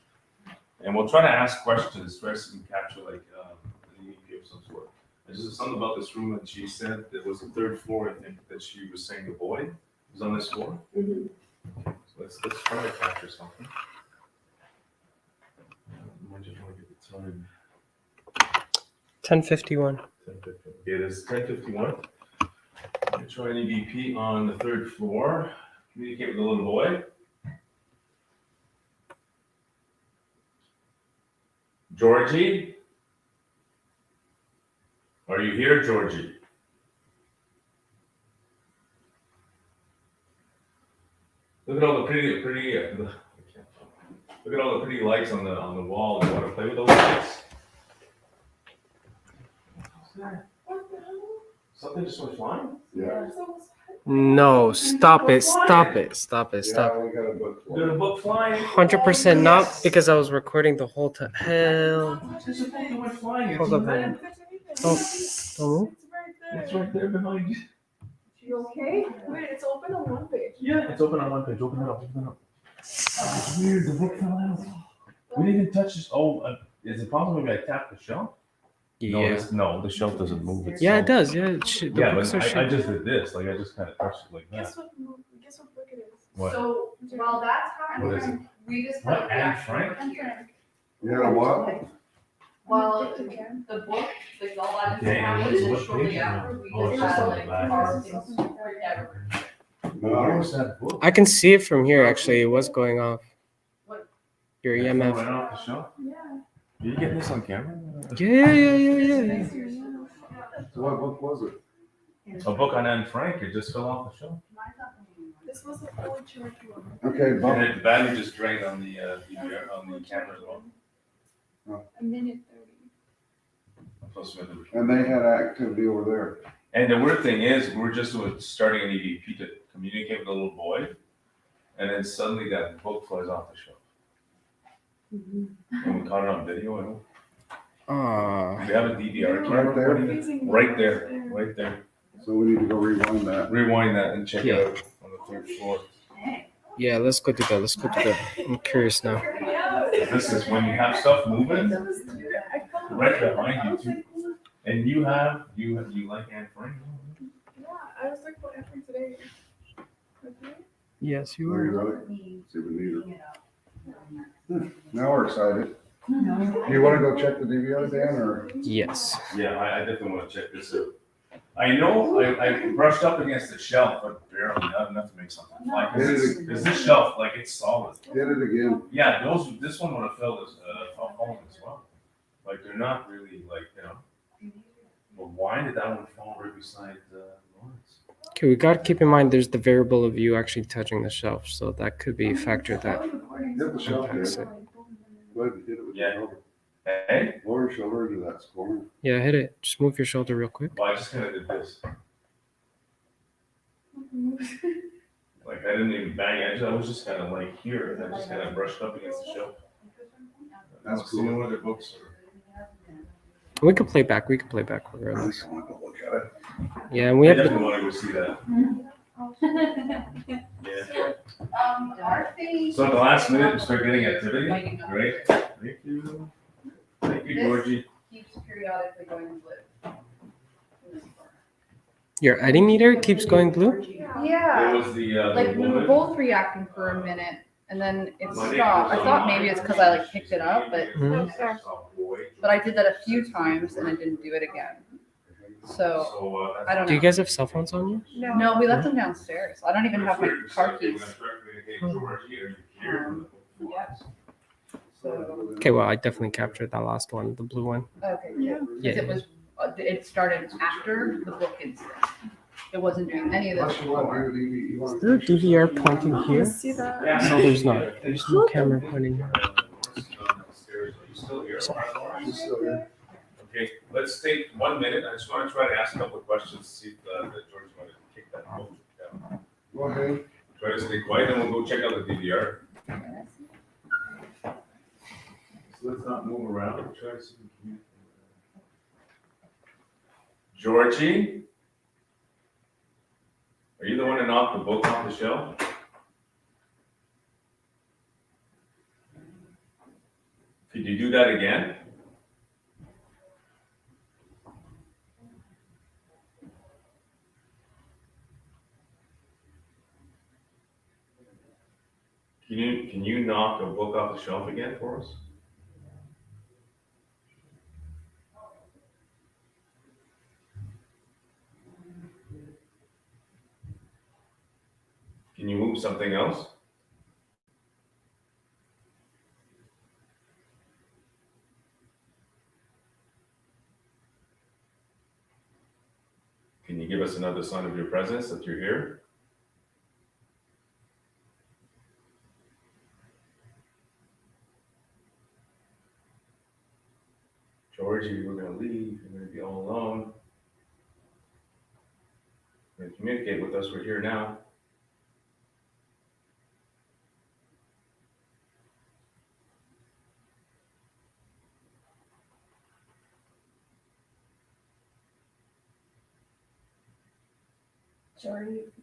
And we'll try to ask questions, try to capture like an EVP of some sort. There's just something about this room that she said there was a third floor, I think, that she was saying the boy was on this floor. Mhm. So let's try to capture something. I just want to get the time. 10:51. 10:50. It is 10:51. Try an EVP on the third floor. Communicate with the little boy. Georgie? Are you here, Georgie? Look at all the pretty. Look at all the pretty lights on the wall. You want to play with those lights? Something just went flying? Yeah. No, stop it. Stop it. Stop it. Yeah, Stop. we got a book. Got a book flying? 100% not because I was recording the whole time. Hell. There's a thing that went flying. Hold up. Oh, oh. It's right there behind you. You okay? Wait, it's open on one page. Yeah, it's open on one page. Open it up. Open it up. It's weird. The book fell out. We didn't even touch this. Oh, is it possible maybe I tapped the shelf? Yeah. No, the shelf doesn't move itself. Yeah, it does. Yeah. The Yeah, books but are I shit. just did this. Like I just kind of touched it like that. Guess what book it is? What? So, while that's What is it? happening, we just What? put the Anne actual Frank? book here. You know what? Well, the book, like all that Okay, and happened, what's and what shortly page? after, we Oh, it's just just had on like the back. our things freaked out. Where was that book? I can see it from here. Actually, it was going off. Your It fell EMF. right off the shelf. Yeah. Are you getting this on camera? Yeah. So what book was it? A book on Anne Frank. It just fell off the shelf. This was a fully charged one. Okay, And Bob. the battery just drained on the DVR, on the camera as well. A minute 30. Plus with the- And they had activity over there. And the weird thing is, we're just starting an EVP to communicate with a little boy, and then suddenly that book flies off the shelf. And we caught it on video. I hope. Ah. We have a DVR Right camera there? recording it. Right there, right there. So we need to go rewind that. Rewind that and check Yeah. it out on the third floor. Yeah, let's go do that. Let's go do that. I'm curious now. This is when you have stuff moving right behind you too. And you like Anne Frank? Yeah, I was like, what happened today? Okay. Yes, you Are you are. ready? See if we need her. Now we're excited. Do you want to go check the DVR, Dan, or? Yes. Yeah, I definitely want to check this out. I know I brushed up against the shelf, but barely, not enough to make something fly. Because this shelf, like, it's solid. Hit it again. Yeah, this one would have fell as fallen as well. Like, they're not really like, you know. But why did that one fall right beside Lawrence? Okay, we gotta keep in mind there's the variable of you actually touching the shelf, so that could be a factor that Hit the shelf, impacts Dan. it. Go ahead and hit it with Yeah. your shoulder. Hey? Lower your shoulder into that corner. Yeah, hit it. Just move your shoulder real quick. Well, I just kind of did this. Like, I didn't even bang it. I was just kind of like here, and I just kind of brushed up against the shelf. That's See, cool. no other books are. We can play back. We can play back I regardless. just want to go look at it. Yeah, and we I have the definitely want to go see that. Yeah. Dorothy. So at the last minute, we start getting activity. Great. Thank you. Thank you, Georgie. Keeps periodically going blue. your eddy meter keeps going blue. Yeah. It was the Like we were woman. both reacting for a minute and then it stopped. I thought maybe it's because I like picked it up, but I did that a few times and I didn't do it again. So I don't Do you know. guys have cell phones on you? No, we left them downstairs. I don't even have my car keys. So, Okay, well, I definitely captured that last one, the blue one. okay, Yeah. cool. 'Cause it was, it started after the book incident. It wasn't doing any of this Unless you want to before. do the DV, you want Is to. there a DVR pointing here? See that? No, there's not. There's no camera pointing here. Okay, let's take 1 minute. I just want to try to ask a couple of questions, see if that George's going to kick that book down. Go ahead. Try to stay quiet, and we'll go check out the DVR. So let's not move around. We'll try to see if we can. Georgie? Are you the one that knocked the book off the shelf? Could you do that again? Can you knock a book off the shelf again for us? Can you move something else? Can you give us another sign of your presence that you're here? Georgie, we're gonna leave. You're gonna be all alone. You're gonna communicate with us. We're here now.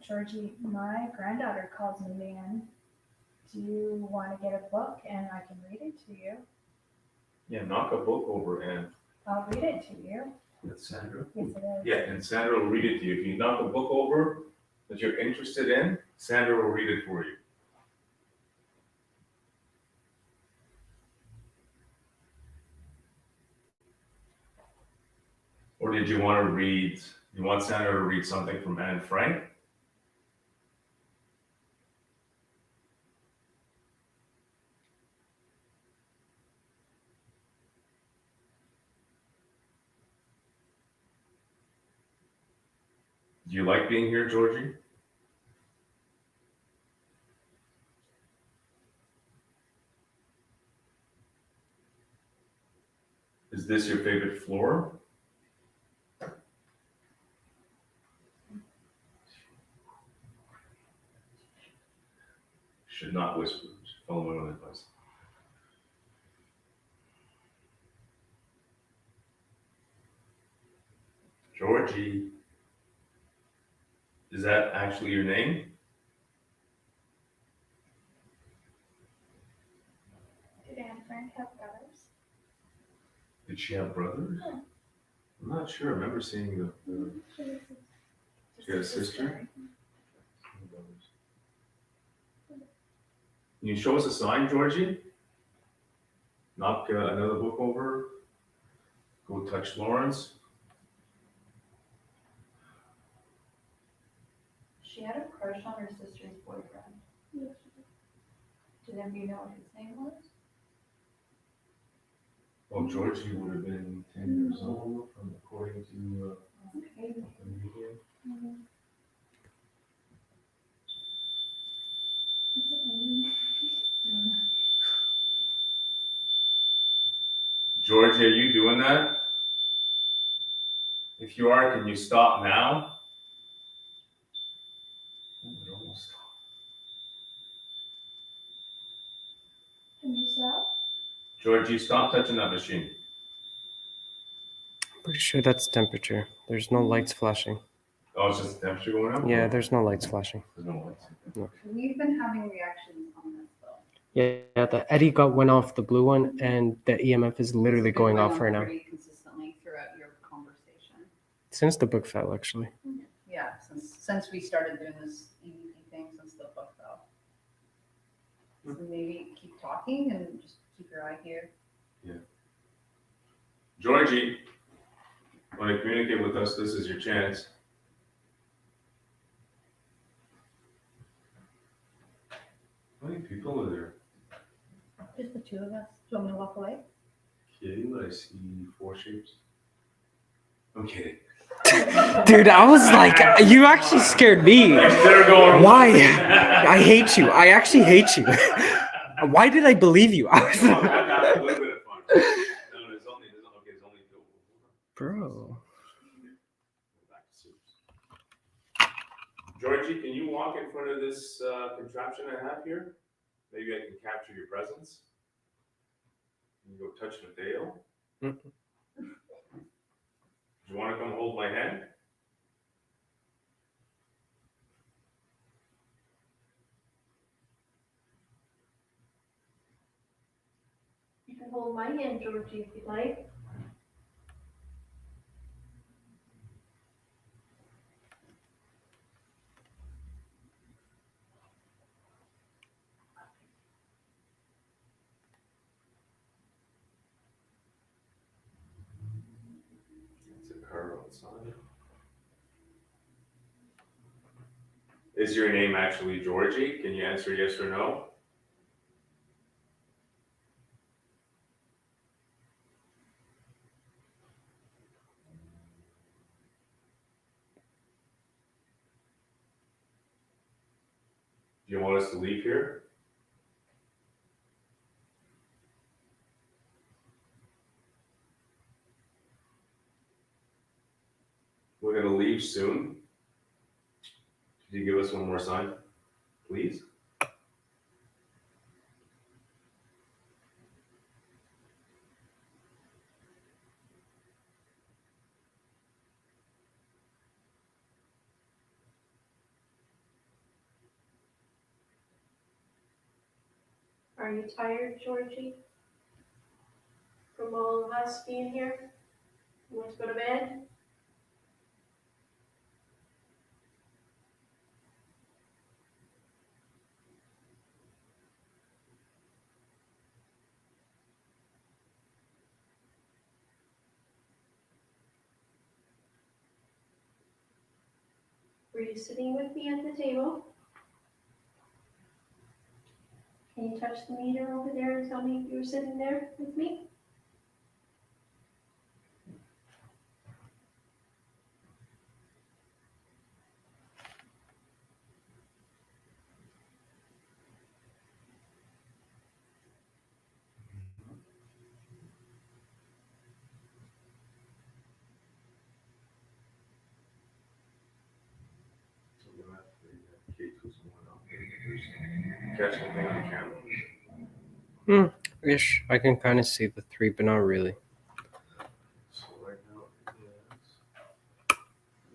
Georgie, my granddaughter calls me in. Do you want to get a book and I can read it to you? Yeah, knock a book over and I'll read it to you. that's Sandra. Yes, it is. Yeah, and Sandra will read it to you. If you knock a book over that you're interested in, Sandra will read it for you. Or did you want to read, you want Sandra to read something from Anne Frank? Do you like being here, Georgie? Is this your favorite floor? Should not whisper. Should follow my own advice. Georgie. Is that actually your name? Did Anne Frank have brothers? Did she have brothers? Yeah. I'm not sure. I remember seeing the she had a sister. Can you show us a sign, Georgie? Knock another book over. Go touch Lawrence. She had a crush on her sister's boyfriend. Did any of you know what his name was? Well, Georgie would have been 10 years old, according to Okay. the media. Georgie, are you doing that? If you are, can you stop now? Oh, it almost stopped. Can you stop? Georgie, stop touching that machine. Pretty sure that's temperature. There's no lights flashing. Oh, it's just the temperature going up? Yeah, there's no lights flashing. There's no lights. We've been having reactions on this though. Yeah, the Eddie went off the blue one, and the EMF is literally It's been going off right now. Pretty consistently throughout your conversation. Since the book fell, actually. Yeah, since we started doing this EVP thing, since the book fell. So maybe keep talking and just keep your eye here. Georgie, want to communicate with us? This is your chance. How many people are there? Just the two of us. Do you want me to walk away? Kidding, I see 4 shapes. I'm kidding. Dude, I was like, you actually scared me. They're going. Why? I hate you. I actually hate you. Why did I believe you? I was Oh, like, I got a little bit of fun. No, there's only two. bro. Back to suits. Georgie, can you walk in front of this contraption I have here? Maybe I can capture your presence. You go touch Mateo. Mm. Do you want to come hold my hand? You can hold my hand, Georgie, if you'd like. It's a car outside. Is your name actually Georgie? Can you answer yes or no? Do you want us to leave here? We're gonna leave soon. Could you give us one more sign, please? Are you tired, Georgie? From all of us being here? You want to go to bed? Were you sitting with me at the table? Can you touch the meter over there and tell me if you were sitting there with me? Catch anything on camera? Ish. I can kind of see the 3, but not really. So right now it is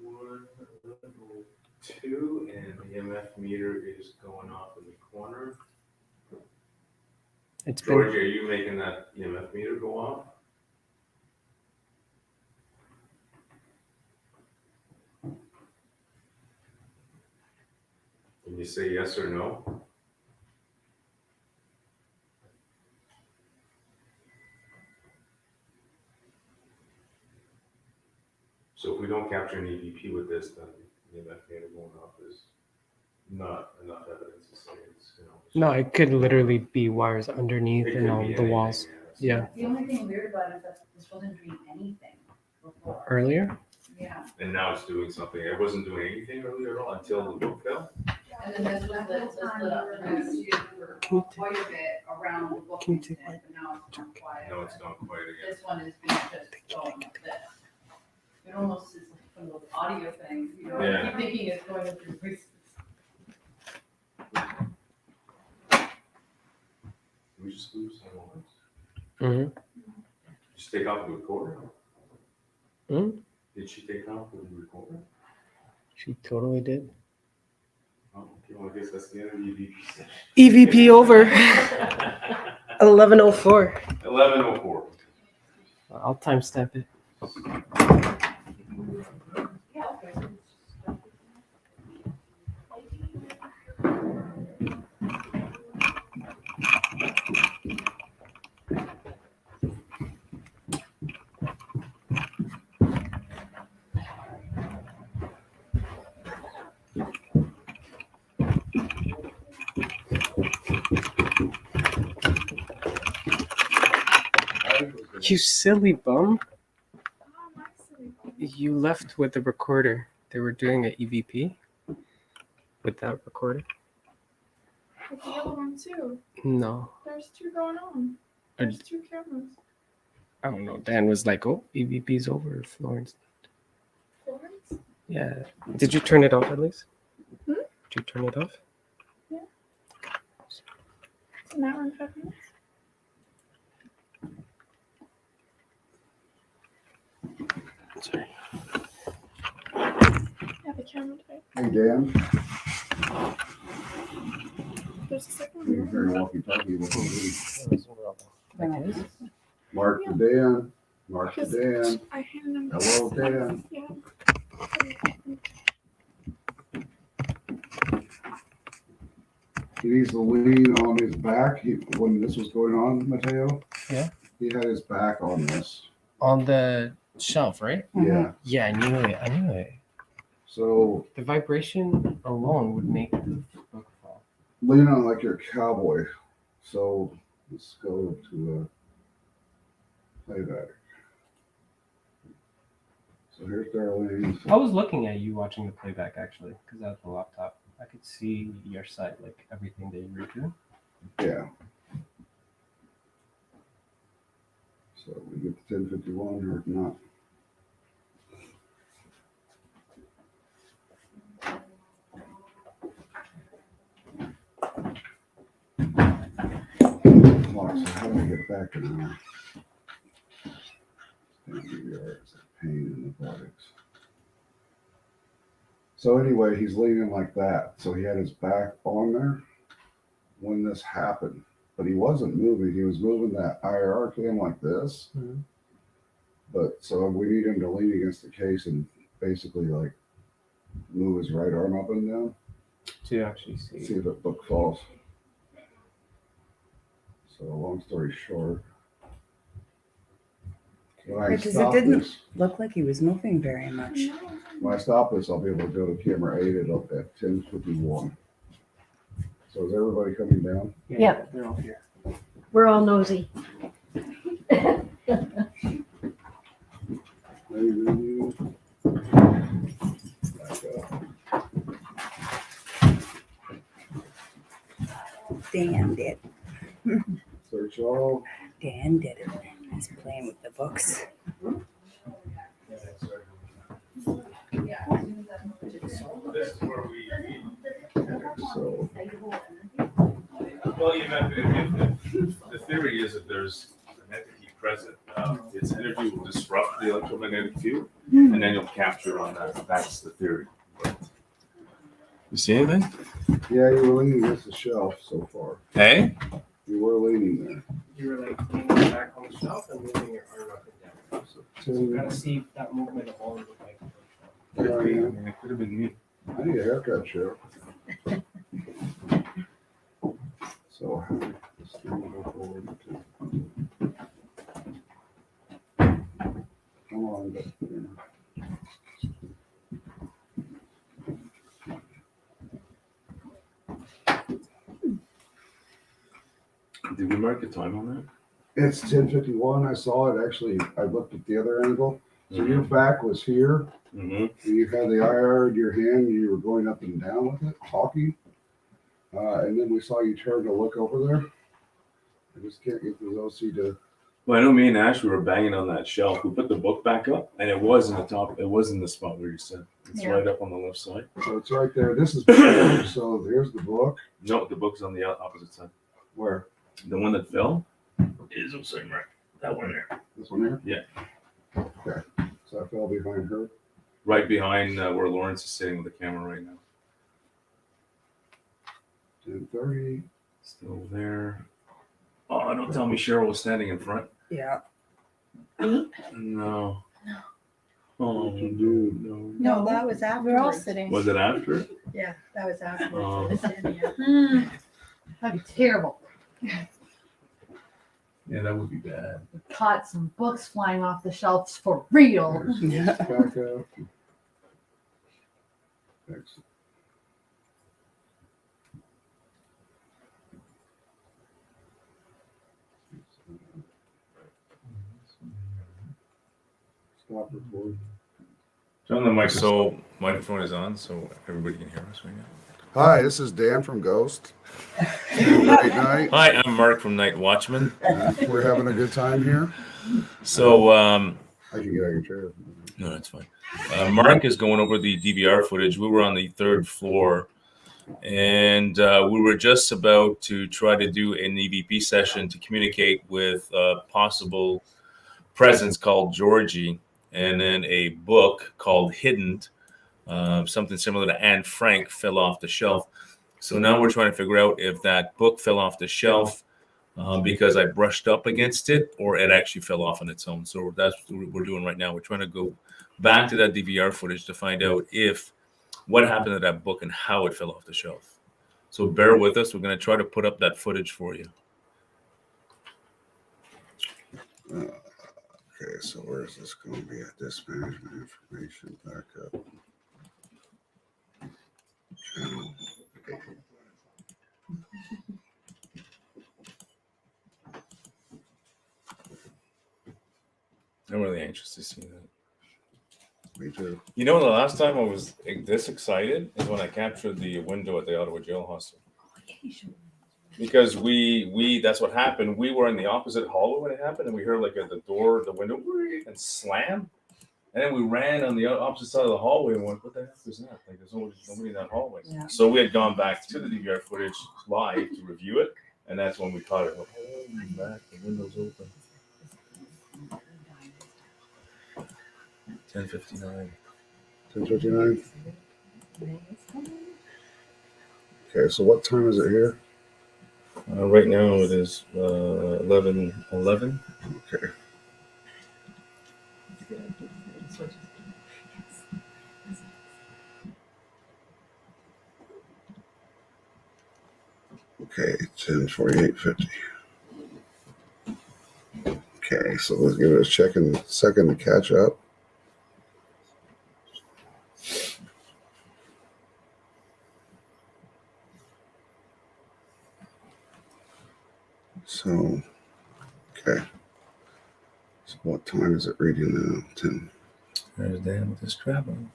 102, and the EMF meter is going off in the corner. It's George, been are you making that EMF meter go off? Can you say yes or no? So if we don't capture an EVP with this, then the EMF meter going off is not enough evidence to say it's, no. It could literally be wires underneath it and could all be the anything, walls. Yeah. The only thing weird about it is that this wasn't doing anything before. Earlier. Yeah. And now it's doing something. It wasn't doing anything earlier at all until the book fell. And then this was lit up and it was used for quite a bit around the book Can you incident, take but now it's gone quiet. No, it's gone quiet again. This one is being just going like this. It almost is like one of those audio things, you know, Yeah. I keep thinking it's going through voices. We just lose some moments. Mm-hmm. Just take off the recorder. Hmm? Did she take off the recorder? She totally did. Oh, okay, well, I guess that's the end of the EVP session. EVP over. 11:04. 11:04. I'll timestamp it. Yeah, okay. You silly bum. You left with the recorder. They were doing an EVP with that recorder. With the other one too. No. There's 2 going on. There's 2 cameras. I don't know. Dan was like, "Oh, EVP's over, Florence." Florence? Yeah. Did you turn it off at least? Hmm? Did you turn it off? It's an hour and 5 minutes. Sorry. Yeah, the camera died. Hey, Dan, There's a second you're one. very walkie-talkie. What do you do? Then Mark to Dan, Mark to Dan. I handed him. Hello, Dan. Yeah. He needs to lean on his back. When this was going on, Mateo. Yeah. He had his back on this. On the shelf, right? Yeah. Yeah, I knew it. I knew it. So The vibration alone would make the book fall. lean on like you're a cowboy. So let's go to playback. So here's Darlene. I was looking at you watching the playback actually, because I have the laptop. I could see your side, like everything that you were doing. Yeah. So we get to 10:51 or not. Clock, so how do I get back in there? It's a pain in the buttocks. So anyway, he's leaning like that. So he had his back on there when this happened, but he wasn't moving. He was moving that IR cam like this. Mhm. But so we need him to lean against the case and basically like move his right arm up and down, To actually see. see if the book falls. So long story short, when I Because it stop didn't this, look like he was moving very much. when I stop this, I'll be able to go to camera 8 at 10:51. So is everybody coming down? Yeah. They're all here. We're all nosy. Menu. Back up. Dan did. Search all. Dan did it. He's playing with the books. This is where we So Well, you know, if the theory is that there's an entity present, its energy will disrupt the electromagnetic field, and then you'll capture on that. That's the theory. You see anything? Yeah, you were leaning against the shelf so far. Hey? You were leaning there. You were like leaning back on the shelf and moving your arm up and down. So you gotta see that movement of all of the like. Yeah, I yeah. mean, it could have been me. I need a haircut, Cheryl. So, let's go forward to. Come on, but, you know. Did we mark the time on that? It's 10:51. I saw it. Actually, I looked at the other angle. So your back was here, Mm-hmm. and you had the IR in your hand, and you were going up and down with it, talking. And then we saw you turn to look over there. I just can't get the OC to. Well, I know me and Ash were banging on that shelf. We put the book back up, and it was in the top. It was in the spot where you said. It's Yeah. right up on the left side. So it's right there. This is so there's the book. No, the book's on the opposite side. Where? The one that fell is upside right. That one there. This one here? Yeah. Okay. So I fell behind her. Right behind where Lawrence is sitting with the camera right now. 10:30. Still there. Oh, don't tell me Cheryl was standing in front. Yeah. No. Oh, Dude. no. No, that was We're all afterwards. sitting. Was it after? Yeah, that was Oh. afterwards. That'd be terrible. Yeah, that would be bad. Caught some books flying off the shelves for real. There's back up. Excellent. Stop recording. Turn the mic so microphone is on so everybody can hear us right now. Hi, this is Dan from G.H.O.S.T. Great night. Hi, I'm Mark from Nightwatchmen. We're having a good time here. So, I can get out of your chair. no, that's fine. Mark is going over the DVR footage. We were on the third floor, and we were just about to try to do an EVP session to communicate with a possible presence called Georgie, and then a book called Hidden, something similar to Anne Frank fell off the shelf. So now we're trying to figure out if that book fell off the shelf because I brushed up against it, or it actually fell off on its own. So that's what we're doing right now. We're trying to go back to that DVR footage to find out if what happened to that book and how it fell off the shelf. So bear with us. We're going to try to put up that footage for you. Okay, so where is this going to be at? This management information backup. Channel. I'm really anxious to see that. Me too. You know, the last time I was this excited is when I captured the window at the Ottawa jail hostel. Because we that's what happened. We were in the opposite hallway when it happened, and we heard like at the door, the window, and slam. And then we ran on the opposite side of the hallway and went, what the heck is that? Like, there's nobody in that hallway. Yeah. So we had gone back to the DVR footage live to review it, and that's when we caught it. Like, oh, you're back. The window's open. 10:59. 10:59. Okay, so what time is it here? Right now it is 11:11. Okay. Okay, 10:48:50. Okay, so let's give it a second to catch up. So, okay. So what time is it reading now? 10. There's Dan with his strap on.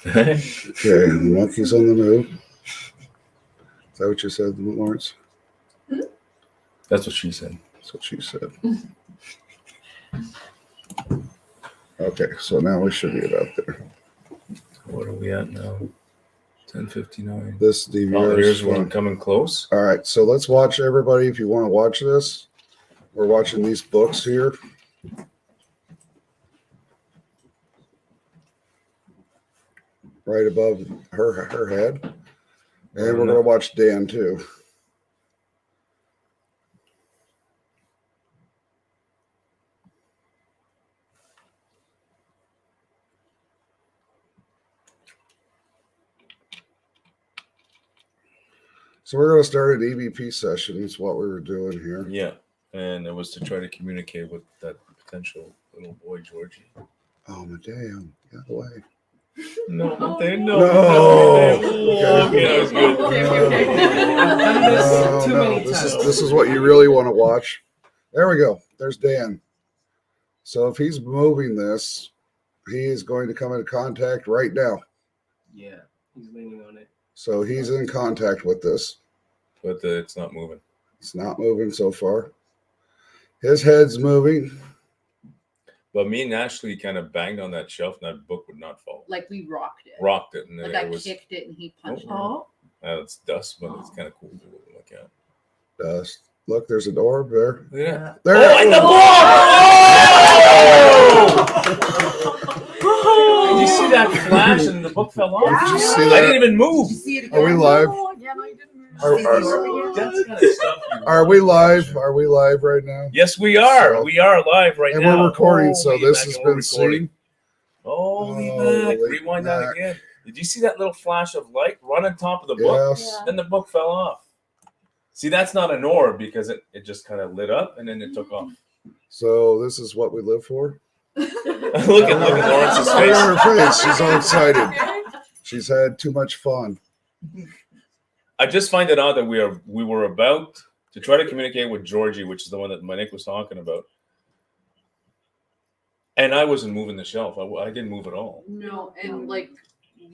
Okay, the monkey's on the move. Is that what you said, Lawrence? That's what she said. That's what she said. Okay, so now we should be about there. What are we at now? 10:59. This Oh, DVR is here's one fun. coming close. All right, so let's watch everybody. If you want to watch this, we're watching these books here. Right above her head. And we're going to watch Dan too. So we're going to start an EVP session. Is what we were doing here. Yeah, and it was to try to communicate with that potential little boy, Georgie. Oh, my damn. Get away. No, No. Okay, Okay. that was good. I've done this too many This times. is what you really want to watch. There we go. There's Dan. So if he's moving this, he is going to come into contact right now. Yeah, he's leaning on it. So he's in contact with this. But it's not moving. It's not moving so far. His head's moving. But me and Ashley kind of banged on that shelf, and that book would not fall. Like we rocked it. Rocked it, and Like it I was. kicked it and he punched it. Oh, It's dust, but it's kind of cool to look at. Dust. Look, there's an orb there. Look at that. There. Oh, and the book! Did you see that flash and the book fell off? Did you see I that? didn't even move. Are we live? yeah, no, you didn't. That's kind of stuff you Are we live? Are we live right now? Yes, we are. So- We are live right And now. we're recording, so Holy this mac, has and we're been recording. seen. Holy Holy mac. Rewind that mac. again. Did you see that little flash of light run on top of the book? Yes. Then the book fell off. See, that's not an orb because it just kind of lit up and then it took off. So this is what we live for. look at Lawrence's Look face. at her face. She's all excited. She's had too much fun. I just find it odd that we were about to try to communicate with Georgie, which is the one that Nick was talking about. And I wasn't moving the shelf. I didn't move at all. No, and like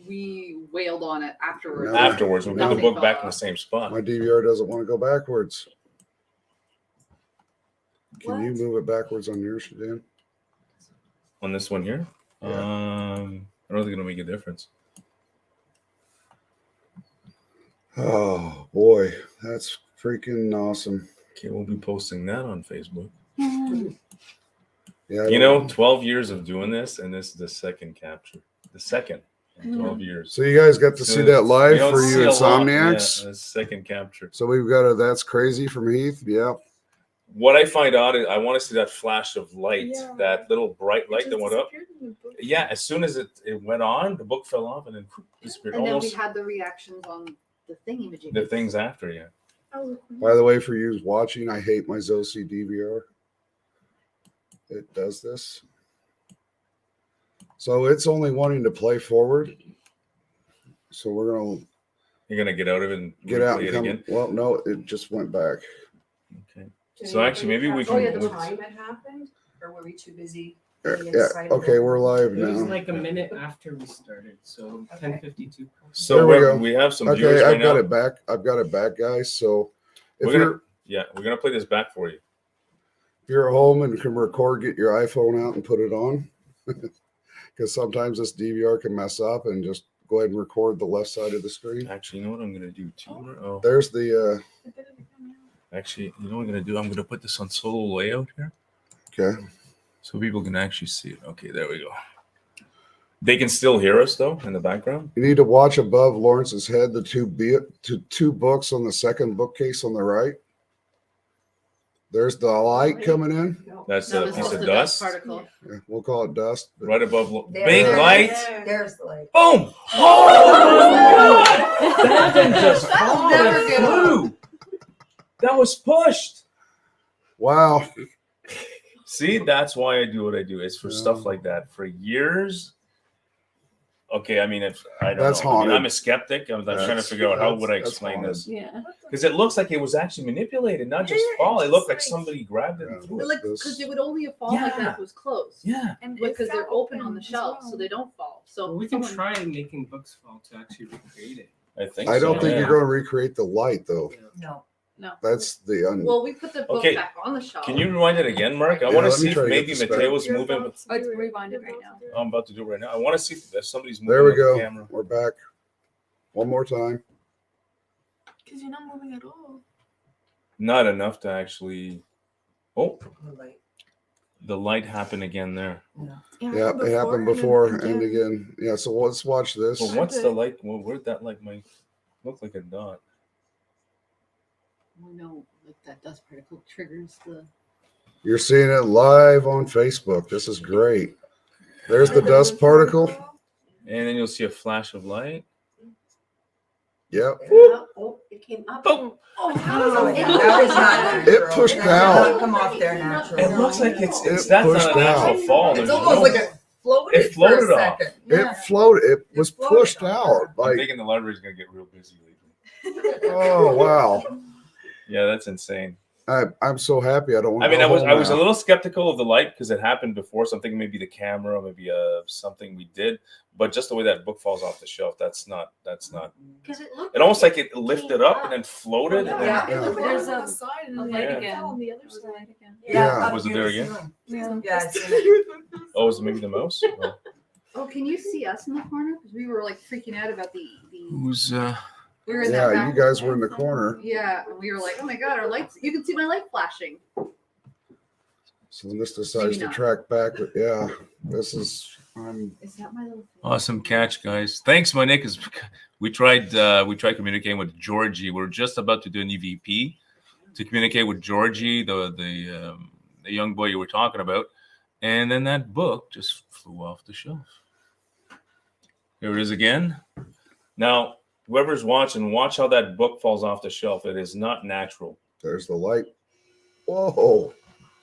we wailed on it afterwards. No. Afterwards, we put the Nothing book fell back in the off. same spot. My DVR doesn't want to go backwards. Can you move it backwards on yours, Dan? On this one here? Yeah. I don't think it'll make a difference. Oh boy, that's freaking awesome. Okay, we'll be posting that on Facebook. Yeah, You know, 12 years of doing this, and this is the second capture. The second in 12 years. so you guys got to see that live We don't for see you a lot. insomniacs. Yeah, the second capture. So we've got a That's Crazy from Heath. Yeah. What I find odd is I want to see that flash of light, that little bright light that went up. Yeah, as soon as it went on, the book fell off and then disappeared. And then we Almost had the reactions on the thing imaging. the things after, yeah. By the way, for you watching, I hate my Zosi DVR. It does this. So it's only wanting to play forward. So we're gonna You're gonna get out of it and get out replay and it come. again. Well, no, it just went back. Okay. So actually, maybe we Oh, yeah, can. the time it happened, or were we too busy? Yeah. Okay, we're live It was now. like a minute after we started, so 10:52. So There we go. we have some viewers Okay, right I've got now. it back. I've got it back, guys. So if We're gonna- you're Yeah, we're gonna play this back for you. if you're at home and can record, get your iPhone out and put it on. Because sometimes this DVR can mess up, and just go ahead and record the left side of the screen. Actually, you know what I'm gonna do too? Oh, There's the actually, you know what I'm gonna do? I'm gonna put this on solo layout here, okay. so people can actually see it. Okay, there we go. They can still hear us though in the background. You need to watch above Lawrence's head the two books on the second bookcase on the right. There's the light coming in. That's No, a this piece is of the dust particle. Yeah, we'll call it dust. but- right above. There, Big there, light. There's the light. Boom! Oh, that thing just That'll never get flew. That was pushed. Wow. See, that's why I do what I do. It's for Yeah. stuff like that. For years. Okay, I mean, if I don't That's know, I mean, haunted. I'm a skeptic. I'm trying to That's- figure out how that's- would I that's explain haunted. this Yeah. because it looks like it was actually manipulated, not just Yeah, fall. it's It looked just like like- somebody grabbed it and Yeah. threw it. Like, This- because it would only have fallen like that if it was closed. Yeah, And Because they're fell open on the as shelf, well. so they don't fall. So Well, we can someone- try making books fall to actually recreate it. I think. I don't so, think yeah. you're going to recreate the light though. No. No. That's the Well, we put the book Okay. back on the shelf. Can you rewind it again, Mark? I Yeah, want to let me see if try to get maybe this back. Mateo's You're moving. about to Oh, it's do it. rewinded You're right about now. to do it. I'm about to do it right now. I want to see if somebody's moving. There we with go. the camera. We're back. One more time. Because you're not moving at all. Not enough to actually. Oh, the light happened again there. Yeah, it happened before and again. Yeah, so let's watch this. Well, what's the light? Well, where'd that light might look like a dot? We know like that dust particle triggers the. You're seeing it live on Facebook. This is great. There's the dust particle. And then you'll see a flash of light. Yep. Oh, it came up. Boom. That was not It pushed out. Come off there naturally. It looks like it's It that's pushed not a natural out. fall. It's There's almost no- like it floated, It floated for a off. second. It floated. It was floated pushed off. out. I'm Like, thinking the library's gonna get real busy lately. oh wow. Yeah, that's insane. I'm so happy. I don't want I to mean, go I was a home now. little skeptical of the light because it happened before. So I'm thinking maybe the camera, maybe something we did. But just the way that book falls off the shelf, that's not. Because it looked. It almost like it lifted up and then floated. Yeah, And then, Yeah. it looked There's like a- on the side and a then light it again. fell on the other side again. Yeah. up Was it near there the again? ceiling. Yeah, it's oh, was it maybe the mouse? Oh. Oh, can you see us in the corner? Because we were like freaking out about the. Who's We were in that Yeah, back. you guys were in the corner. Yeah, and we were like, oh my god, our lights! You can see my light flashing. So this decides Maybe to not. track back. But yeah, this is. Is that my little? Thing? awesome catch, guys? Thanks, Monique. 'Cause we tried communicating with Georgie. We're just about to do an EVP to communicate with Georgie, the young boy you were talking about, and then that book just flew off the shelf. Here it is again. Now, whoever's watching, watch how that book falls off the shelf. It is not natural. There's the light. Whoa!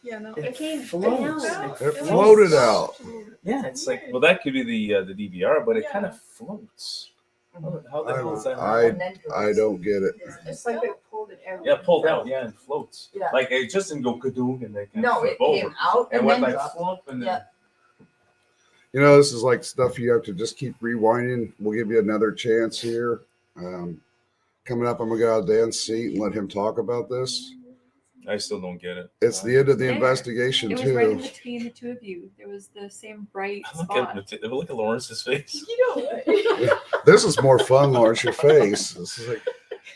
Yeah, no. It came floats. down. It floated out. Yeah, it's like, well, that could be the DVR, but it kind of floats. How the hell is that? I don't get it. It's like they pulled it out. Yeah, pulled out. Yeah, and floats. Yeah. Like it just didn't go kadoong and they kind No, of it flip came over. out And and went then like dropped. flop and then. Yeah. You know, this is like stuff you have to just keep rewinding. We'll give you another chance here. Coming up, I'm gonna get out of Dan's seat and let him talk about this. I still don't get it. It's the end of the There. investigation It was right in too. between the two of you. There was the same bright Look spot. at Lawrence's face. You know, This is more fun, Lawrence. Your face. This is like,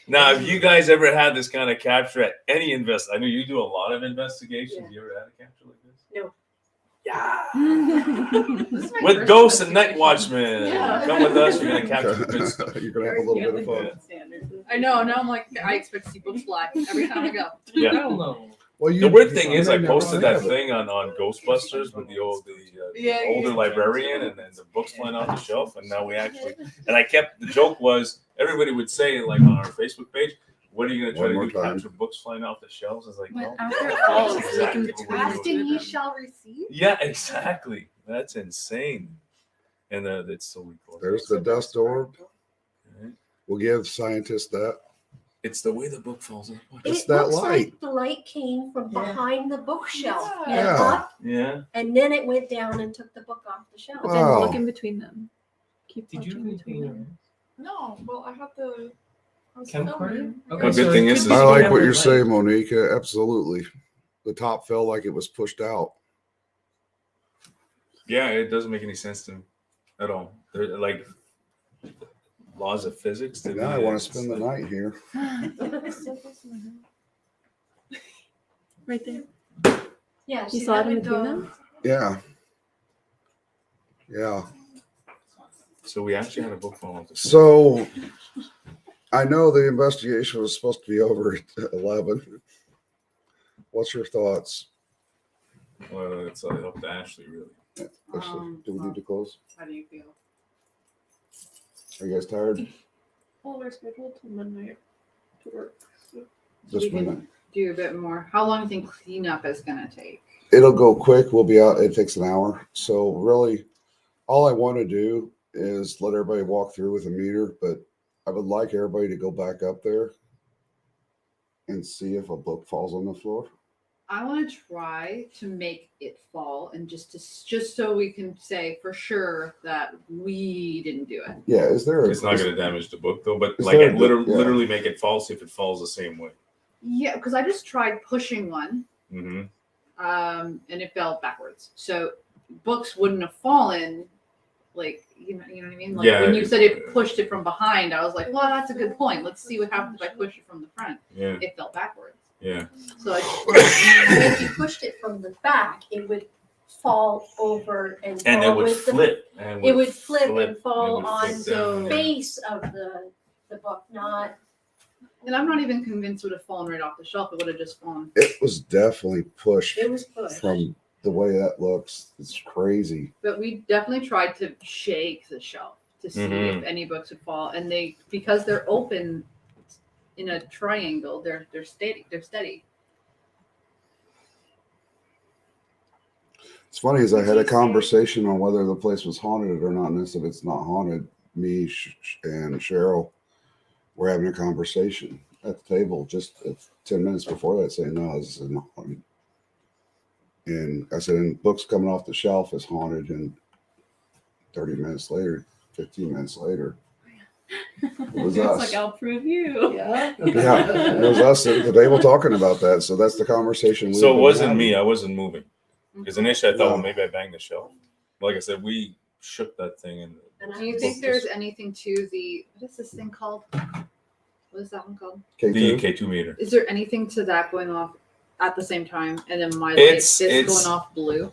Now, have you guys ever had this kind of capture at any invest? I know you do a lot of investigations. You ever had a capture like this? No. Yeah. This is my With first Ghosts and investigation. Nightwatchmen. Yeah. Come with us. You're gonna capture the good stuff. you're gonna have a little bit of fun. I know. Now I'm like, I expect to see books fly every time I go. Yeah. Well, The weird thing is, I never posted that have it. thing on Ghostbusters with the older librarian and the books flying off the shelf, and now we actually. And I kept the joke was everybody would say like on our Facebook page, "What are you going to try One to more do? time. Capture books flying off the shelves?" I was like, When "No." after it falls, That's look in exactly between. what we're Ask and doing. ye shall receive. Yeah, exactly. That's insane. And it's so recorded. There's the dust orb. Okay. We'll give scientists that. It's the way the book falls off. It's It that looks light. like the light came from behind the bookshelf. Yeah. And Yeah. up, Yeah. and then it went down and took the book off the shelf. But then Wow. look in between them. Keep Did you watching between them. No, well, I have the. I was Camcorder? filming. Okay, Well, good thing is I this- like what you're saying, Monique. Absolutely. The top felt like it was pushed out. Yeah, it doesn't make any sense to me at all. They're like laws of physics. To Now me, I want it's to spend the like- night here. Right there. Yeah, You see saw that it in window? between them? Yeah. Yeah. So we actually had a book fall off the So I know the investigation was supposed to be over at 11. What's your thoughts? Well, it's up to Ashley, really. Do we need to close? How do you feel? Are you guys tired? Well, we're scheduled till midnight to work. So. Just We can minute. do a bit more. How long do you think cleanup is gonna take? It'll go quick. We'll be out. It takes an hour. So really, all I want to do is let everybody walk through with a meter, but I would like everybody to go back up there and see if a book falls on the floor. I want to try to make it fall, and just so we can say for sure that we didn't do it. Yeah, is there? It's not going to damage the book though, but Is like there it a- literally, yeah. literally make it fall. See if it falls the same way. Yeah, because I just tried pushing one, Mm-hmm. and it fell backwards. So books wouldn't have fallen Like, you know what I mean? Like Yeah. when you said it pushed it from behind, I was like, well, that's a good point. Let's see what happens if I push it from the front. Yeah. It fell backwards. Yeah. So If you pushed it from the back, it would fall over and And fall it would with the, flip. And it would flip flip, and fall it would on flip the down, yeah. face of the book, not. and I'm not even convinced it would have fallen right off the shelf. It would have just fallen. It was definitely pushed It was pushed. from the way that looks. It's crazy. But we definitely tried to shake the shelf to see Mhm. if any books would fall. And they, because they're open in a triangle, they're steady. They're steady. It's funny as I had a conversation on whether the place was haunted or not, and I said it's not haunted. Me and Cheryl were having a conversation at the table just 10 minutes before that, saying, no, this is not haunted. And I said, and books coming off the shelf is haunted. And 30 minutes later, 15 minutes later, it was It's us. like, I'll prove you. Yeah. Yeah, it was us at the table talking about that. So that's the conversation. So it wasn't me. I wasn't moving. Because initially I thought, well, No. maybe I banged the shelf. Like I said, we shook that thing. And Do you think there's anything to the, what is this thing called? What is that one called? the K2. K2 meter. Is there anything to that going off at the same time? And then my light It's- is it's- going off blue?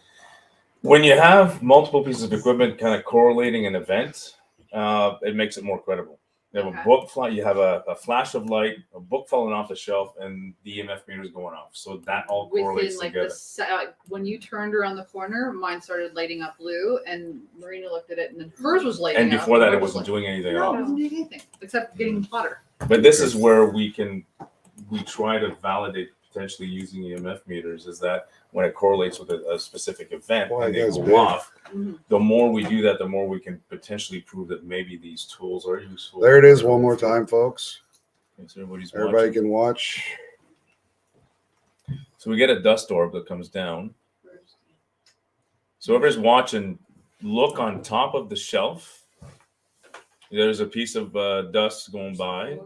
When you have multiple pieces of equipment kind of correlating an event, it makes it more credible. You have Okay. a book fly, you have a flash of light, a book falling off the shelf, and the EMF meter is going off. So that all Within correlates like together. when you turned around the corner, mine started lighting up blue, and Marina looked at it, and then hers was lighting And up. before that, Hers it was wasn't like, doing anything at no, it all. wasn't doing anything except getting hotter. But this is where we try to validate potentially using EMF meters, is that when it correlates with a specific event Boy, and they that's go big. off, Mhm. the more we do that, the more we can potentially prove that maybe these tools are useful. There it is one more time, folks. So everybody's Everybody watching. can watch. So we get a dust orb that comes down. So whoever's watching, look on top of the shelf. There's a piece of dust going by.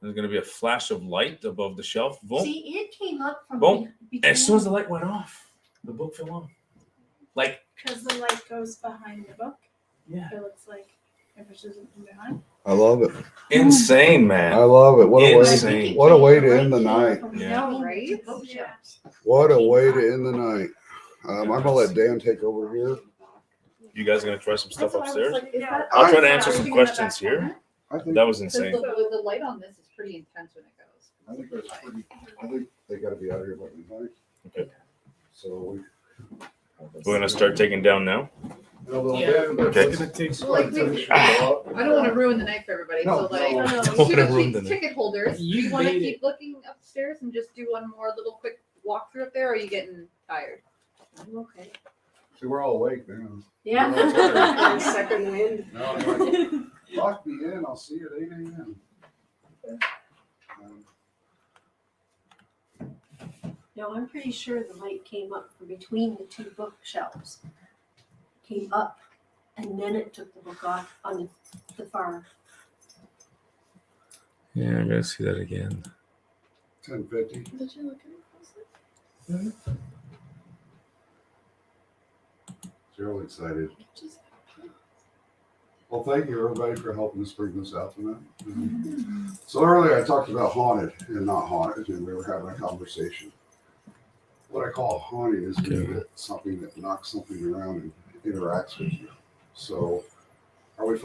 There's going to be a flash of light above the shelf. Boom. See, it came up from Boom. between. And as soon as the light went off, the book fell off. Like, Because the light goes behind the book. yeah. It looks like it pushes it from behind. I love it. Insane, I man. love it. What a Insane. way! What a way to end the night. Yeah. Right? What a way to end the night. I'm gonna let Dan take over here. You guys are going to try some stuff upstairs? Yeah. I'll try to answer some questions here. I think. That was Because insane. the light on this is pretty intense when it goes. I think that's pretty. I think they got to be out of here by midnight. Okay. So We're going to start taking down now. a little Yeah. bit. but Okay. it's gonna take some Like, time to show up. I don't want to ruin the night for everybody. No, so like, no. Don't wanna ruin the night. ticket holders, You you want to made keep looking upstairs and just do one more little quick walkthrough up there, or are you getting tired? Okay. See, we're all awake now. Yeah. Second wind. No, I'm like, lock me in. I'll see you at 8 a.m. No, I'm pretty sure the light came up from between the two bookshelves. Came up, and then it took the book off on the far. Yeah, I'm going to see that again. 10:50. Did you look at it closely? Zero excited. Well, thank you everybody for helping us bring this out tonight. So earlier I talked about haunted and not haunted, and we were having a conversation. What I call haunting is when you get something that knocks something around and interacts with you. So are we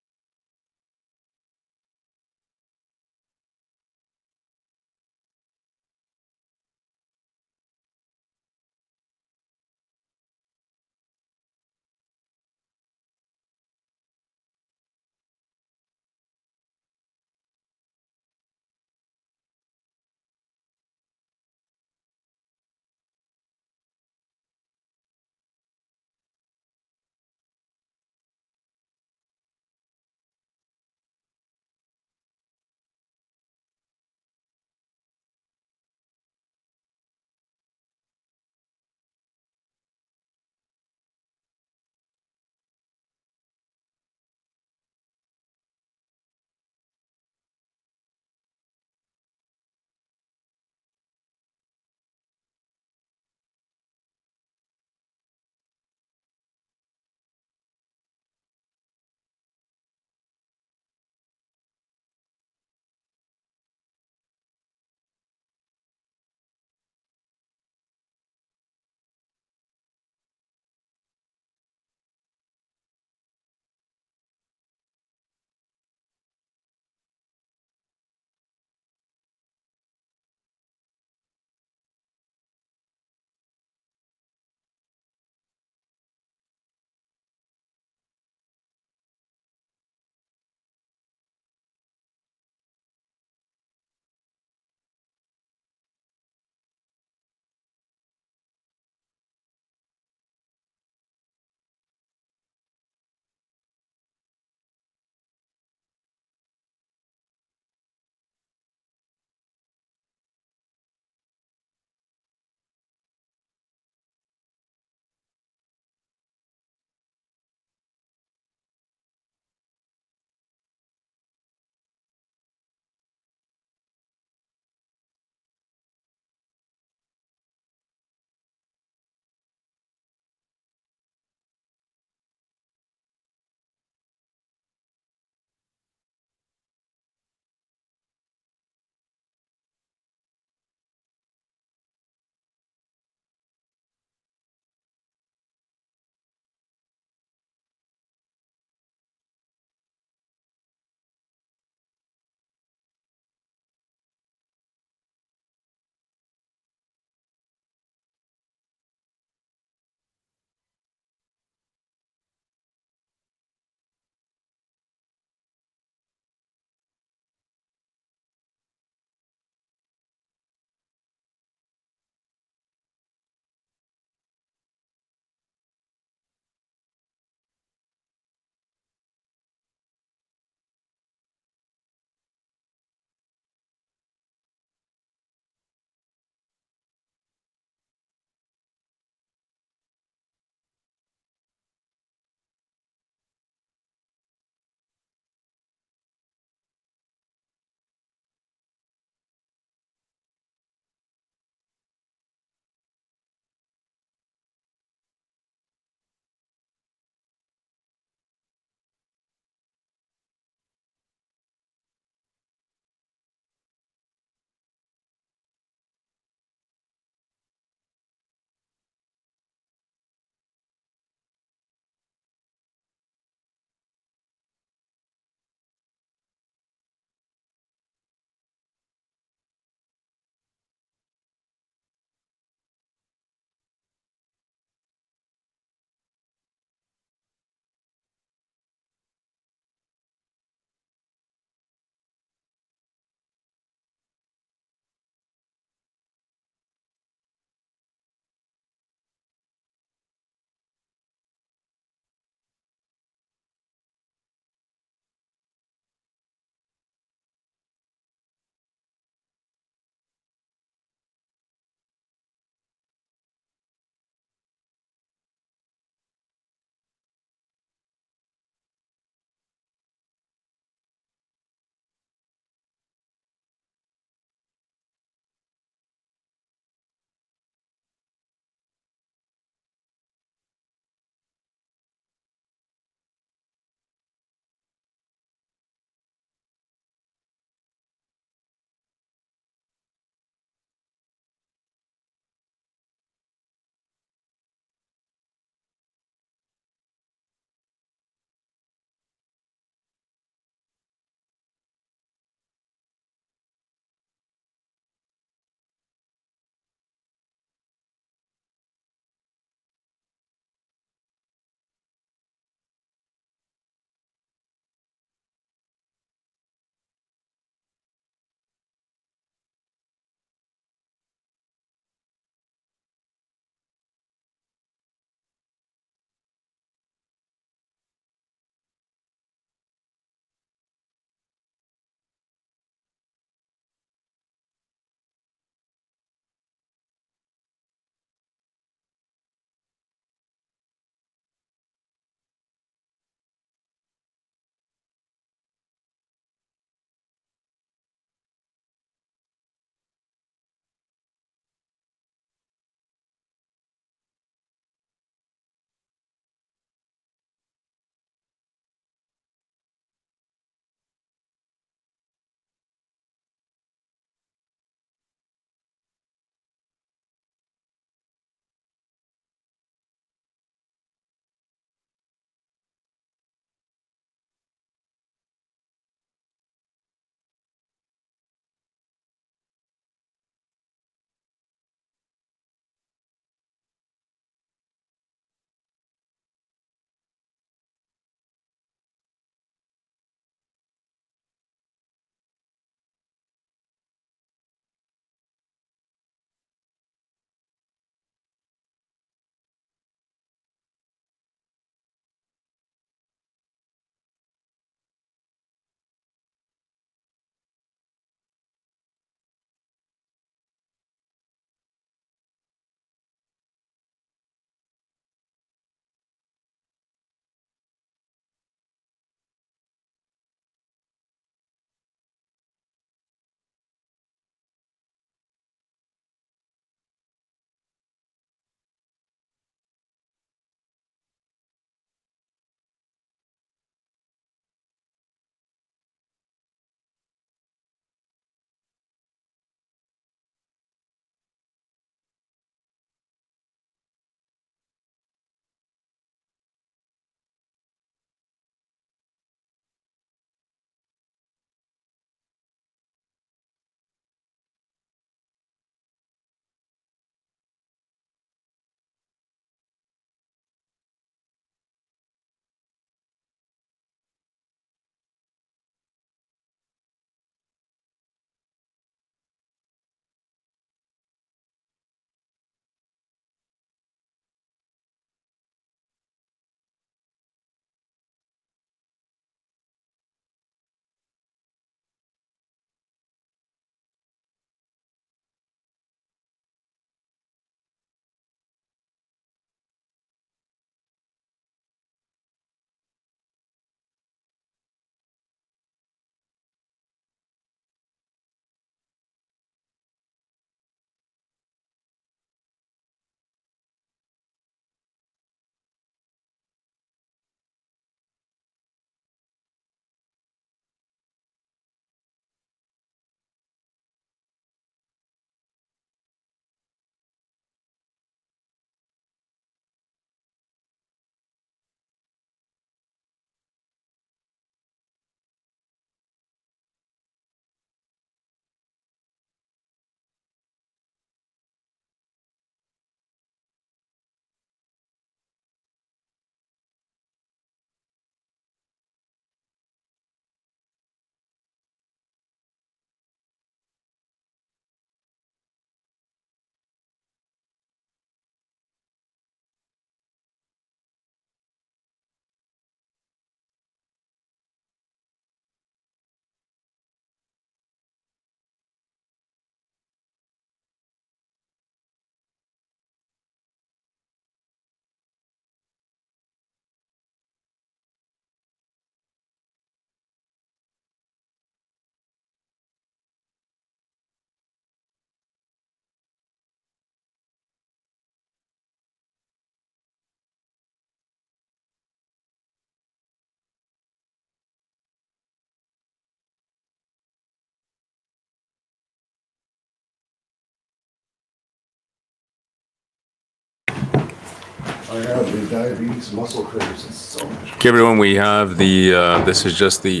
I have the diabetes muscle critters. It's so much. Okay, everyone, we have the, this is just the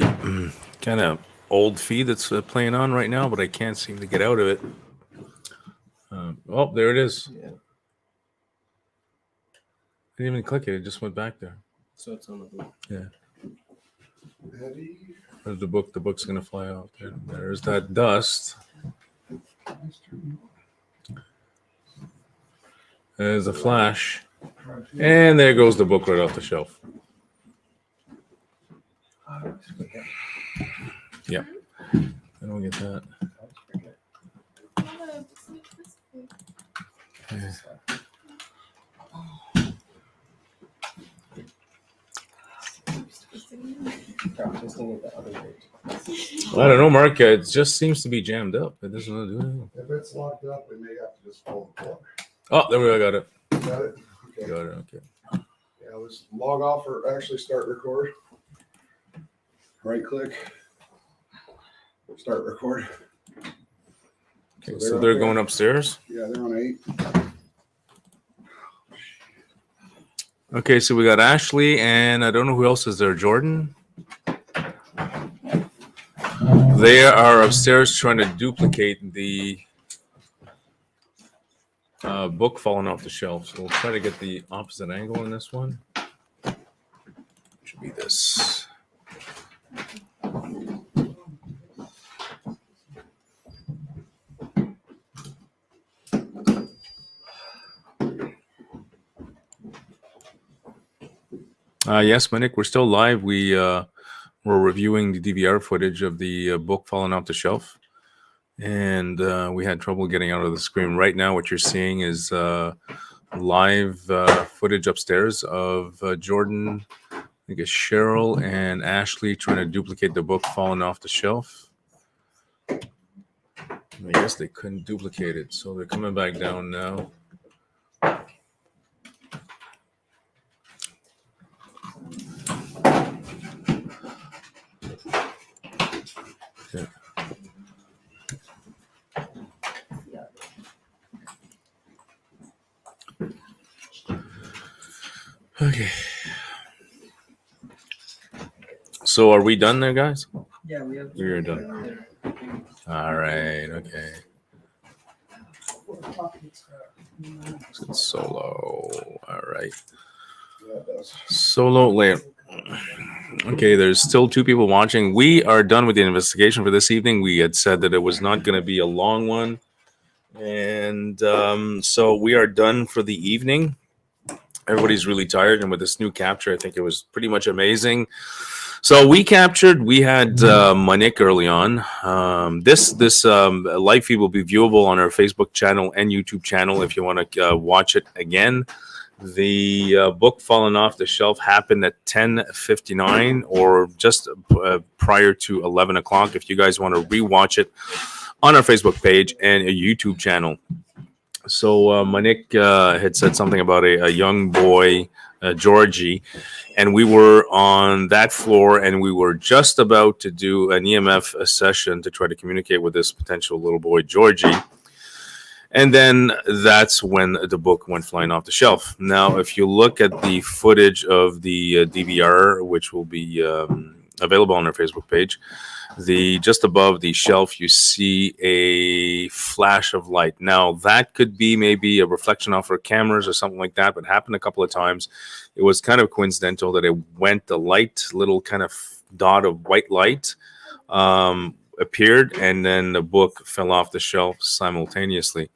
kind of old feed that's playing on right now, but I can't seem to get out of it. Oh, there it is. Yeah. I didn't even click it. It just went back there. So it's on the book. Yeah. There's the book. The book's going to fly out there. There's that dust. There's a flash. And there goes the book right off the shelf. Yep. I don't get that. Yeah. I don't know, Mark. It just seems to be jammed up. It doesn't do anything. If it's locked up, we may have to just pull the plug. Oh, there we go. Got it. Got it? Okay. Got it. Okay. Yeah, let's log off or actually start record. Right click. Start record. Okay, so they're going upstairs. Yeah, they're on 8. Okay, so we got Ashley, and I don't know who else is there. Jordan. They are upstairs trying to duplicate the book falling off the shelf. So we'll try to get the opposite angle on this one. Should be this. Yes, Manik, we're still live. We're reviewing the DVR footage of the book falling off the shelf, and we had trouble getting out of the screen. Right now, what you're seeing is live footage upstairs of Jordan, I think it's Cheryl and Ashley trying to duplicate the book falling off the shelf. I guess they couldn't duplicate it, so they're coming back down now. Yeah. Okay. So are we done there, guys? Yeah, we have. We're done. All right. Okay. Solo. All right. Solo layer. Okay, there's still 2 people watching. We are done with the investigation for this evening. We had said that it was not going to be a long one. And so we are done for the evening. Everybody's really tired. And with this new capture, I think it was pretty much amazing. So we had Manik early on. This live feed will be viewable on our Facebook channel and YouTube channel if you want to watch it again. The book falling off the shelf happened at 10:59 or just prior to 11 o'clock. If you guys want to rewatch it on our Facebook page and a YouTube channel. So Manik had said something about a young boy, Georgie, and we were on that floor and we were just about to do an EMF session to try to communicate with this potential little boy, Georgie. And then that's when the book went flying off the shelf. Now, if you look at the footage of the DVR, which will be available on our Facebook page, just above the shelf, you see a flash of light. Now, that could be maybe a reflection off our cameras or something like that, but it happened a couple of times. It was kind of coincidental that it went, the light, little kind of dot of white light, appeared, and then the book fell off the shelf simultaneously.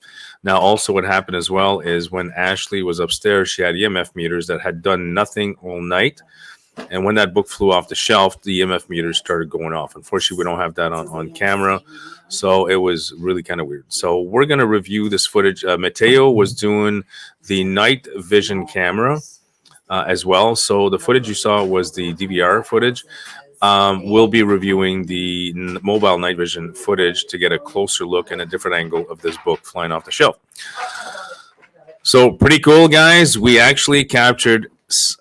Now, also what happened as well is when Ashley was upstairs, she had EMF meters that had done nothing all night. And when that book flew off the shelf, the EMF meters started going off. Unfortunately, we don't have that on camera. So it was really kind of weird. So we're going to review this footage. Mateo was doing the night vision camera as well. So the footage you saw was the DVR footage. We'll be reviewing the mobile night vision footage to get a closer look and a different angle of this book flying off the shelf. So pretty cool, guys. We actually captured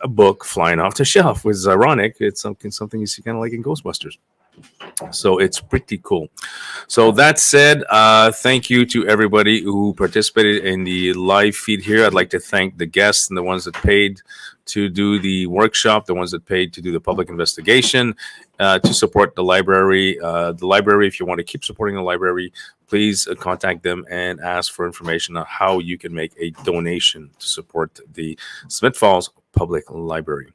a book flying off the shelf, which is ironic. It's something you see kind of like in Ghostbusters. So it's pretty cool. So that said, thank you to everybody who participated in the live feed here. I'd like to thank the guests and the ones that paid to do the workshop, the ones that paid to do the public investigation, to support the library. The library, if you want to keep supporting the library, please contact them and ask for information on how you can make a donation to support the Smith Falls Public Library.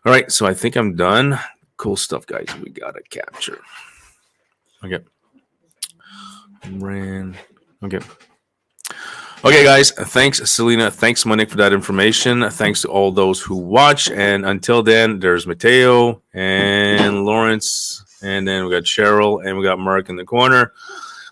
All right, so I think I'm done. Cool stuff, guys. We gotta capture. Okay. Okay. Okay, guys. Thanks, Selena. Thanks, Monique, for that information. Thanks to all those who watch. And until then, there's Mateo and Lawrence, and then we got Cheryl, and we got Mark in the corner.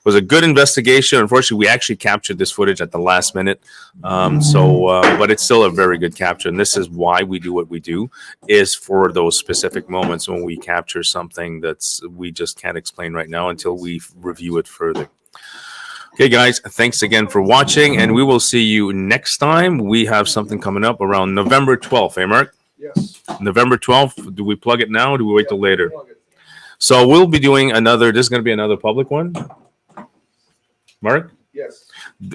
It was a good investigation. Unfortunately, we actually captured this footage at the last minute. But it's still a very good capture. And this is why we do what we do, is for those specific moments when we capture something that's we just can't explain right now until we review it further. Okay, guys, thanks again for watching, and we will see you next time. We have something coming up around November 12th, eh, Mark? Yes. November 12th. Do we plug it now or do we wait till later? So we'll be doing another, this is going to be another public one. Mark? Yes.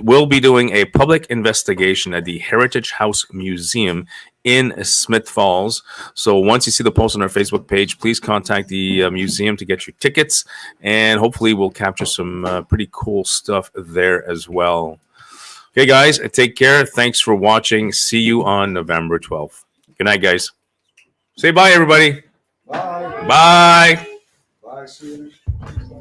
We'll be doing a public investigation at the Heritage House Museum in Smith Falls. So once you see the post on our Facebook page, please contact the museum to get your tickets, and hopefully we'll capture some pretty cool stuff there as well. Okay, guys, take care. Thanks for watching. See you on November 12th. Good night, guys. Say bye, everybody. Bye. Bye. Bye. See you next.